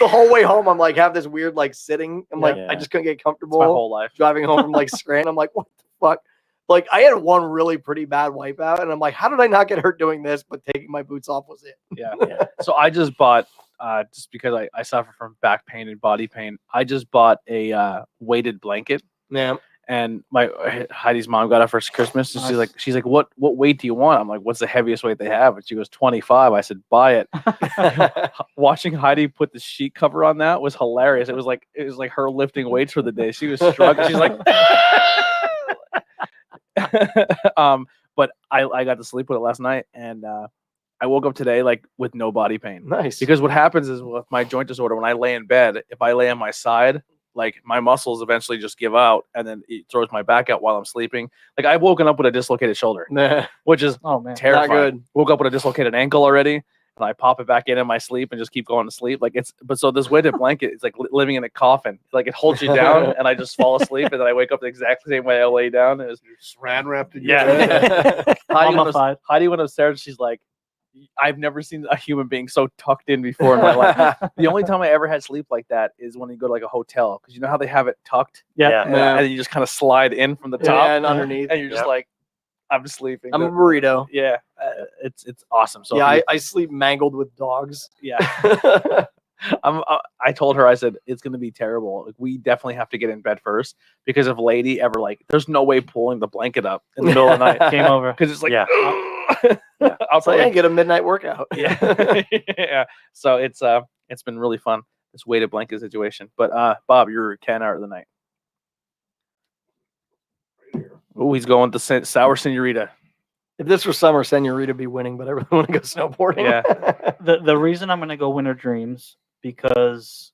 [SPEAKER 2] The whole way home, I'm like have this weird like sitting. I'm like,
[SPEAKER 3] Yeah.
[SPEAKER 2] I just couldn't get
[SPEAKER 1] It's my
[SPEAKER 2] comfortable
[SPEAKER 1] whole life.
[SPEAKER 2] driving home from like Scranton. I'm like, what the fuck? Like I had one really pretty bad wipeout, and I'm like, how did I not get hurt doing this? But taking my boots off was it.
[SPEAKER 1] Yeah. So I just bought, just because I suffer from back pain and body pain, I just bought a weighted blanket.
[SPEAKER 2] Yeah.
[SPEAKER 1] And Heidi's mom got it for Christmas. And she's like, what weight do you want? I'm like, what's the heaviest weight they have? And she goes, 25. I said, buy it. Watching Heidi put the sheet cover on that was hilarious. It was like her lifting weights for the day. She was struggling. She's like, but I got to sleep with it last night, and I woke up today like with no body pain.
[SPEAKER 2] Nice.
[SPEAKER 1] Because what happens is with my joint disorder, when I lay in bed, if I lay on my side, like my muscles eventually just give out, and then it throws my back out while I'm sleeping. Like I've woken up with a dislocated shoulder,
[SPEAKER 2] Nah,
[SPEAKER 1] which is
[SPEAKER 4] Oh man.
[SPEAKER 1] terrifying.
[SPEAKER 2] not good.
[SPEAKER 1] Woke up with a dislocated ankle already, and I pop it back in my sleep and just keep going to sleep. Like so this weighted blanket is like living in a coffin. Like it holds you down, and I just fall asleep, and then I wake up the exact same way I lay down. It was
[SPEAKER 5] Saran wrapped in
[SPEAKER 1] Yeah.
[SPEAKER 5] your head.
[SPEAKER 1] Heidi
[SPEAKER 4] Mummified.
[SPEAKER 1] went upstairs. She's like, I've never seen a human being so tucked in before in my life. The only time I ever had sleep like that is when you go to like a hotel, because you know how they have it tucked,
[SPEAKER 4] Yeah.
[SPEAKER 1] and then you just kind of slide in from the top
[SPEAKER 2] and underneath.
[SPEAKER 1] and you're just like, I'm sleeping.
[SPEAKER 2] I'm a burrito.
[SPEAKER 1] Yeah, it's awesome. So
[SPEAKER 2] Yeah,
[SPEAKER 1] if you-
[SPEAKER 2] I sleep mangled with dogs.
[SPEAKER 1] yeah. I told her, I said, it's going to be terrible. Like, we definitely have to get in bed first, because if lady ever there's no way pulling the blanket up in the middle of the night.
[SPEAKER 4] Game over.
[SPEAKER 1] Because it's like,
[SPEAKER 3] Yeah.
[SPEAKER 1] I'll
[SPEAKER 2] So
[SPEAKER 1] probably
[SPEAKER 2] get a midnight workout.
[SPEAKER 1] yeah. Yeah. So it's been really fun, this weighted blanket situation. But Bob, you're Ken art of the night. Oh, he's going to Sour Senorita.
[SPEAKER 2] If this were summer, Senorita would be winning, but I really want to go snowboarding.
[SPEAKER 1] Yeah.
[SPEAKER 4] The reason I'm gonna go Winter Dreams, because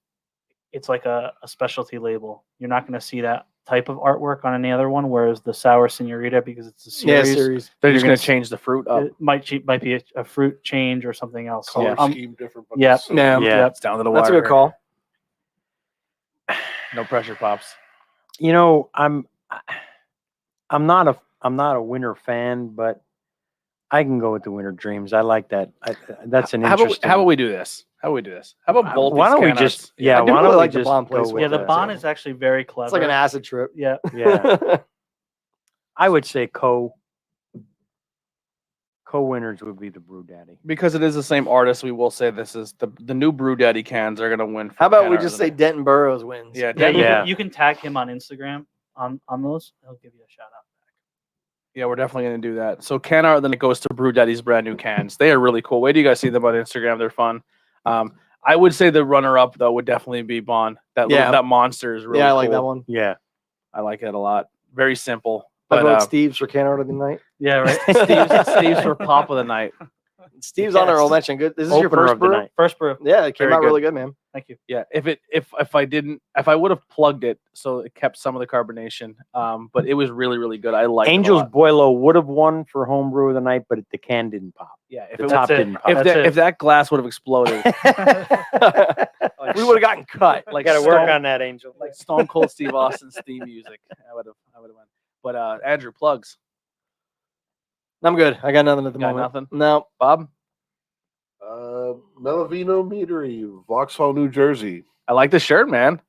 [SPEAKER 4] it's like a specialty label. You're not gonna see that type of artwork on any other one. Whereas the Sour Senorita, because it's a
[SPEAKER 2] Yeah,
[SPEAKER 4] series,
[SPEAKER 2] series.
[SPEAKER 1] They're
[SPEAKER 4] You're
[SPEAKER 1] just
[SPEAKER 4] gonna
[SPEAKER 1] going to change the fruit up.
[SPEAKER 4] it might be a fruit change or something else.
[SPEAKER 5] Color
[SPEAKER 4] Yeah.
[SPEAKER 5] scheme different. But
[SPEAKER 4] yeah.
[SPEAKER 5] the same.
[SPEAKER 2] Yeah.
[SPEAKER 3] Yeah.
[SPEAKER 1] It's down to the wire.
[SPEAKER 2] That's a good call.
[SPEAKER 1] No pressure, Pops.
[SPEAKER 3] You know, I'm not a Winter fan, but I can go with the Winter Dreams. I like that. That's an
[SPEAKER 1] How
[SPEAKER 3] interesting.
[SPEAKER 1] about we do this? How about we do this? How about both?
[SPEAKER 3] Why
[SPEAKER 1] these
[SPEAKER 3] don't we
[SPEAKER 1] can
[SPEAKER 3] just?
[SPEAKER 1] arts?
[SPEAKER 3] Yeah.
[SPEAKER 2] I do
[SPEAKER 3] Why
[SPEAKER 2] really
[SPEAKER 3] don't we
[SPEAKER 2] like the
[SPEAKER 3] just
[SPEAKER 2] Bond
[SPEAKER 3] go
[SPEAKER 2] placement.
[SPEAKER 3] with
[SPEAKER 4] Yeah, the
[SPEAKER 3] that?
[SPEAKER 4] Bond is actually very clever.
[SPEAKER 2] It's like an acid trip.
[SPEAKER 4] Yeah.
[SPEAKER 3] Yeah. I would say co-winners would be the Brew Daddy.
[SPEAKER 1] Because it is the same artist. We will say this is the new Brew Daddy cans are going to win.
[SPEAKER 2] How about
[SPEAKER 1] Can
[SPEAKER 2] we
[SPEAKER 1] Art
[SPEAKER 2] just
[SPEAKER 1] of the
[SPEAKER 2] say
[SPEAKER 1] Night.
[SPEAKER 2] Denton Burrows wins?
[SPEAKER 1] Yeah,
[SPEAKER 4] Yeah,
[SPEAKER 1] Denton-
[SPEAKER 4] you can tag him on Instagram on those. He'll give you a shout out.
[SPEAKER 1] Yeah, we're definitely going to do that. So can art, then it goes to Brew Daddy's brand new cans. They are really cool. Wait till you guys see them on Instagram. They're fun. I would say the runner-up though would definitely be Bond.
[SPEAKER 2] Yeah.
[SPEAKER 1] That monster is really
[SPEAKER 2] Yeah, I like
[SPEAKER 1] cool.
[SPEAKER 2] that one.
[SPEAKER 3] Yeah.
[SPEAKER 1] I like it a lot. Very simple.
[SPEAKER 2] I
[SPEAKER 1] But
[SPEAKER 2] vote Steve's for can art of the night.
[SPEAKER 4] Yeah, right.
[SPEAKER 1] Steve's for pop of the night.
[SPEAKER 2] Steve's honorable
[SPEAKER 3] Yes.
[SPEAKER 2] mention. Good. This is your
[SPEAKER 3] Opener
[SPEAKER 2] first
[SPEAKER 3] of the
[SPEAKER 2] brew.
[SPEAKER 3] night.
[SPEAKER 4] First brew.
[SPEAKER 2] Yeah, it came
[SPEAKER 1] Very
[SPEAKER 2] out
[SPEAKER 1] good.
[SPEAKER 2] really good, man.
[SPEAKER 4] Thank you.
[SPEAKER 1] Yeah, if I would have plugged it so it kept some of the carbonation, but it was really, really good. I like
[SPEAKER 3] Angels
[SPEAKER 1] it a lot.
[SPEAKER 3] Boilo would have won for home brew of the night, but the can didn't pop.
[SPEAKER 1] Yeah, if
[SPEAKER 3] The
[SPEAKER 1] it,
[SPEAKER 3] top
[SPEAKER 4] it.
[SPEAKER 3] didn't pop.
[SPEAKER 4] That's it.
[SPEAKER 1] if that glass would have exploded,
[SPEAKER 2] We would have gotten cut.
[SPEAKER 1] like
[SPEAKER 3] Got to work
[SPEAKER 1] Stone-
[SPEAKER 3] on that, Angel.
[SPEAKER 1] like Stone Cold Steve Austin's theme music, I would have won. But Andrew, plugs.
[SPEAKER 2] I'm good. I got nothing at the
[SPEAKER 1] Got
[SPEAKER 2] moment.
[SPEAKER 1] nothing?
[SPEAKER 2] No.
[SPEAKER 1] Bob,
[SPEAKER 5] Melavino Meadery, Vauxhall, New Jersey.
[SPEAKER 1] I like the shirt, man.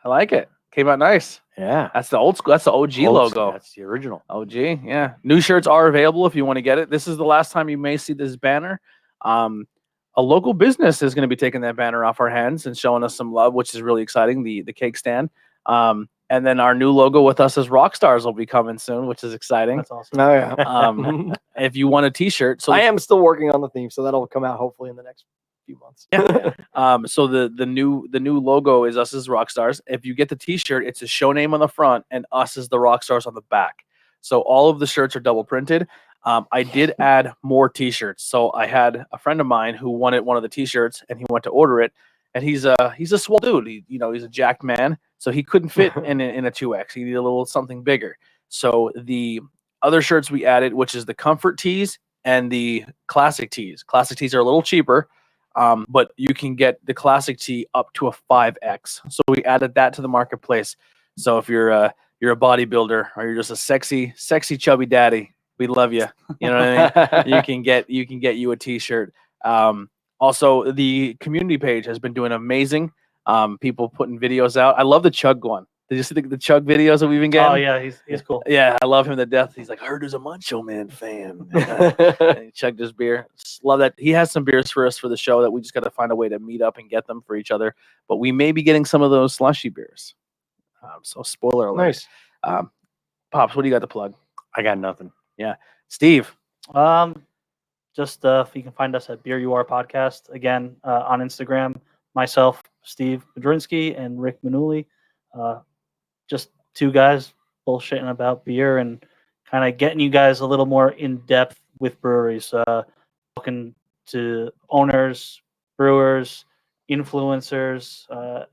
[SPEAKER 1] I like it. Came out nice.
[SPEAKER 3] Yeah.
[SPEAKER 1] That's the old school. That's the OG logo.
[SPEAKER 3] That's the original.
[SPEAKER 1] OG, yeah. New shirts are available if you want to get it. This is the last time you may see this banner. A local business is going to be taking that banner off our hands and showing us some love, which is really exciting. The cake stand, and then our new logo with us as rock stars will be coming soon, which is exciting.
[SPEAKER 4] That's awesome.
[SPEAKER 2] Oh yeah.
[SPEAKER 1] If you want a T-shirt, so
[SPEAKER 2] I am still working on the theme, so that'll come out hopefully in the next few months.
[SPEAKER 1] so the new logo is us as rock stars. If you get the T-shirt, it's a show name on the front and us as the rock stars on the back. So all of the shirts are double printed. I did add more T-shirts. So I had a friend of mine who wanted one of the T-shirts, and he went to order it. And he's a swole dude. He's a jacked man, so he couldn't fit in a 2X. He needed a little something bigger. So the other shirts we added, which is the comfort tees and the classic tees. Classic tees are a little cheaper, but you can get the classic tee up to a 5X. So we added that to the marketplace. So if you're a bodybuilder or you're just a sexy chubby daddy, we love you. You know what I mean? You can get you a T-shirt. Also, the community page has been doing amazing. People putting videos out. I love the Chug one. Did you see the Chug videos that we've been getting?
[SPEAKER 4] Oh yeah, he's cool.
[SPEAKER 1] Yeah, I love him to death. He's like, I heard there's a Macho Man fan. And he chugged his beer. Just love that. He has some beers for us for the show that we just got to find a way to meet up and get them for each other. But we may be getting some of those slushy beers. So spoiler alert.
[SPEAKER 2] Nice.
[SPEAKER 1] Pops, what do you got to plug?
[SPEAKER 3] I got nothing.
[SPEAKER 1] Steve.
[SPEAKER 4] Just if you can find us at Beer You Are Podcast again on Instagram. Myself, Steve Podrinsky, and Rick Manuli. Just two guys bullshitting about beer and kind of getting you guys a little more in depth with breweries. Talking to owners, brewers, influencers.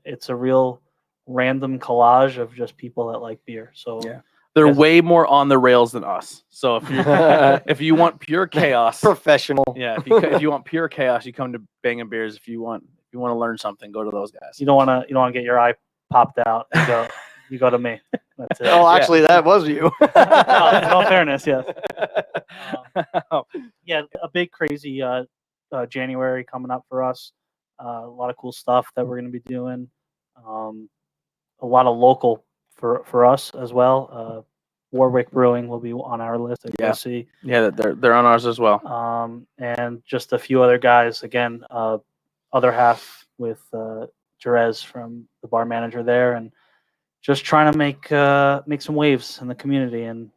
[SPEAKER 4] It's a real random collage of just people that like beer. So
[SPEAKER 1] Yeah. They're
[SPEAKER 4] Yes.
[SPEAKER 1] way more on the rails than us. So if you want pure chaos,
[SPEAKER 2] Professional.
[SPEAKER 1] yeah, if you want pure chaos, you come to Bangin Beers. If you want to learn something, go to those guys.
[SPEAKER 4] you don't want to get your eye popped out and you go to me. That's it.
[SPEAKER 2] Oh, actually, that was you.
[SPEAKER 4] No, in all fairness, yes. Yeah, a big crazy January coming up for us. A lot of cool stuff that we're going to be doing. A lot of local for us as well. Warwick Brewing will be on our list at GoC.
[SPEAKER 1] Yeah, they're on ours as well.
[SPEAKER 4] And just a few other guys. Again, other half with Jerez from the bar manager there, and just trying to make some waves in the community and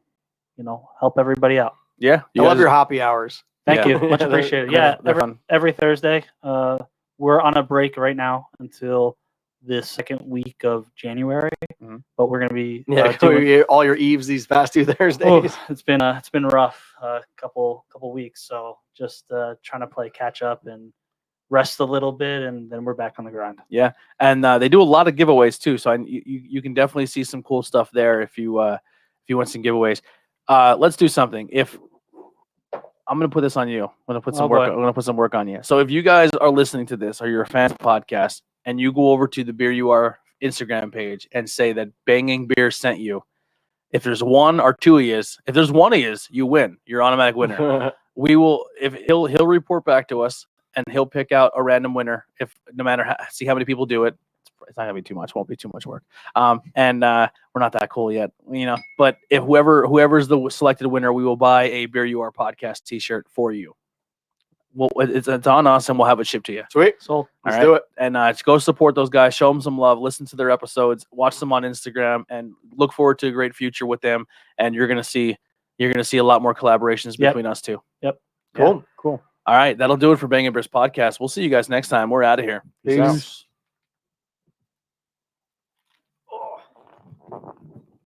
[SPEAKER 4] help everybody out.
[SPEAKER 1] Yeah,
[SPEAKER 2] I love your happy hours.
[SPEAKER 4] Thank
[SPEAKER 1] Yeah.
[SPEAKER 4] you, much appreciated. Yeah,
[SPEAKER 1] they're fun.
[SPEAKER 4] every Thursday. We're on a break right now until the second week of January, but we're gonna be
[SPEAKER 2] doing all your eves these past 2 Thursdays.
[SPEAKER 4] It's been rough couple weeks, so just trying to play catch up and rest a little bit, and then we're back on the grind.
[SPEAKER 1] Yeah, and they do a lot of giveaways too, so you can definitely see some cool stuff there if you want some giveaways. Let's do something. I'm gonna put this on you. I'm gonna put some work. I'm gonna put some work on you. So if you guys are listening to this, or you're a fan of the podcast, and you go over to the Beer You Are Instagram page and say that Banging Beer sent you, if there's one or two of yous, if there's one of yous, you win. You're automatic winner. We will. If he'll report back to us, and he'll pick out a random winner. If no matter see how many people do it. It's not gonna be too much. Won't be too much work. And we're not that cool yet, But if whoever's the selected winner, we will buy a Beer You Are podcast T-shirt for you. Well, it's on us, and we'll have it shipped to you.
[SPEAKER 2] Sweet.
[SPEAKER 4] So
[SPEAKER 2] let's do it.
[SPEAKER 1] And go support those guys. Show them some love. Listen to their episodes. Watch them on Instagram, and look forward to a great future with them. And you're gonna see a lot more collaborations between us two.
[SPEAKER 4] Yep.
[SPEAKER 2] Cool.
[SPEAKER 3] Cool.
[SPEAKER 1] All right, that'll do it for Bangin' Beers podcast. We'll see you guys next time. We're out of here.
[SPEAKER 2] Peace.